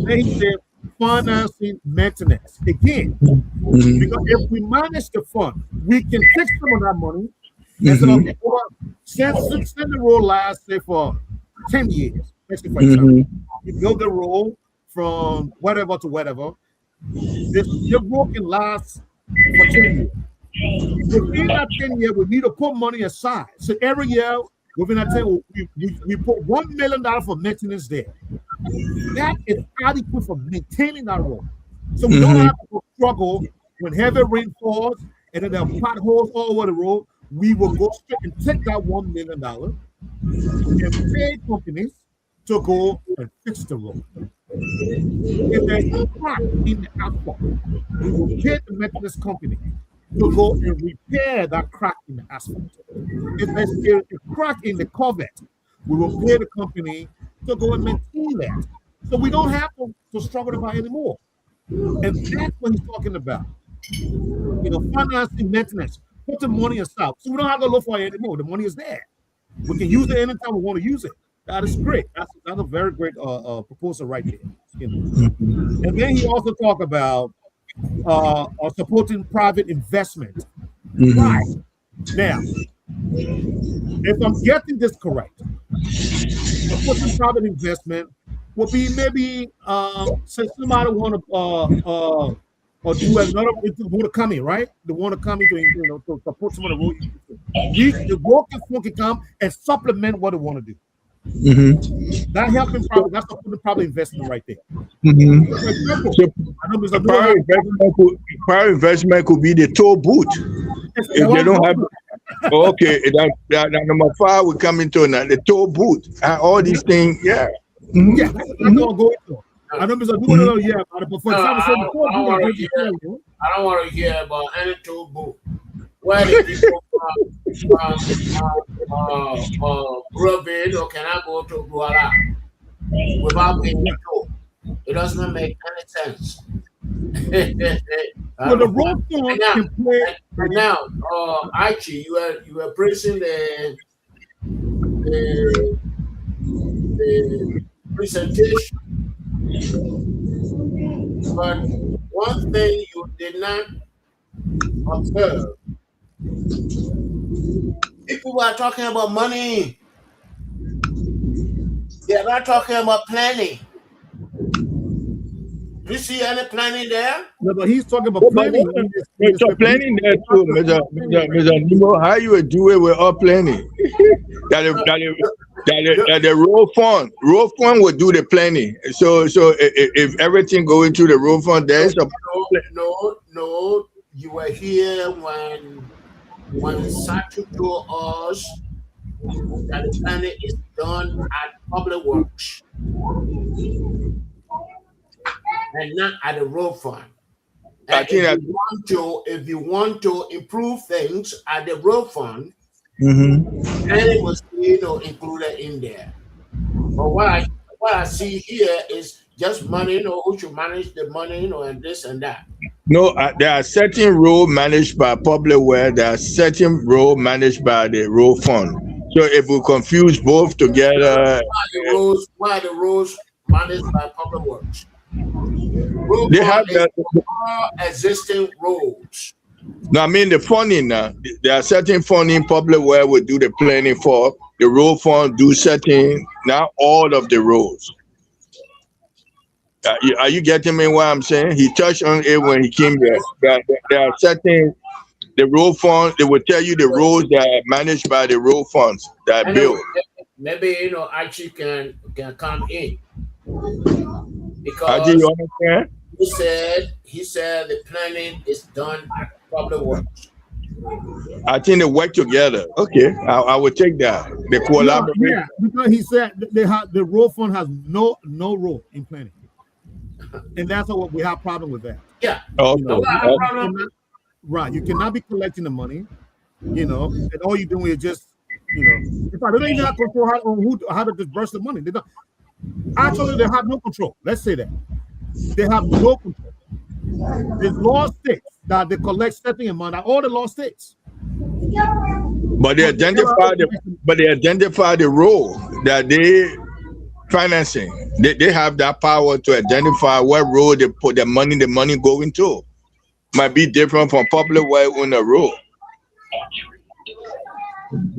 S14: Then he said financing maintenance. Again, because if we manage the fund, we can take some of that money and send the road last, say, for 10 years. Let's say, for example, you build the road from whatever to whatever. Your road can last for 10 years. Within that 10 years, we need to put money aside. So every year, within that time, we put $1 million for maintenance there. That is adequate for maintaining that road. So we don't have to struggle when heavy rain falls and then there are potholes all over the road. We will go straight and take that $1 million and pay companies to go and fix the road. If there's a crack in the asphalt, we will pay the maintenance company to go and repair that crack in the asphalt. If there's a crack in the culvert, we will pay the company to go and maintain that. So we don't have to struggle to buy anymore. And that's what he's talking about. Financing maintenance, put the money aside. So we don't have to look for it anymore. The money is there. We can use it anytime we want to use it. That is great. That's a very great proposal right there. And then he also talked about supporting private investment. Right. Now, if I'm getting this correct, supporting private investment will be maybe say somebody want to do another want to come in, right? They want to come in to support some of the road. The workers can come and supplement what they want to do. That helping private, that's supporting private investment right there. For example,
S11: private investment could be the toll booth. If they don't have, that number 5 will come into the toll booth and all these things.
S14: Yeah, that's what I'm going to. I know Mr. Nuba, yeah, but for example,
S13: I don't want to hear about any toll booth. Where the people Robin, or can I go to Douala without paying the toll? It doesn't make any sense.
S14: Well, the road can play.
S13: And now, Archie, you were praising the presentation, but one thing you did not observe. People are talking about money. They're not talking about planning. Do you see any planning there?
S14: No, but he's talking about planning.
S11: So planning there too, Mr. Nemo. How you would do it with all planning? that the road fund would do the planning. So if everything go into the road fund, there's a
S13: no. You were here when Satu told us that the planning is done at public works and not at the road fund. And if you want to improve things at the road fund, planning was included in there. But what I see here is just money, who should manage the money, and this and that.
S11: No, there are certain roads managed by public works. There are certain roads managed by the road fund. So if we confuse both together,
S13: why the roads managed by public works?
S11: They have
S13: existing roads.
S11: No, I mean the funding now. There are certain funding public where we do the planning for. The road fund do certain, not all of the roads. Are you getting me what I'm saying? He touched on it when he came here. There are certain, the road fund, they will tell you the roads that are managed by the road funds that are built.
S13: Maybe Archie can come in. Because
S11: Archie, you understand?
S13: He said the planning is done at public works.
S11: I think they work together. Okay, I will take that. The collaboration.
S14: Yeah, because he said the road fund has no role in planning, and that's what we have problem with that.
S13: Yeah.
S14: Right. You cannot be collecting the money, and all you're doing is just, in fact, they don't even have control how to disperse the money. They don't. Actually, they have no control. Let's say that they have no control. The law states that they collect certain amount. All the law states.
S11: But they identify the role that they financing. They have that power to identify what road they put the money going to. Might be different from public way on the road.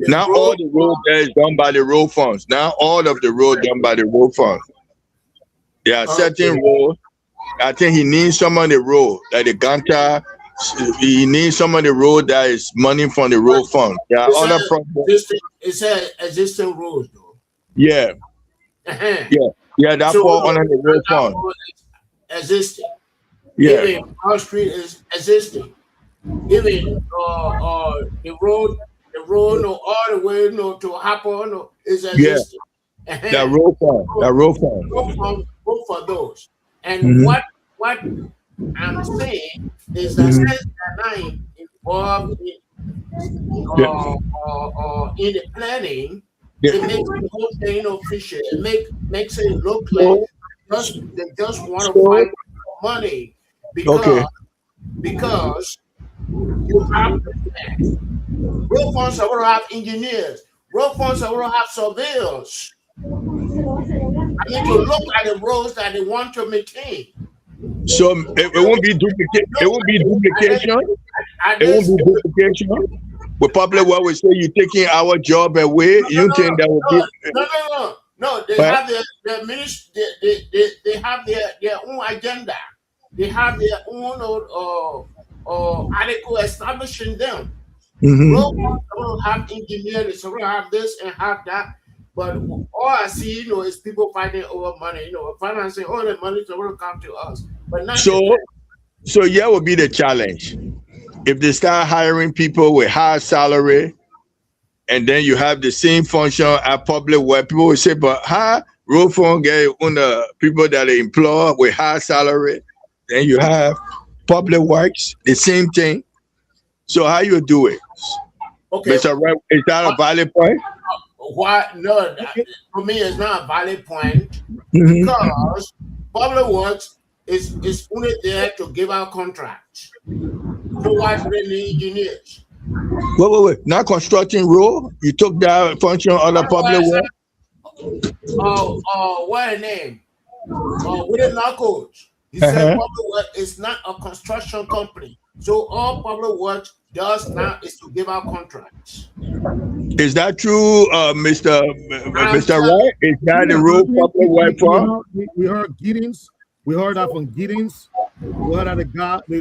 S11: Now all the road there is done by the road funds. Now all of the road done by the road funds. There are certain roads. I think he needs some of the road, like the Ganta. He needs some of the road that is money from the road fund. There are other problems.
S13: It's an existing road, though.
S11: Yeah. Yeah. That fall under the road fund.
S13: Existing.
S11: Yeah.
S13: Even our street is existing. Even the road all the way to happen is existing.
S11: That road fund.
S13: Vote for those. And what I'm saying is that since they're not involved in the planning, it makes the whole thing official. It makes it look like they just want to find money because you have the plan. Road funds are going to have engineers. Road funds are going to have surveyors. I need to look at the roads that they want to maintain.
S11: So it won't be duplicate. It won't be duplication. It won't be duplication. With public work, we say you're taking our job away. You think that would be
S13: no. They have their ministry. They have their own agenda. They have their own article establishing them. Road funds will have engineers. They will have this and have that. But all I see, is people fighting over money, financing all the money to come to us. But not
S11: so yeah, would be the challenge. If they start hiring people with high salary, and then you have the same function at public where people will say, but how road fund get on the people that they employ with high salary, then you have public works, the same thing. So how you do it? Okay, is that a valid point?
S13: Why? No, for me, it's not a valid point because public works is only there to give out contracts. So why do they need engineers?
S11: Wait. Not constructing road. You took that function on the public work.
S13: What a name? With the narcos. He said public work is not a construction company. So all public works does now is to give out contracts.
S11: Is that true, Mr. Wright? Is that the rule public work for?
S14: We heard We heard that from Giddings. We heard that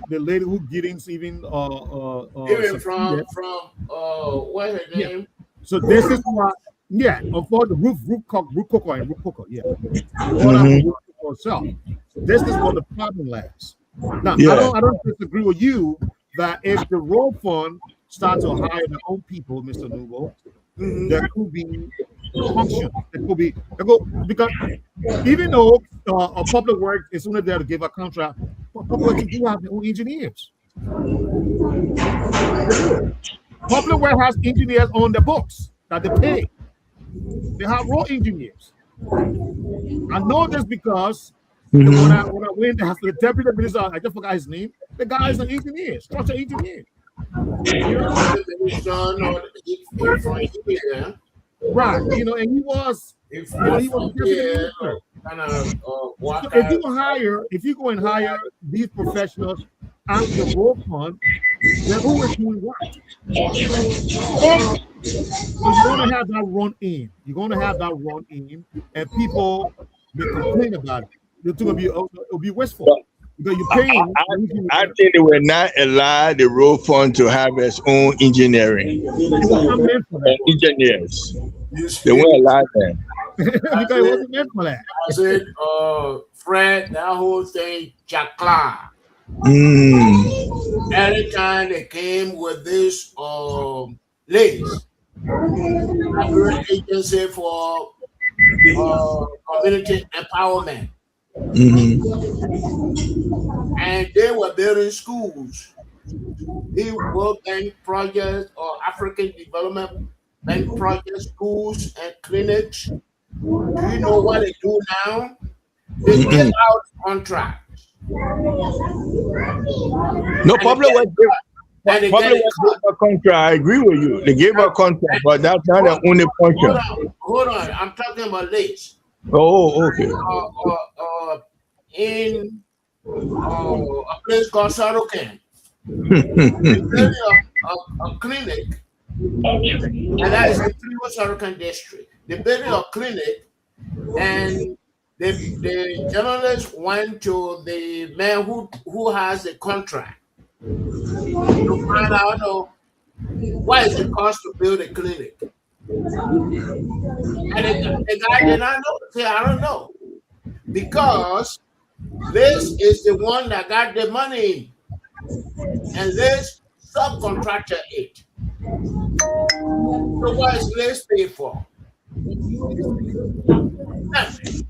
S14: the lady who Giddings even
S13: even from what's her name?
S14: So this is why, for the roof cooker, yeah. We heard that from roof cooker herself. So this is what the problem lies. Now, I don't disagree with you that if the road fund starts to hire their own people, Mr. Nubo, there could be function. Because even though a public work is only there to give a contract, but public works do have their own engineers. Public work has engineers on the books that they pay. They have road engineers. I know this because when I went to the deputy minister, I just forgot his name. The guy is an engineer, structural engineer. Right, and he was deputy minister. So if you go and hire these professionals at the road fund, then who is doing what? So you're gonna have that run in. And people may complain about it. It'll be wasteful. Because you're paying.
S11: I think they will not allow the road fund to have its own engineering. Engineers. They won't allow them.
S14: Because it wasn't meant for that.
S13: I said, Fred, that whole thing, Chakla. Anytime they came with this list, Liberia Agency for Community Empowerment. And they were building schools, the World Bank projects or African Development Bank projects, schools and clinics. Do you know what they do now? They give out contracts.
S11: No, public work gave a contract. I agree with you. They gave a contract, but that's not the only function.
S13: Hold on. I'm talking about this.
S11: Oh, okay.
S13: In a place called Sarokan, they a clinic, and that is the Sarokan district. They built a clinic, and the journalists went to the man who has the contract to find out what is the cost to build a clinic. And the guy did not know. Say, I don't know. Because this is the one that got the money. And this subcontractor it. So what is this paid for? Nothing.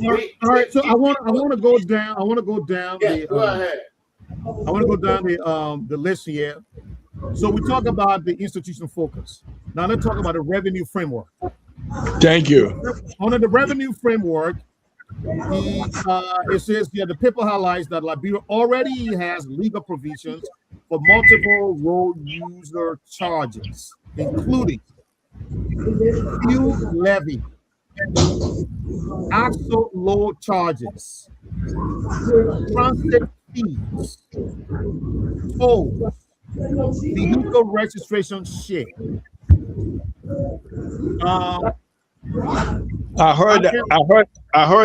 S14: All right. So I want to go down.
S13: Yeah, go ahead.
S14: I want to go down the list here. So we talk about the institutional focus. Now let's talk about the revenue framework.
S11: Thank you.
S14: Under the revenue framework, it says the paper highlights that Liberia already has legal provisions for multiple road user charges, including fuel levy, axle load charges, transit fees, tolls, vehicle registration share.
S11: I heard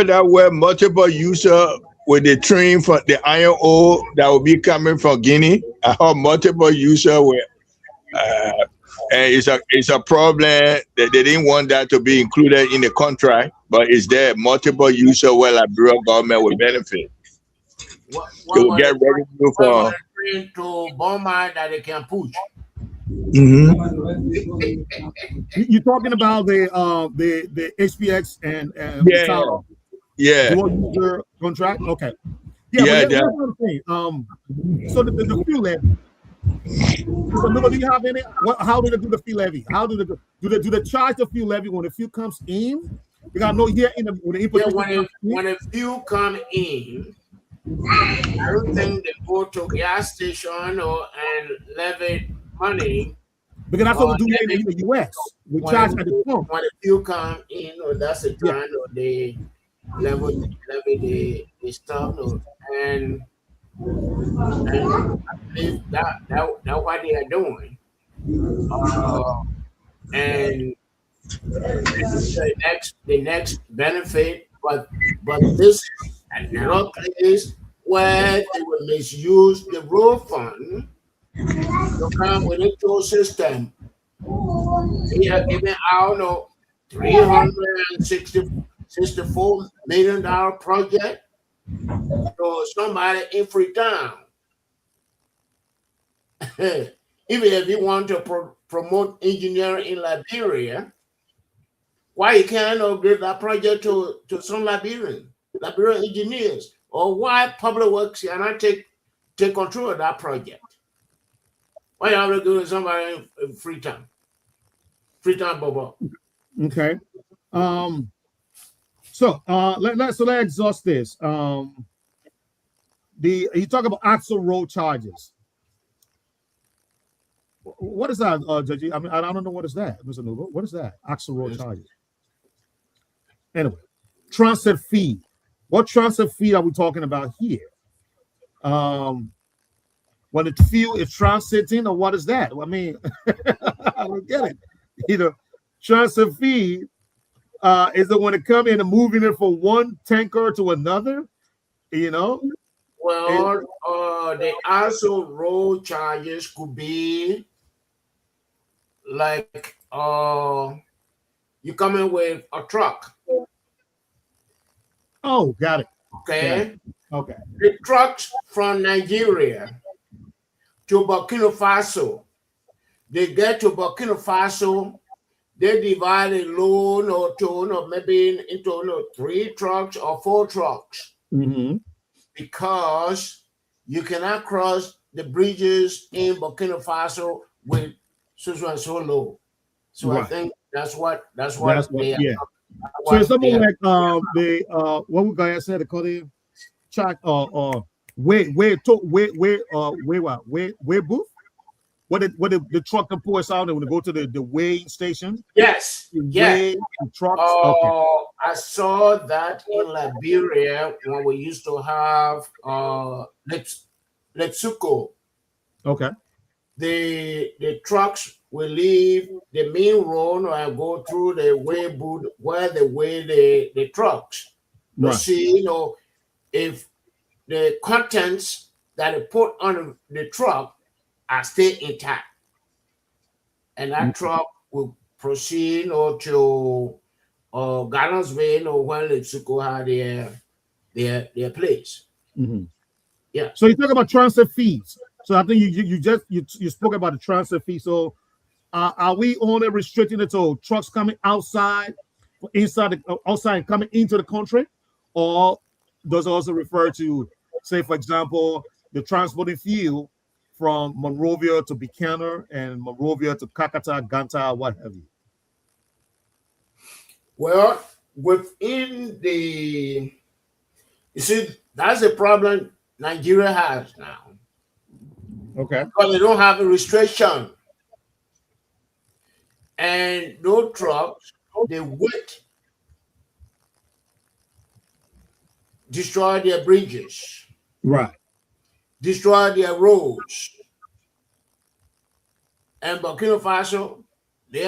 S11: that where multiple user with the train from the iron ore that will be coming from Guinea. I heard multiple user with and it's a problem that they didn't want that to be included in the contract, but it's there multiple user where Liberia government will benefit. They will get revenue for
S13: to Boma that they can push.
S14: You're talking about the HPX and dual user contract. Okay. That's what I'm saying. So the fuel levy. So do you have any? How do they do the fuel levy? How do they charge the fuel levy when the fuel comes in? Because I know here when
S13: the fuel come in, I don't think they go to gas station and levy money.
S14: Because that's what we do in the US. We charge at the pump.
S13: When the fuel come in, that's the time they levy the stuff, and I believe that's what they are doing. And the next benefit, but this is another place where they will misuse the road fund to come with a toll system. They are giving out no $364 million project to somebody in Freetown. Even if you want to promote engineering in Liberia, why you can't give that project to some Liberian engineers? Or why Public Works cannot take control of that project? Why you have to go to somebody in Freetown? Freetown, Bobo.
S14: Okay. So let's exhaust this. You talk about actual road charges. What is that, Judge? I mean, I don't know what is that, Mr. Nubo. What is that? Actual road charges. Anyway, transit fee. What transit fee are we talking about here? When the fuel is transiting, or what is that? I mean, I don't get it. Either transit fee is it when it come in and moving it from one tanker to another?
S13: Well, the actual road charges could be like you come in with a truck.
S14: Oh, got it.
S13: Okay.
S14: Okay.
S13: The trucks from Nigeria to Burkina Faso, they get to Burkina Faso, they divide a load or two, or maybe into 3 trucks or 4 trucks.
S14: Mm-hmm.
S13: Because you cannot cross the bridges in Burkina Faso with so low. So right. I think that's what they are.
S14: Yeah. So it's something like what we guys said, they call it track where booth? What the truck can pull us out and when they go to the weighing station?
S13: Yes.
S14: Yeah. Trucks. Okay.
S13: I saw that in Liberia when we used to have SHEKU.
S14: Okay.
S13: The trucks will leave the main road or go through the weigh booth where they weigh the trucks. To see, if the contents that they put on the truck are still intact. And that truck will proceed to Gallonsville or where SHEKU had their place.
S14: Mm-hmm.
S13: Yeah.
S14: So you talk about transit fees. So I think you spoke about the transit fee. So are we only restricting it to trucks coming outside and coming into the country, or does it also refer to, say, for example, the transporting fuel from Monrovia to Buchanan and Monrovia to Kakata, Ganta, what have you?
S13: Well, within you see, that's the problem Nigeria has now.
S14: Okay.
S13: Because they don't have a restriction. And no trucks, they wait, destroy their bridges.
S14: Right.
S13: Destroy their roads. And Burkina Faso, they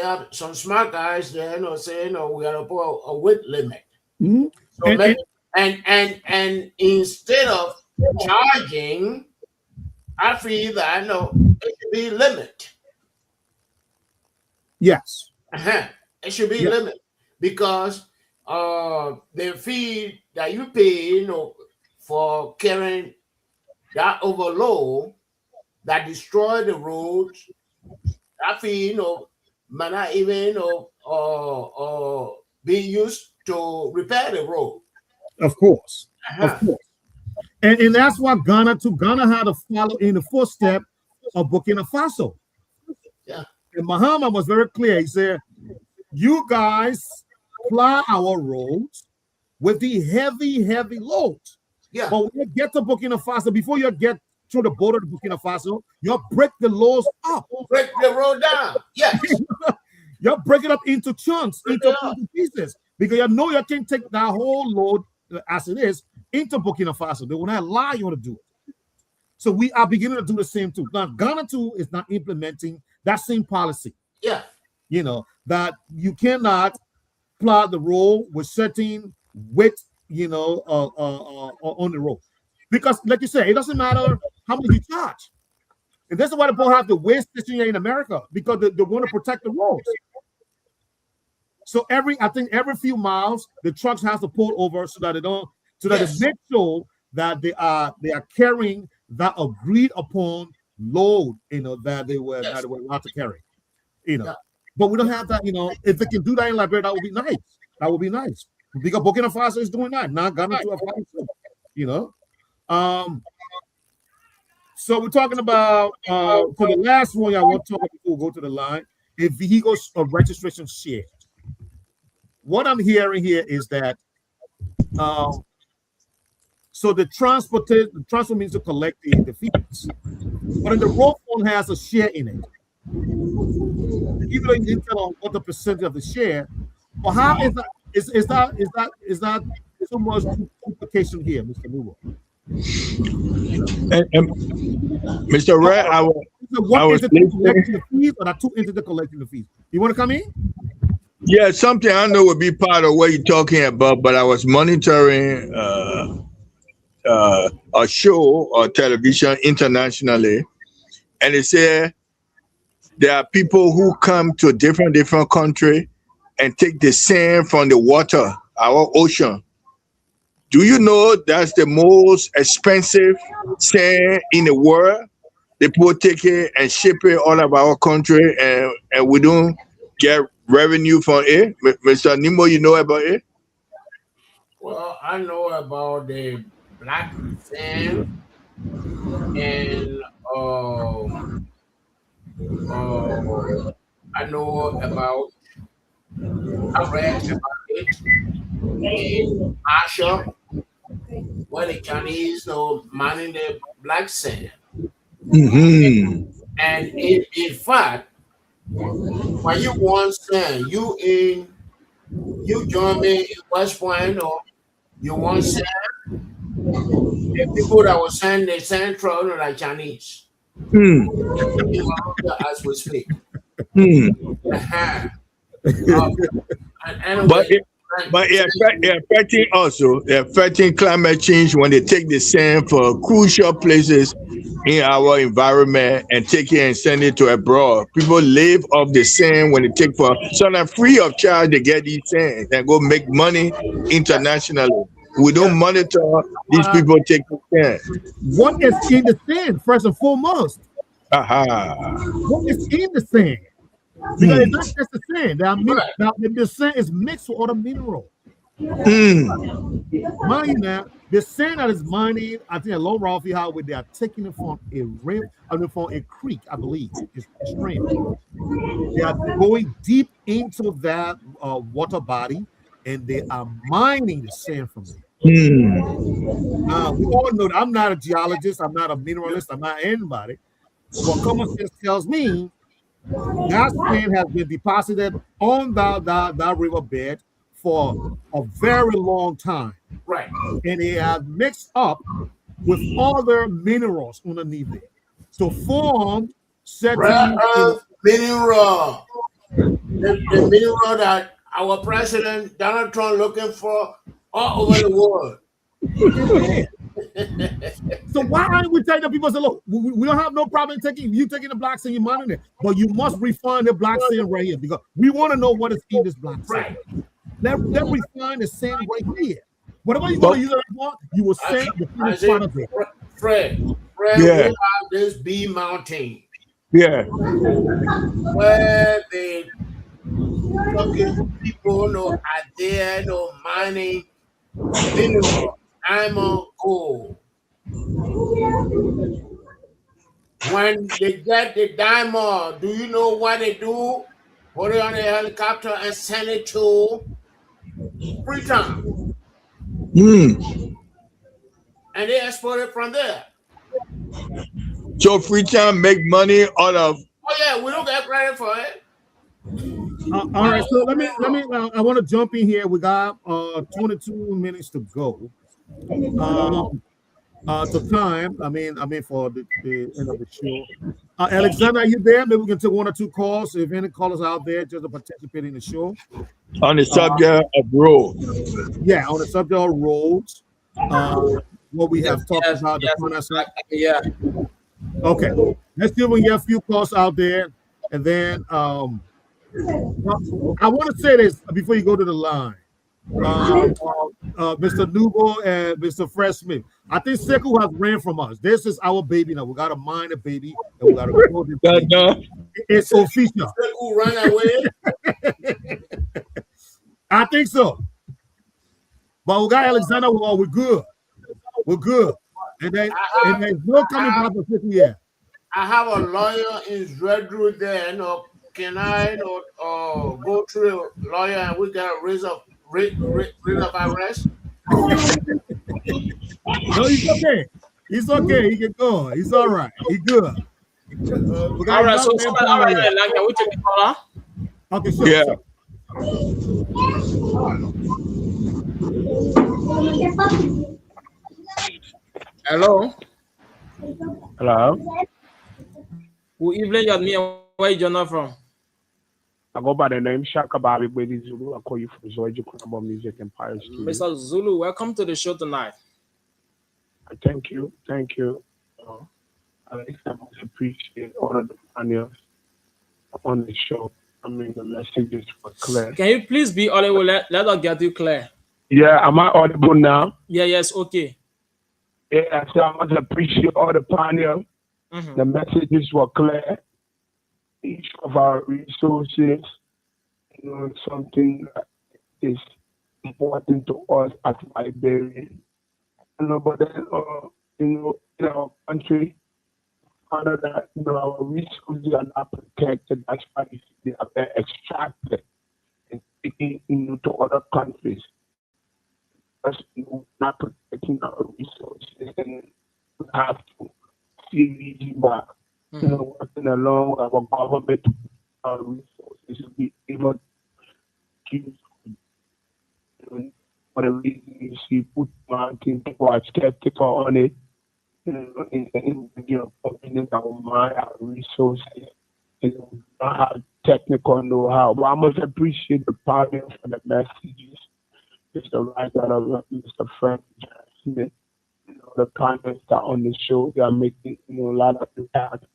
S13: have some smart guys there, saying, we got to put a weight limit.
S14: Mm-hmm.
S13: So and instead of charging, I feel that it should be limit.
S14: Yes.
S13: It should be limit because the fee that you pay, for carrying that overload that destroy the roads, that fee, might not even be used to repair the road.
S14: Of course. Of course. And that's what Ghana had to follow in the footstep of Burkina Faso.
S13: Yeah.
S14: And Muhammad was very clear. He said, you guys ply our roads with the heavy loads.
S13: Yeah.
S14: But when you get to Burkina Faso, before you get to the border of Burkina Faso, you break the loads up.
S13: Break the road down. Yes.
S14: You break it up into chunks, into pieces, because you can't take that whole load as it is into Burkina Faso. They will not allow you to do it. So we are beginning to do the same too. Now, Ghana too is not implementing that same policy.
S13: Yeah.
S14: you know, that you cannot plot the road with certain width, you know, on the road. Because, like you said, it doesn't matter how much you charge. And this is why the people have the waste station here in America, because they want to protect the roads. So I think every few miles, the trucks have to pull over so that they make sure that they are carrying that agreed upon load, you know, that they were allowed to carry, you know. But we don't have that, you know. If they can do that in Liberia, that would be nice. That would be nice. Because Burkina Faso is doing that. Now Ghana to a fight, you know. So we're talking about so the last one I want to talk about before we go to the line, a vehicles of registration share. What I'm hearing here is that so the transport means to collect the fees, but the road fund has a share in it. Even though you didn't tell on what the percentage of the share, but how is that? Is that so much complication here, Mr. Nubo?
S11: Mr. Red, I was
S14: collecting the fees, or are two entities collecting the fees? You want to come in?
S11: Yeah, something I know would be part of what you're talking about, but I was monitoring a show on television internationally, and they say there are people who come to different country and take the sand from the water, our ocean. Do you know that's the most expensive sand in the world? They people take it and ship it all of our country, and we don't get revenue from it. Mr. Nimo, you know about it?
S13: Well, I know about the black sand and I know about, I read about it in Asia, where the Chinese know mining the black sand.
S11: Mm-hmm.
S13: And in fact, when you want sand, you join me in West Point, or you want sand, the people that will send the central like Chinese. As we speak.
S11: But it affecting also, it affecting climate change when they take the sand for crucial places in our environment and take it and send it to abroad. People live off the sand when they take for, so they're free of charge. They get these sand and go make money internationally. We don't monitor these people taking sand.
S14: What is in the sand, first and foremost?
S11: Aha.
S14: What is in the sand? Because it's not just the sand. Now, the sand is mixed with other minerals. Mind you now, the sand that is mining, I think at Low Ralphie Highway, they are taking it from from a creek, I believe. It's a stream. They are going deep into that water body, and they are mining the sand from it. We all know that I'm not a geologist, I'm not a mineralist, I'm not anybody. What common sense tells me, that sand has been deposited on that riverbed for a very long time.
S13: Right.
S14: And it has mixed up with other minerals underneath it to form certain
S13: mineral. The mineral that our president Donald Trump looking for all over the world.
S14: So why aren't we telling the people, say, look, we don't have no problem taking the black sand, you mining it, but you must refine the black sand right here, because we want to know what is in this black sand. Let refine the sand right here. Whatever you're going to use it for, you will send the finished product there.
S13: Fred, we have this B Mountain.
S11: Yeah.
S13: Where the fucking people are there, mining mineral, diamond, gold. When they get the diamond, do you know what they do? Put it on a helicopter and send it to Freetown. And they export it from there.
S11: So Freetown make money out of.
S13: Oh yeah, we don't get credit for it.
S14: All right, so let me. I want to jump in here. We got 22 minutes to go. To time. I mean, for the end of the show. Alexander, are you there? Maybe we can take one or two calls. If any callers out there just to participate in the show.
S11: On the subject of road.
S14: Yeah, on the subject of roads. What we have talked about, the financing.
S1: Yeah.
S14: Okay. Let's see if we can get a few calls out there. And then I want to say this before you go to the line. Mr. Nubo and Mr. Fred Smith. I think SHEKU has ran from us. This is our baby now. We got to mind the baby and we got to grow the baby. It's official.
S13: SHEKU ran away.
S14: I think so. But we got Alexander. We're good. We're good. And there's no coming back for SHEKU yet.
S13: I have a lawyer in Zredru there. Can I go through a lawyer and we get a raise of arrest?
S14: No, he's okay. He's okay. He can go. He's all right. He's good.
S1: All right. So somebody can we take the caller?
S14: Okay, sure.
S11: Yeah.
S14: Sure.
S1: Hello.
S15: Hello.
S1: Good evening, Yadmi. Where you joining from?
S15: I go by the name Shaka Babi Bedi Zulu. I call you from Zoiji Kunabo Music Empire Studio.
S1: Mr. Zulu, welcome to the show tonight.
S15: Thank you. Thank you. I appreciate all of the panels on the show. I mean, the messages were clear.
S1: Can you please be audible? Let us get you clear.
S15: Yeah, am I audible now?
S1: Yeah, yes, okay.
S15: Yeah, so I must appreciate all the panel. The messages were clear. Each of our resources, something that is important to us as Liberians. But then, in our country, under that, our resources are not protected. That's why they are being extracted and taken to other countries. That's not protecting our resources, and we have to see these back. Working along with our government, our resources to be able to use for the reason you see put mountain people are skeptical on it. Opening our mind, our resources, we don't have technical know-how. But I must appreciate the panel for the messages. Mr. Ryder, Mr. Frank Smith, the panelists that are on the show, they are making a lot of impact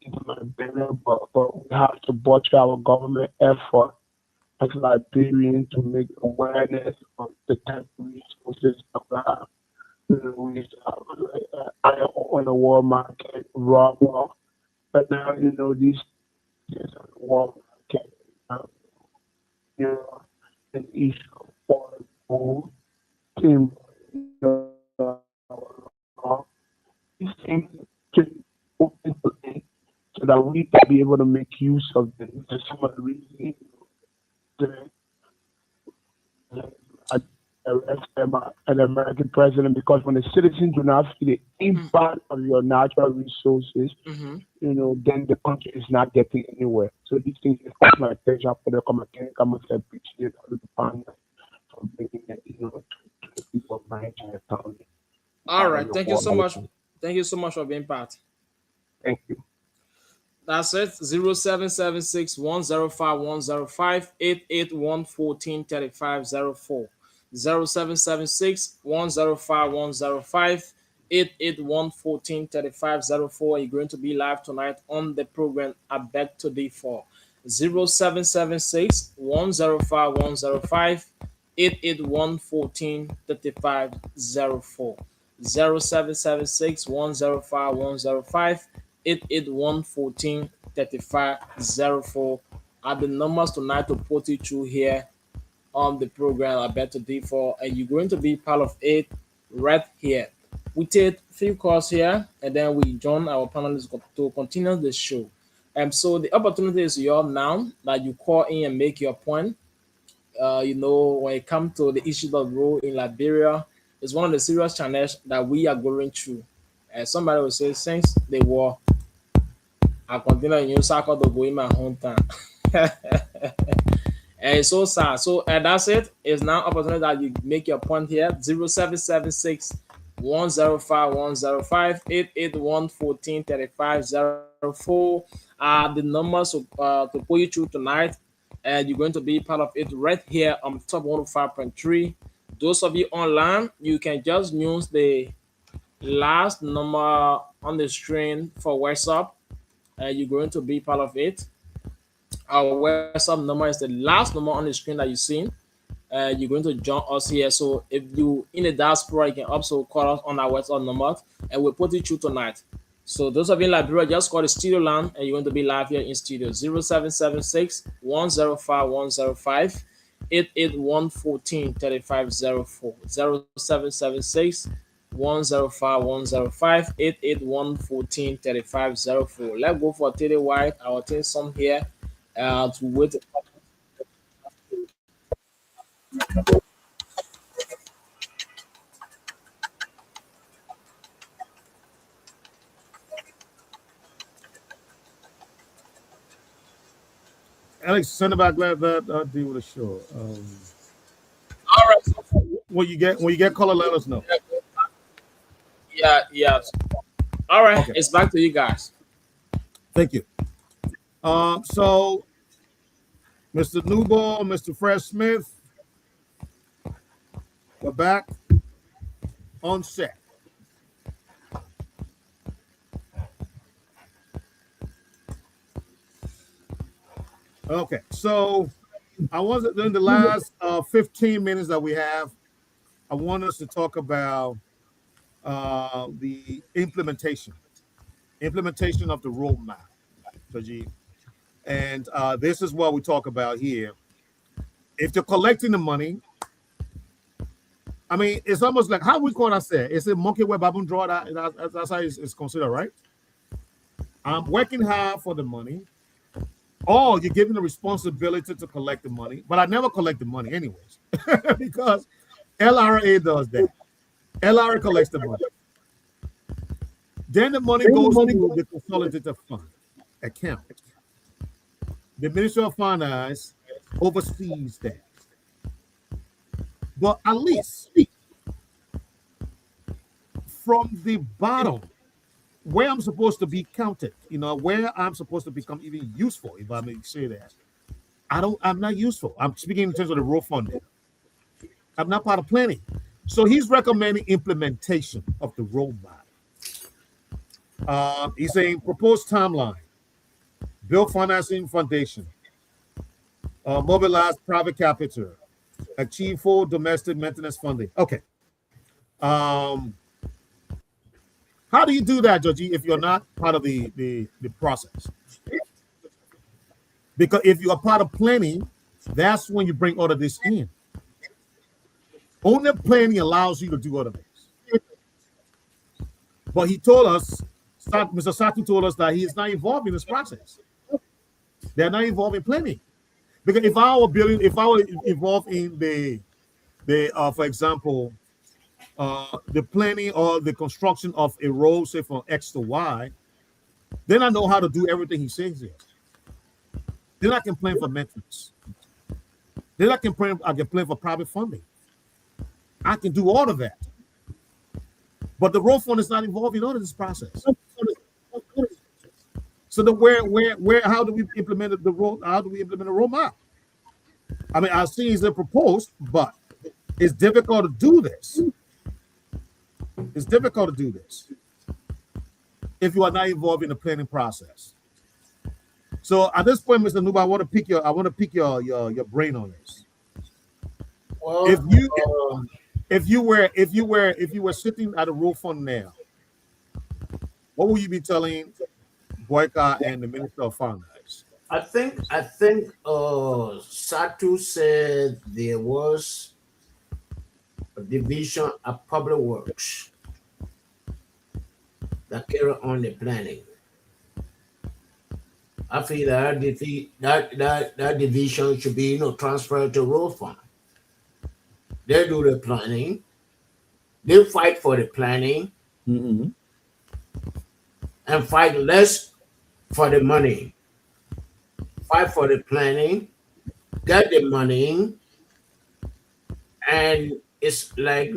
S15: into Liberia, but we have to butcher our government effort as Liberians to make awareness of the type of resources that we have. We have on the world market, raw, but now, these things on the world market, an issue for gold, timber, these things can open to it so that we can be able to make use of them. That's some of the reasons an American president, because when the citizens do not feel the impact of your natural resources, then the country is not getting anywhere. So these things is my attention for the community. I must appreciate all the partners for bringing it, to the people of Nigeria.
S1: All right, thank you so much. Thank you so much for being part.
S15: Thank you.
S1: That's it. 0776 105 105 881 143504. 0776 105 105 881 143504. You're going to be live tonight on the program I beg today for 0776 105 105 881 143504. 0776 105 105 881 143504 are the numbers tonight to put you through here on the program I bet today for, and you're going to be part of it right here. We take a few calls here and then we join our panelists to continue the show. So the opportunity is yours now that you call in and make your point. When it comes to the issue of road in Liberia, it's one of the serious challenges that we are going through. And somebody will say, since the war, I continue in New Circle to go in my hometown. And it's so sad. So that's it. It's now opportunity that you make your point here. 0776 105 881 143504. The numbers to put you through tonight, and you're going to be part of it right here on top 105.3. Those of you online, you can just use the last number on the screen for WhatsApp, and you're going to be part of it. Our WhatsApp number is the last number on the screen that you see. You're going to join us here. So if you in the diaspora, you can also call us on our WhatsApp number, and we'll put it through tonight. So those of you in Liberia, just call the studio line, and you're going to be live here in studio. 0776 105 105 881 143504. 0776 105 105 881 143504. Let's go for Teddy White, our team song here. To wait.
S14: Alex, send it back. Glad that I'll deal with the show.
S1: All right.
S14: When you get color, let us know.
S1: Yeah. All right,
S14: Okay.
S1: It's back to you guys.
S14: Thank you. So, Mr. Newball, Mr. Fresh Smith, we're back on set. Okay, so I want in the last 15 minutes that we have, I want us to talk about the implementation of the roadmap, Sajid. And this is what we talk about here. If you're collecting the money, I mean, it's almost like how we call that say. It's a monkey where baboon draw. That's how it's considered, right? I'm working hard for the money. Or you're given the responsibility to collect the money, but I never collect the money anyways, because LRA does that. LRA collects the money. Then the money goes to the consolidated fund account. The Ministry of Finance oversees that. But at least from the bottom, where I'm supposed to be counted, where I'm supposed to become even useful, if I may say that, I'm not useful. I'm speaking in terms of the road funding. I'm not part of planning. So he's recommending implementation of the roadmap. He's saying proposed timeline, build financing foundation, mobilize private capital, achieve full domestic maintenance funding. Okay. How do you do that, Georgie, if you're not part of the process? Because if you are part of planning, that's when you bring all of this in. Only planning allows you to do all of this. But he told us, Mr. Satu told us that he is not involved in this process. They're not involved in planning. Because if I were involved in the for example, the planning or the construction of a road, say from X to Y, then I know how to do everything he says here. Then I can plan for maintenance. Then I can plan for private funding. I can do all of that. But the road fund is not involved in all of this process. So then how do we implement the road? How do we implement a roadmap? I mean, I've seen it's proposed, but it's difficult to do this. It's difficult to do this if you are not involved in the planning process. So at this point, Mr. Nuba, I want to pick your brain on this.
S13: Well,
S14: if you were sitting at a road fund now, what would you be telling Boyka and the Minister of Finance?
S13: I think Satu said there was a division of public works that carry on the planning. I feel that that division should be transferred to road fund. They do the planning. They fight for the planning and fight less for the money. Fight for the planning, get the money, and it's like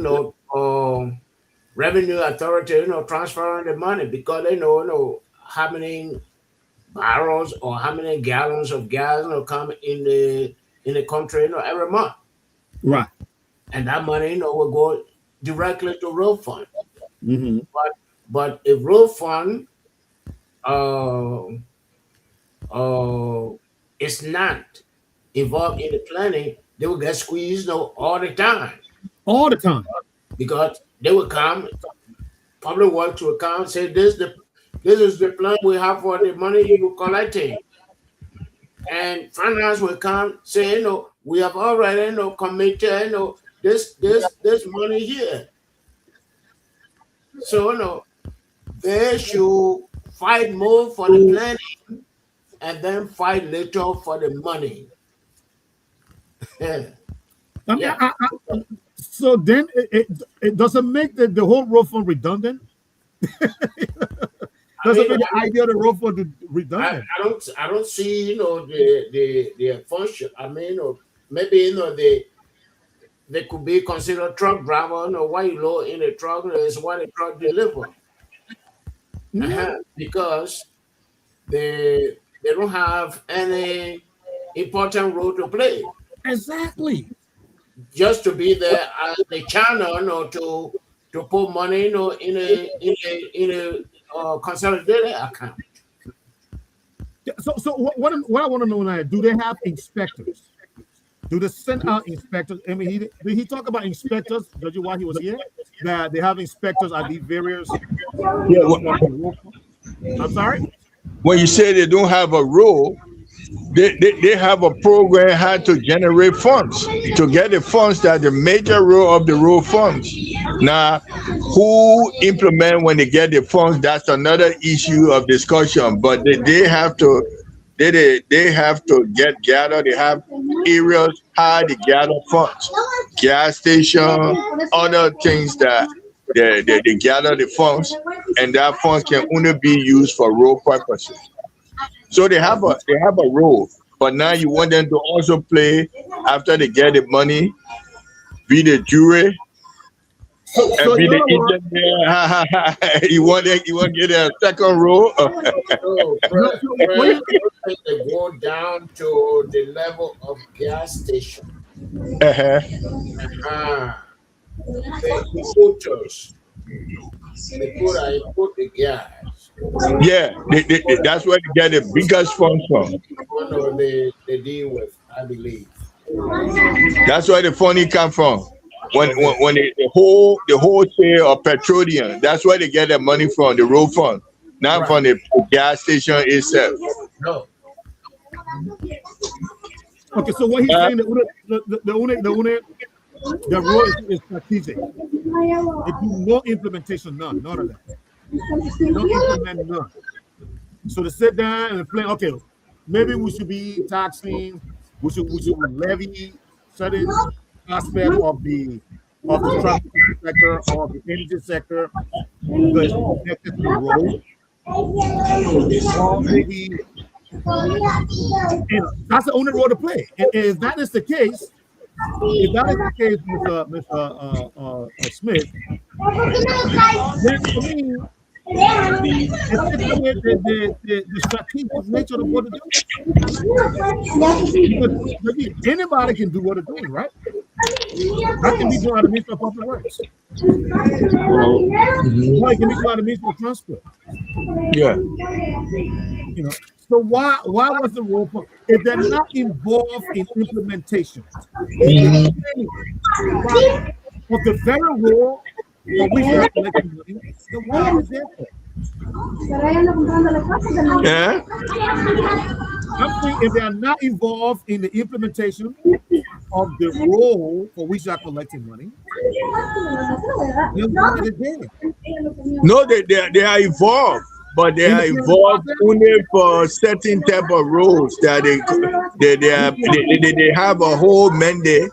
S13: revenue authority, transferring the money because they know how many barrels or how many gallons of gas come in the country every month.
S14: Right.
S13: And that money will go directly to road fund.
S14: Mm-hmm.
S13: But if road fund is not involved in the planning, they will get squeezed all the time.
S14: All the time.
S13: Because they will come, public works will come and say this is the plan we have for the money you're collecting. And finance will come say, we have already committed this money here. So they should fight more for the planning and then fight later for the money.
S14: Yeah. So then it doesn't make the whole road fund redundant. Doesn't make the idea of the road fund redundant.
S13: I don't see the function. I mean, maybe they could be considered truck driver. Why you load in a truck is what a truck deliver. Because they don't have any important role to play.
S14: Exactly.
S13: Just to be there as the channel, to put money, in a consolidated account.
S14: So what I want to know now, do they have inspectors? Do they send out inspectors? I mean, did he talk about inspectors, Judge, while he was here? That they have inspectors at the various. I'm sorry?
S11: When you say they don't have a role, they have a program how to generate funds to get the funds that the major role of the road funds. Now, who implement when they get the funds, that's another issue of discussion. But they have to get gathered. They have areas how they gather funds, gas station, other things that they gather the funds, and that funds can only be used for road purposes. So they have a role, but now you want them to also play after they get the money, be the jury, and be the engineer. You want to get a second role?
S13: They go down to the level of gas station. The importers, they import the gas.
S11: Yeah, that's where they get the biggest funds from.
S13: They deal with, I believe.
S11: That's where the money come from. When the whole share of petroleum, that's where they get their money from, the road fund, not from the gas station itself.
S13: No.
S14: Okay, so what he's saying, the road is strategic. It do no implementation, none of that. Don't implement none. So to sit down and plan, okay, maybe we should be taxing, we should levy certain aspect of the transport sector or the energy sector because it's connected to the road. Maybe, that's the only role to play. And if that is the case, Mr. Smith, then for me, the strategic nature of what to do. Anybody can do what they're doing, right? That can be done out of Ministry of Public Works. Or it can be done out of Ministry of Transport.
S11: Yeah.
S14: So why was the role for if they're not involved in implementation of the very role for which they're collecting money, the one is there for?
S11: Yeah.
S14: I'm saying if they are not involved in the implementation of the role for which they are collecting money, then what are they doing?
S11: No, they are involved. But they are involved only for certain type of roles that they have a whole mandate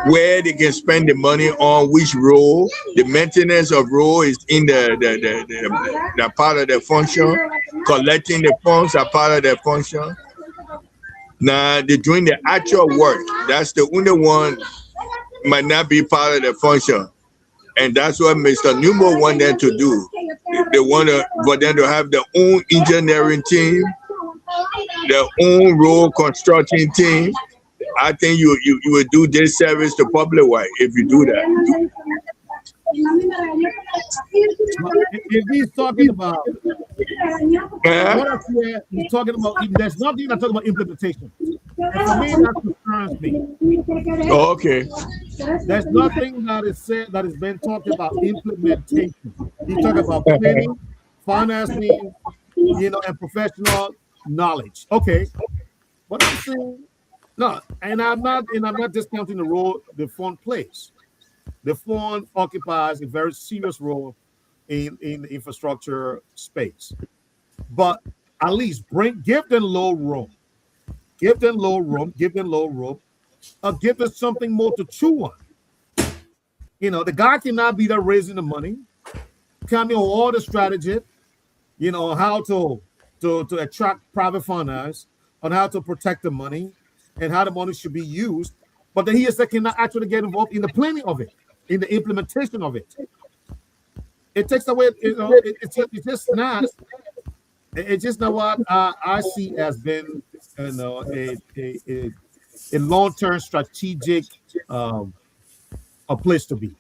S11: where they can spend the money on which role. The maintenance of role is in the part of the function. Collecting the funds are part of their function. Now they're doing the actual work. That's the only one might not be part of the function. And that's what Mr. Numo want them to do. They want for them to have their own engineering team, their own road construction team. I think you would do this service to public wide if you do that.
S14: If he's talking about what I said, he's talking about, there's nothing that's talking about implementation. And for me, that concerns me.
S11: Oh, okay.
S14: There's nothing that is said that has been talked about implementation. He talk about planning, financing, and professional knowledge. Okay, but I'm saying no, and I'm not discounting the role the fund plays. The fund occupies a very serious role in the infrastructure space, but at least give them low room, give them something more to chew on. The guy cannot be there raising the money, coming on all the strategy, on how to attract private finance, on how to protect the money, and how the money should be used. But then he cannot actually get involved in the planning of it, in the implementation of it. It takes away, it's just not. It's just not what I see as being, a long-term strategic a place to be.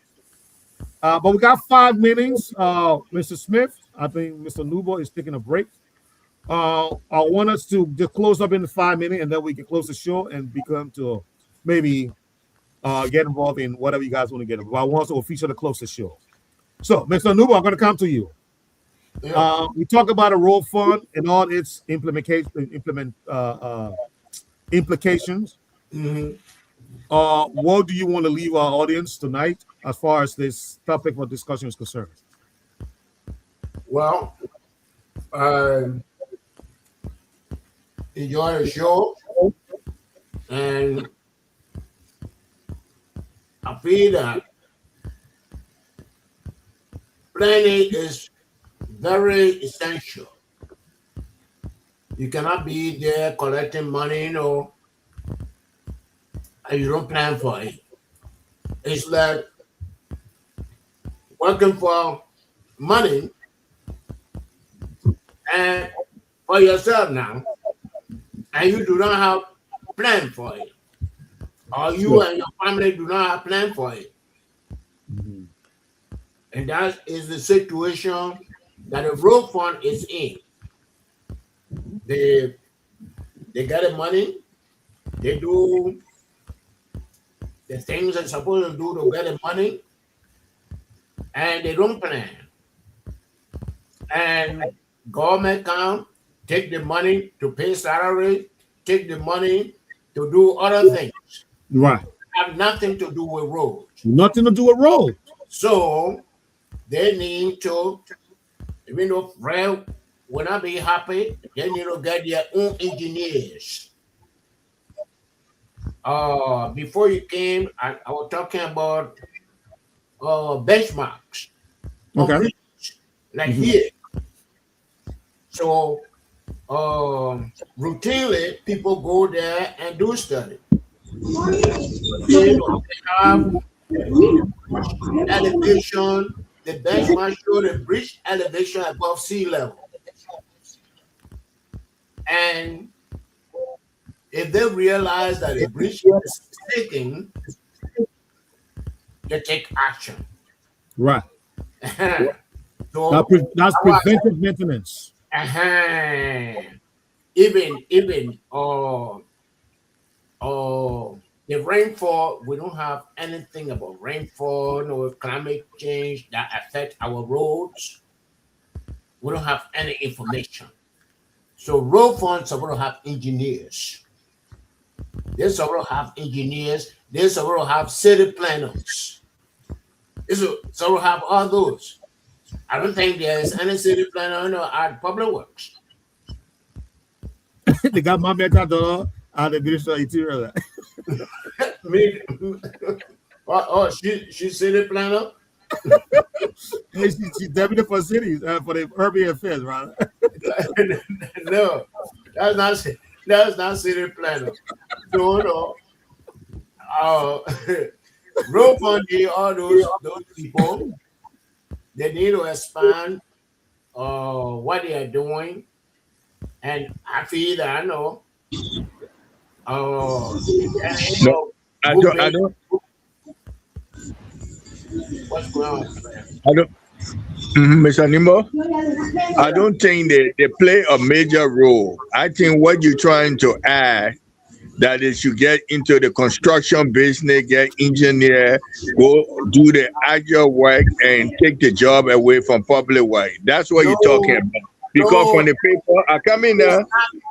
S14: But we got 5 minutes. Mr. Smith, I think Mr. Nubo is taking a break. I want us to just close up in the 5 minutes, and then we can close the show and become to maybe get involved in whatever you guys want to get involved. I want to officially close the show. So, Mr. Nubo, I'm going to come to you. Yeah. We talk about a road fund and all its implications. Mm-hmm. What do you want to leave our audience tonight as far as this topic for discussion is concerned?
S13: Well, enjoy the show, and I feel that planning is very essential. You cannot be there collecting money, and you don't plan for it. It's like working for money and for yourself now, and you do not have plan for it, or you and your family do not have plan for it. Mm-hmm. And that is the situation that the road fund is in. They get the money, they do the things they're supposed to do to get the money, and they don't plan. And government come, take the money to pay salary, take the money to do other things.
S14: Right.
S13: Have nothing to do with roads.
S14: Nothing to do with roads.
S13: So they need to, even though Fred will not be happy, they need to get their own engineers. Before you came, I was talking about benchmarks.
S14: Okay.
S13: Like here. So routinely, people go there and do study. They have elevation. The benchmark show the bridge elevation above sea level. And if they realize that the bridge is sinking, they take action.
S14: Right.
S13: So
S14: that's preventive maintenance.
S13: Even the rainfall, we don't have anything about rainfall, no climate change that affect our roads. We don't have any information. So road funds are going to have engineers. They're supposed to have engineers. They're supposed to have city planners. They're supposed to have all those. I don't think there's any city planner at Public Works.
S14: They got my method at the Ministry of Interior.
S13: She's city planner.
S14: She's deputy for cities for the urban affairs, right?
S13: No, that's not city planner. No. road funding, all those people, they need to expand what they are doing. And I feel that I know.
S11: No, I don't.
S13: What's going on?
S11: I don't. Mr. Nimo, I don't think they play a major role. I think what you're trying to add that is you get into the construction business, get engineer, go do the agile work and take the job away from public work. That's what you're talking about. Because from the paper, I come in there,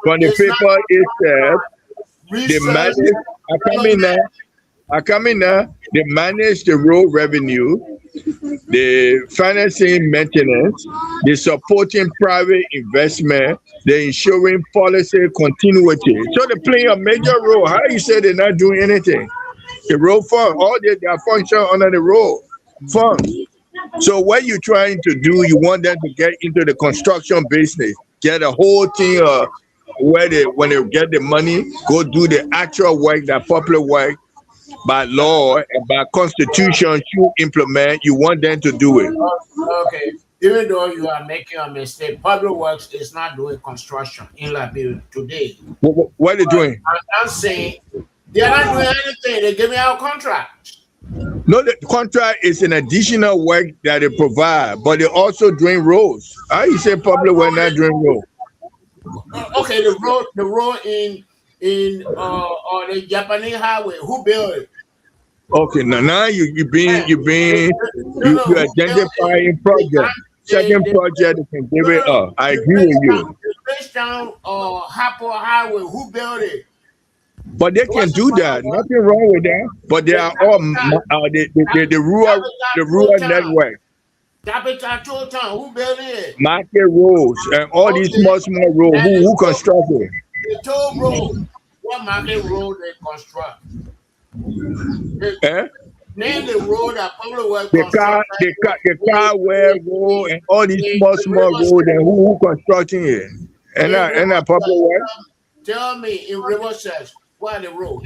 S11: from the paper it says they manage, I come in there, they manage the road revenue, the financing maintenance, the supporting private investment, the ensuring policy continuity. So they play a major role. How you say they're not doing anything? The road fund, all their function under the road fund. So what you trying to do, you want them to get into the construction business, get a whole thing where when they get the money, go do the actual work, that popular work, by law and by constitution you implement, you want them to do it.
S13: Okay. Even though you are making a mistake, public works is not doing construction in Liberia today.
S11: What are they doing?
S13: I'm saying they are not doing anything. They give me out contracts.
S11: No, the contract is an additional work that they provide, but they're also doing roads. How you say public work not doing roads?
S13: Okay, the road in the Japanese highway, who built it?
S11: Okay, now you identifying project. Second project they can give it up. I agree with you.
S13: The Bridgetown Harper Highway, who built it?
S11: But they can do that. Nothing wrong with that. But they are all the rural network.
S13: Capital Town, who built it?
S11: Market roads and all these small roads. Who constructed?
S13: The toll road. What market road they construct? Name the road that public works.
S11: The car where road and all these small roads and who constructing it? And that public work.
S13: Tell me in Riverside, what are the roads?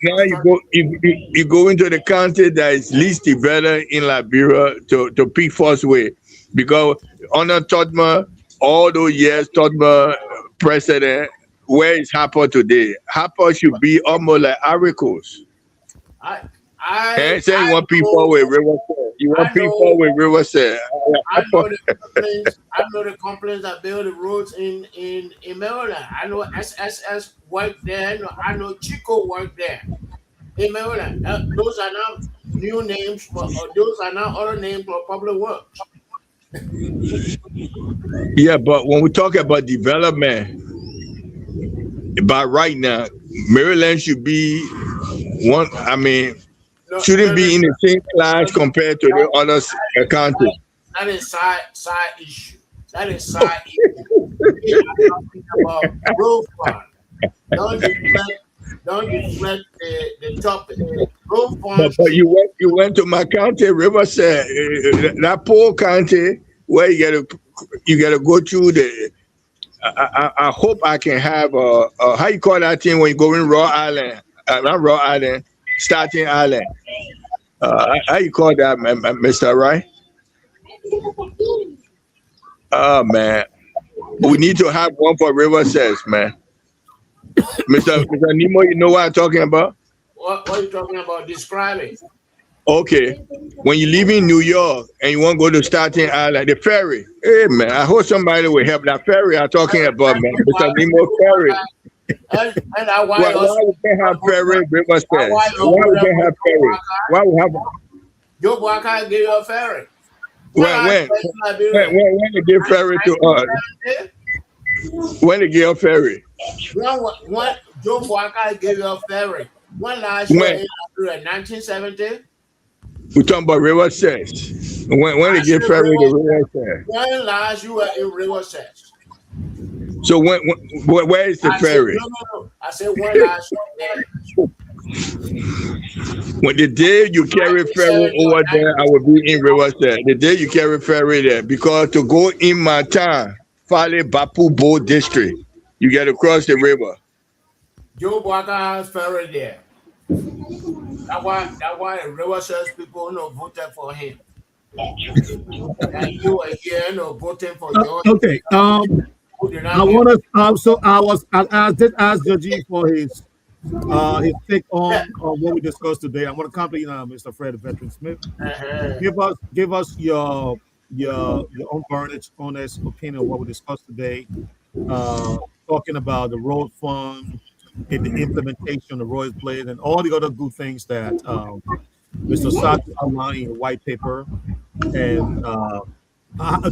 S11: Now you go into the county that is least developed in Liberia to P4's way, because under Todma, all those years Todma president, where is Harper today? Harper should be almost like Aricos. Say you want people with Riverside. You want people with Riverside.
S13: I know the companies that build the roads in Maryland. I know SSS work there. I know Chico work there in Maryland. Those are now new names, those are now other names for public works.
S11: Yeah, but when we talk about development, by right now, Maryland should be one. I mean, shouldn't be in the same class compared to the other counties.
S13: That is side issue. That is side issue. We are talking about road fund. Don't deflect the topic. Road fund.
S11: But you went to my county, Riverside, that poor county where you gotta go through the. I hope I can have how you call that thing when you go in Raw Island, not Raw Island, Starting Island. How you call that, Mr. Right? Oh man, we need to have one for Riverside, man. Mr. Nemo, you know what I'm talking about?
S13: What are you talking about? Describe it.
S11: Okay, when you live in New York and you want to go to Staten Island, the ferry. Hey man, I hope somebody will help that ferry I'm talking about, man. Mr. Nemo ferry.
S13: And
S11: why we can't have ferry Riverside? Why we can't have ferry? Why we have?
S13: Joe Boakai give you a ferry.
S11: When they give ferry to us? When they give a ferry?
S13: When Joe Boakai gave you a ferry? When last year in 1970?
S11: We're talking about Riverside. When they give ferry to Riverside?
S13: When last you were in Riverside?
S11: So where is the ferry?
S13: No. I said when last year.
S11: When the day you carry ferry over there, I will be in Riverside. The day you carry ferry there, because to go in my town, Fale Bapu Bo district, you got to cross the river.
S13: Joe Walker's ferry there. That's why the river says people voted for him. And you were here voting for John.
S14: Okay.
S13: Who did
S14: I
S13: not give
S14: want to. So I did ask Judge for his take on what we discussed today. I want to compliment Mr. Fred Veteran Smith. Give us your honest opinion on what we discussed today. Talking about the road fund and the implementation of the road plan and all the other good things that Mr. Sato outlined in the white paper. And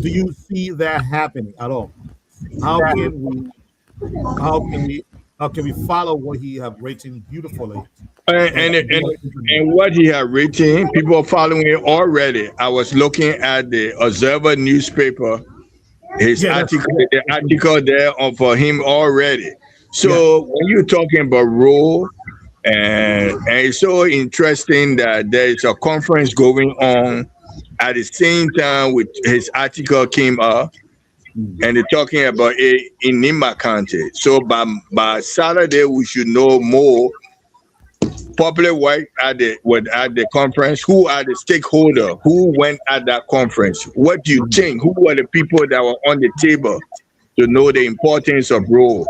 S14: do you see that happening at all? How can we follow what he have written beautifully?
S11: And what he had written, people are following it already. I was looking at the Observer newspaper, the article there for him already. So when you're talking about role, and it's so interesting that there is a conference going on at the same time with his article came up, and they're talking about it in Nima County. So by Saturday, we should know more popular white at the conference. Who are the stakeholders? Who went at that conference? What do you think? Who were the people that were on the table to know the importance of role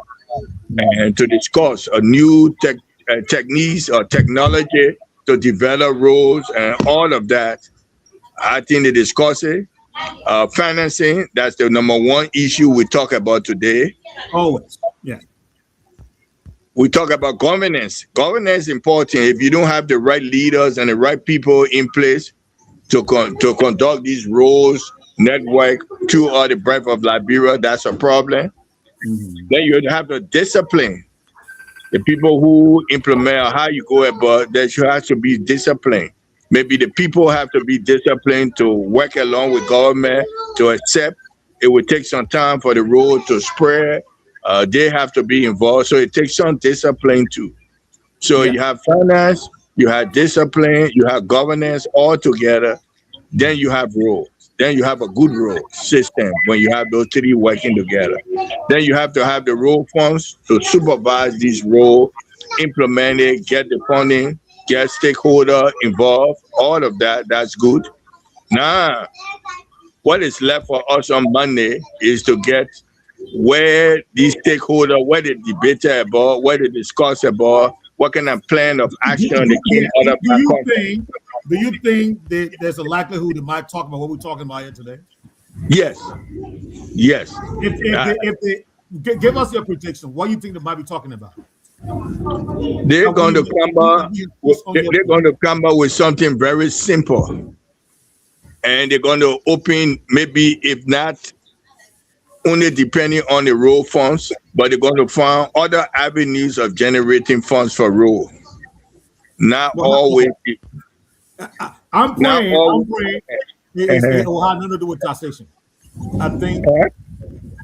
S11: and to discuss a new techniques or technology to develop roles and all of that? I think they discuss it. Financing, that's the number one issue we talk about today.
S14: Always, yeah.
S11: We talk about governance. Governance is important. If you don't have the right leaders and the right people in place to conduct these roles, network to all the breadth of Liberia, that's a problem. Then you have the discipline. The people who implement how you go about, there has to be discipline. Maybe the people have to be disciplined to work along with government to accept. It will take some time for the road to spread. They have to be involved. So it takes some discipline too. So you have finance, you have discipline, you have governance all together. Then you have roads. Then you have a good road system when you have those three working together. Then you have to have the road funds to supervise these roads, implement it, get the funding, get stakeholder involved, all of that, that's good. Now, what is left for us on Monday is to get where these stakeholders, where they debate about, where they discuss about, what kind of plan of action they can other
S14: Do you think that there's a likelihood they might talk about what we're talking about here today?
S11: Yes. Yes.
S14: If they give us your prediction, what do you think they might be talking about?
S11: They're going to come up with something very simple, and they're going to open, maybe if not only depending on the road funds, but they're going to find other avenues of generating funds for road. Not always.
S14: I'm praying. It will have nothing to do with taxation. I think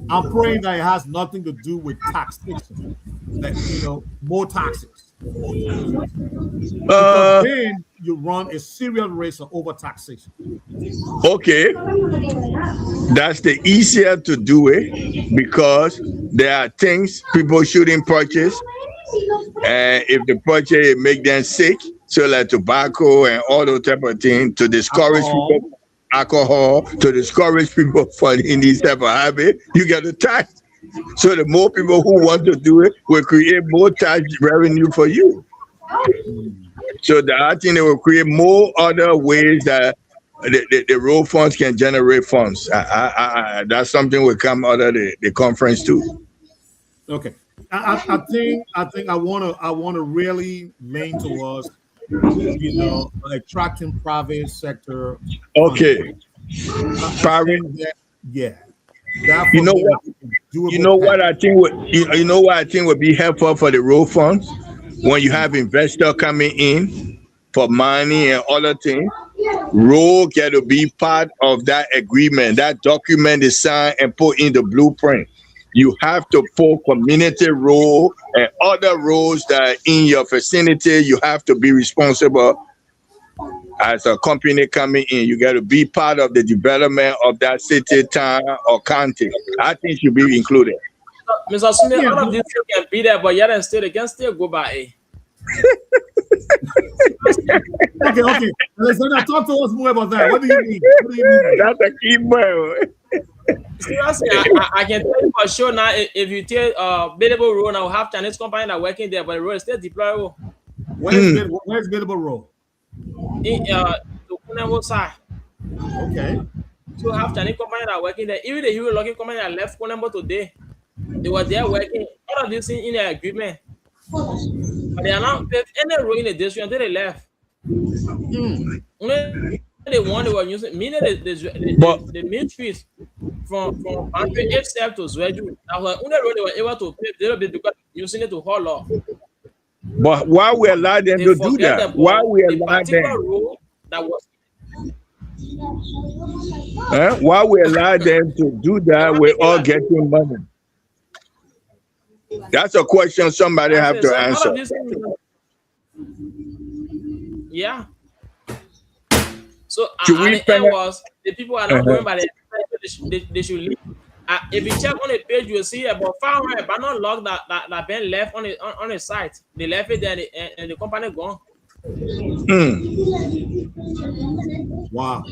S14: I'm praying that it has nothing to do with taxation. That more taxes. Because then you run a serious race of over taxation.
S11: Okay, that's the easier to do it because there are things people shouldn't purchase, and if the purchase make them sick, so like tobacco and all those type of things to discourage people, alcohol to discourage people from in these type of habit, you get a tax. So the more people who want to do it will create more tax revenue for you. So I think they will create more other ways that the road funds can generate funds. That's something will come out of the conference too.
S14: Okay, I think I want to really lean towards attracting private sector.
S11: Okay, private.
S14: Yeah.
S11: You know what I think would be helpful for the road funds when you have investor coming in for money and other things. Road got to be part of that agreement. That document is signed and put in the blueprint. You have to put community road and other roads that are in your vicinity. You have to be responsible as a company coming in. You got to be part of the development of that city, town, or county. I think should be included.
S1: Mr. Smith,
S14: Yeah,
S1: all of these things can be there, but yet and still, they can still go by A.
S14: okay. Alexander, talk to us more about that. What do you mean? What do you mean?
S11: That's a key word.
S1: Seriously, I can tell you for sure now, if you take Billable Road, now have Chinese company that are working there, but the road is still deployable.
S14: Where's Billable Road?
S1: In the Kunemo side.
S14: Okay.
S1: So have Chinese company that are working there. Even the Euro Locking company that left Kunemo today, they were there working. All of this in their agreement. But they are not paid any road in the district until they left. Only the one they were using, meaning the main streets from boundary except to Zweju. That was only road they were able to pay a little bit because using it to haul off.
S11: But why we allow them to do that? Why we allow them?
S1: Road that was
S11: why we allow them to do that? We're all getting money. That's a question somebody have to answer.
S1: Yeah. So the end was the people are not going by the they should leave. If you check on the page, you'll see about 500 banner log that been left on the site. They left it there and the company gone.
S14: Wow.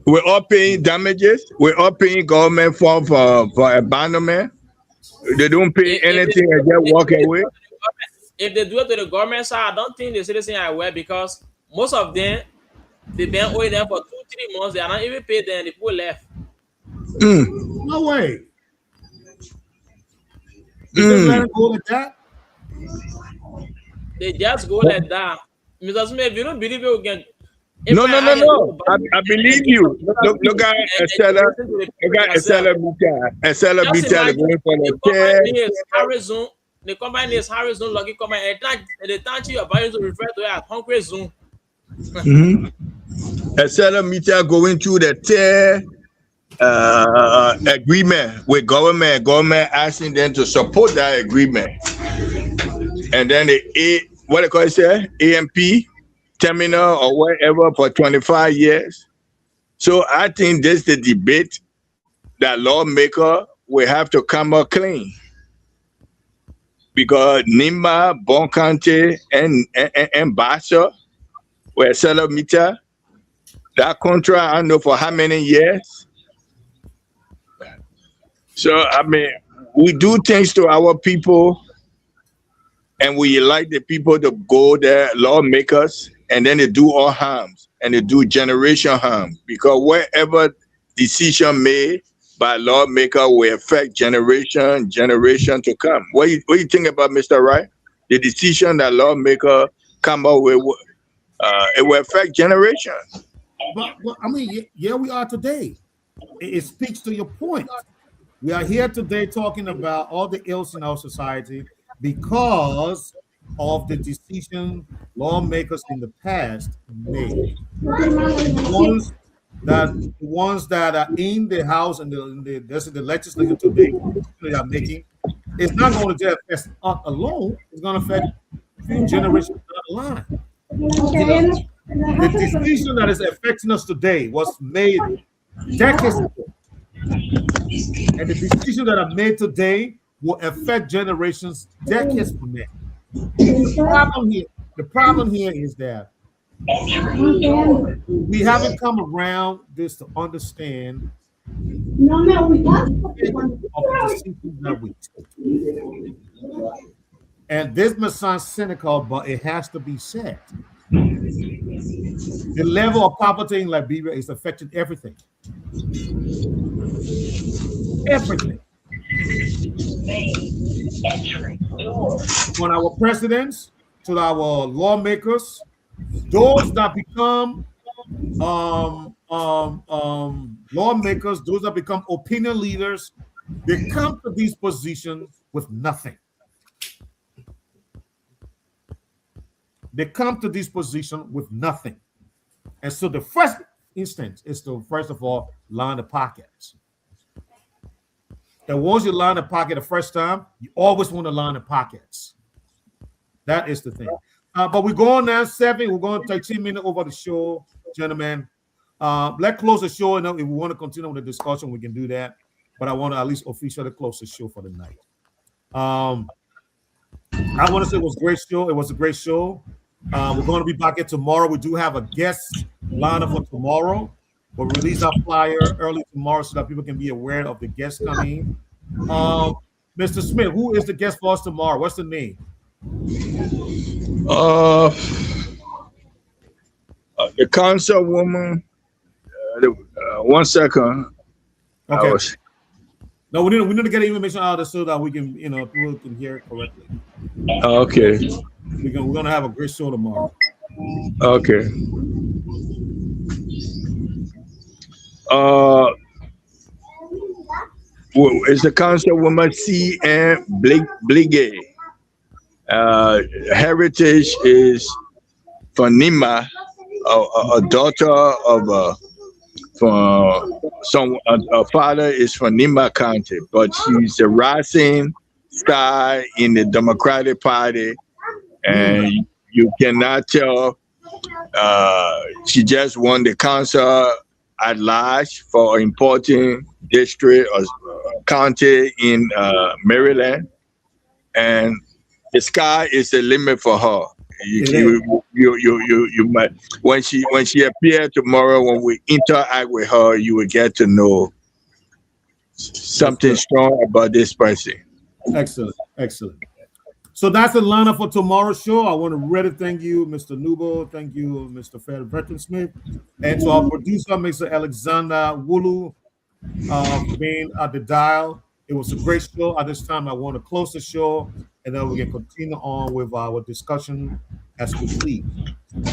S11: We're all paying damages. We're all paying government for abandonment. They don't pay anything and just walk away.
S1: If they do it to the government side, I don't think the citizens are aware because most of them they've been owing them for 2-3 months. They are not even paid them. The people left.
S14: No way. They just let it go like that?
S1: They just go like that. Mr. Smith, if you don't believe it, we can.
S11: No. I believe you. Look at Estella. Look at Estella Mita. Estella Mita going for the
S1: Arizona. The company is Arizona Logging Company. And the time you are about to refer to it as Hungry Zone.
S11: Estella Mita going through the tear agreement with government. Government asking them to support that agreement. And then what they call it, AMP terminal or whatever for 25 years. So I think this is the debate that lawmaker will have to come up clean. Because Nimba, Bon County, and Bassa, where Estella Mita, that contract, I don't know for how many years. So, I mean, we do things to our people and we like the people to go there, lawmakers, and then they do all harms and they do generation harm because whatever decision made by lawmaker will affect generation to come. What you think about, Mr. Wright? The decision that lawmaker come up with, it will affect generation.
S14: But I mean, yeah, we are today. It speaks to your point. We are here today talking about all the ills in our society because of the decision lawmakers in the past made. The ones that are in the House and the legislature today they are making, it's not going to just affect us alone. It's going to affect a few generations down the line. The decision that is affecting us today was made decades ago. And the decisions that are made today will affect generations decades from now. The problem here is that we haven't come around this to understand the decisions that we take. And this may sound cynical, but it has to be said. The level of poverty in Liberia is affecting everything. Everything. From our presidents to our lawmakers, those that become lawmakers, those that become opinion leaders, they come to these positions with nothing. They come to this position with nothing. And so the first instance is to, first of all, line the pockets. And once you line the pocket the first time, you always want to line the pockets. That is the thing. But we're going now 7. We're going to take 10 minutes over the show, gentlemen. Let's close the show. And if we want to continue with the discussion, we can do that. But I want to at least officially close the show for the night. I want to say it was a great show. It was a great show. We're going to be back here tomorrow. We do have a guest lineup for tomorrow. We'll release our flyer early tomorrow so that people can be aware of the guests coming. Mr. Smith, who is the guest for us tomorrow? What's the name?
S11: The councilwoman. 1 second.
S14: Okay. No, we need to get information out of this so that we can, people can hear it correctly.
S11: Okay.
S14: We're gonna have a great show tomorrow.
S11: Okay. It's the councilwoman C.M. Blige. Heritage is Fanima, a daughter of a father is from Nima County, but she's a rising star in the Democratic Party, and you cannot tell. She just won the council at large for an important district or county in Maryland, and the sky is the limit for her. You might when she appears tomorrow, when we interact with her, you will get to know something strong about this person.
S14: Excellent. So that's the lineup for tomorrow's show. I want to really thank you, Mr. Nubo. Thank you, Mr. Fred Veteran Smith, and to our producer, Mr. Alexander Wulu, for being at the dial. It was a great show. At this time, I want to close the show, and then we can continue on with our discussion as we please.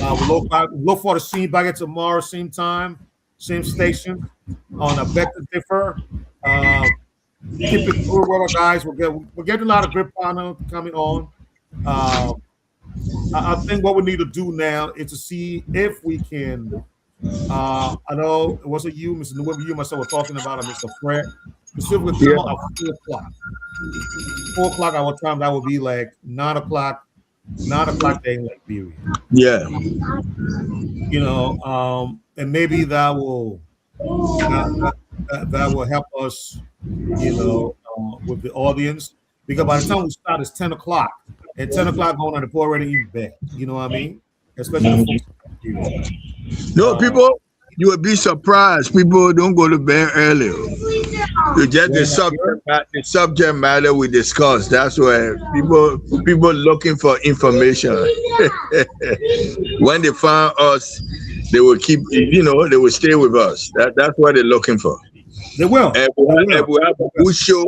S14: We'll look forward to seeing you back at tomorrow, same time, same station, on a Beg to Differ. Keep it cool, guys. We're getting a lot of great panel coming on. I think what we need to do now is to see if we can. I know it wasn't you, Mr. Nubu, you myself were talking about it, Mr. Fred. See if we can come out at 4 o'clock. 4 o'clock our time, that would be like 9 o'clock. 9 o'clock daylight period.
S11: Yeah.
S14: And maybe that will help us, with the audience. Because by the time we start, it's 10 o'clock. And 10 o'clock going on, they're already in bed. You know what I mean? Especially the folks.
S11: No, people, you would be surprised. People don't go to bed early. You get the subject matter we discuss. That's why people looking for information. When they find us, they will keep, they will stay with us. That's what they're looking for.
S14: They will.
S11: And we have a good show.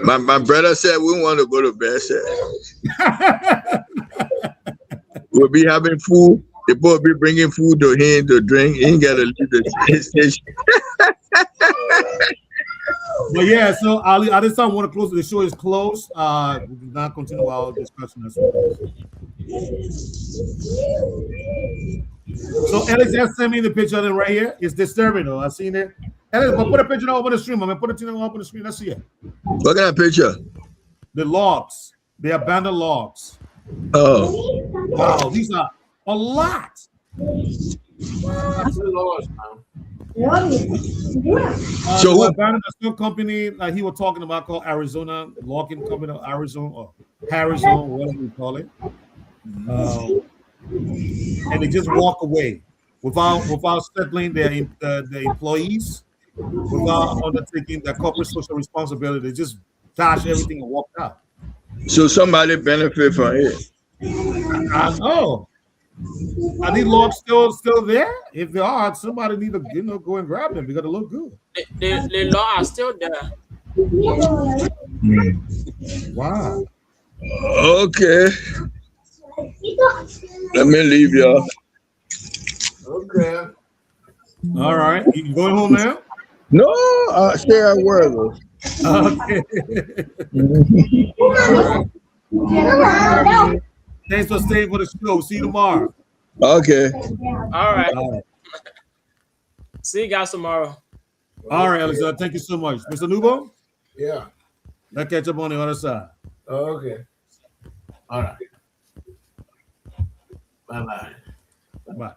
S11: My brother said we want to go to bed. We'll be having food. They both be bringing food to him to drink. He ain't got to leave the station.
S14: But yeah, so Ali, at this time, I want to close. The show is closed. We will not continue our discussion as well. So Alex just sent me the picture of it right here. It's disturbing though. I've seen it. Alex, but put a picture up on the stream. I'm gonna put it up on the screen. Let's see it.
S11: What kind of picture?
S14: The logs. The abandoned logs.
S11: Oh.
S14: Wow, these are a lot.
S13: That's a lot, man.
S14: So abandoned a steel company like he was talking about called Arizona Logging Company of Arizona or Harrison, whatever you call it. And they just walk away without settling their employees, without undertaking their corporate social responsibility. They just dash everything and walk out.
S11: So somebody benefit from it.
S14: I know. Are these logs still there? If they are, somebody need to go and grab them because they look good.
S1: The law are still there.
S14: Wow.
S11: Okay. Let me leave y'all.
S13: Okay.
S14: All right. You going home now?
S11: No, I'll stay at work.
S14: Okay. Thanks for staying for the show. See you tomorrow.
S11: Okay.
S1: All right. See you guys tomorrow.
S14: All right, Alexander. Thank you so much. Mr. Nubo?
S13: Yeah.
S14: Let's catch up on the other side.
S13: Okay. All right. Bye-bye.
S14: Bye.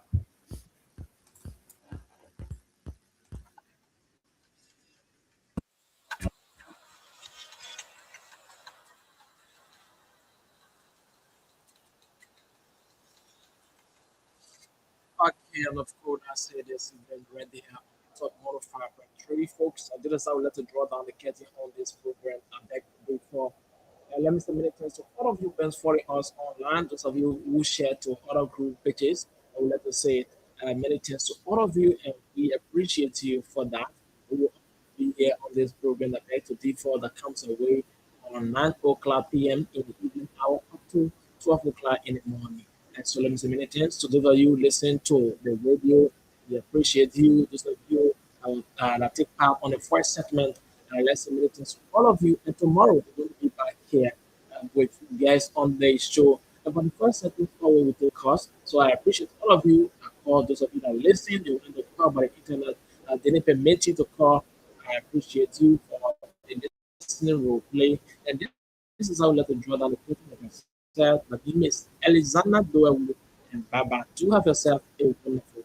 S1: and of course, I said this event right there. Top Model 5.3, folks. I did us out let to draw down the curtain on this program. I beg to do for. Let me say many thanks to all of you who following us online, those of you who share to other group pages. I would like to say many thanks to all of you, and we appreciate you for that. We will be here on this program that beg to differ that comes away on 9 o'clock p.m. in the evening hour up to 12 o'clock in the morning. And so let me say many thanks to those of you listening to the radio. We appreciate you. Those of you that take part on the first segment. Let's say many thanks to all of you. And tomorrow we're going to be back here with you guys on the show. And for the first segment, we will take cost. So I appreciate all of you. All those of you that listen, you end the call by the internet. They didn't permit you to call. I appreciate you for the listening role play. And this is how we let the draw down the curtain of myself. My name is Alexander Doe and Baba. Do have yourself a wonderful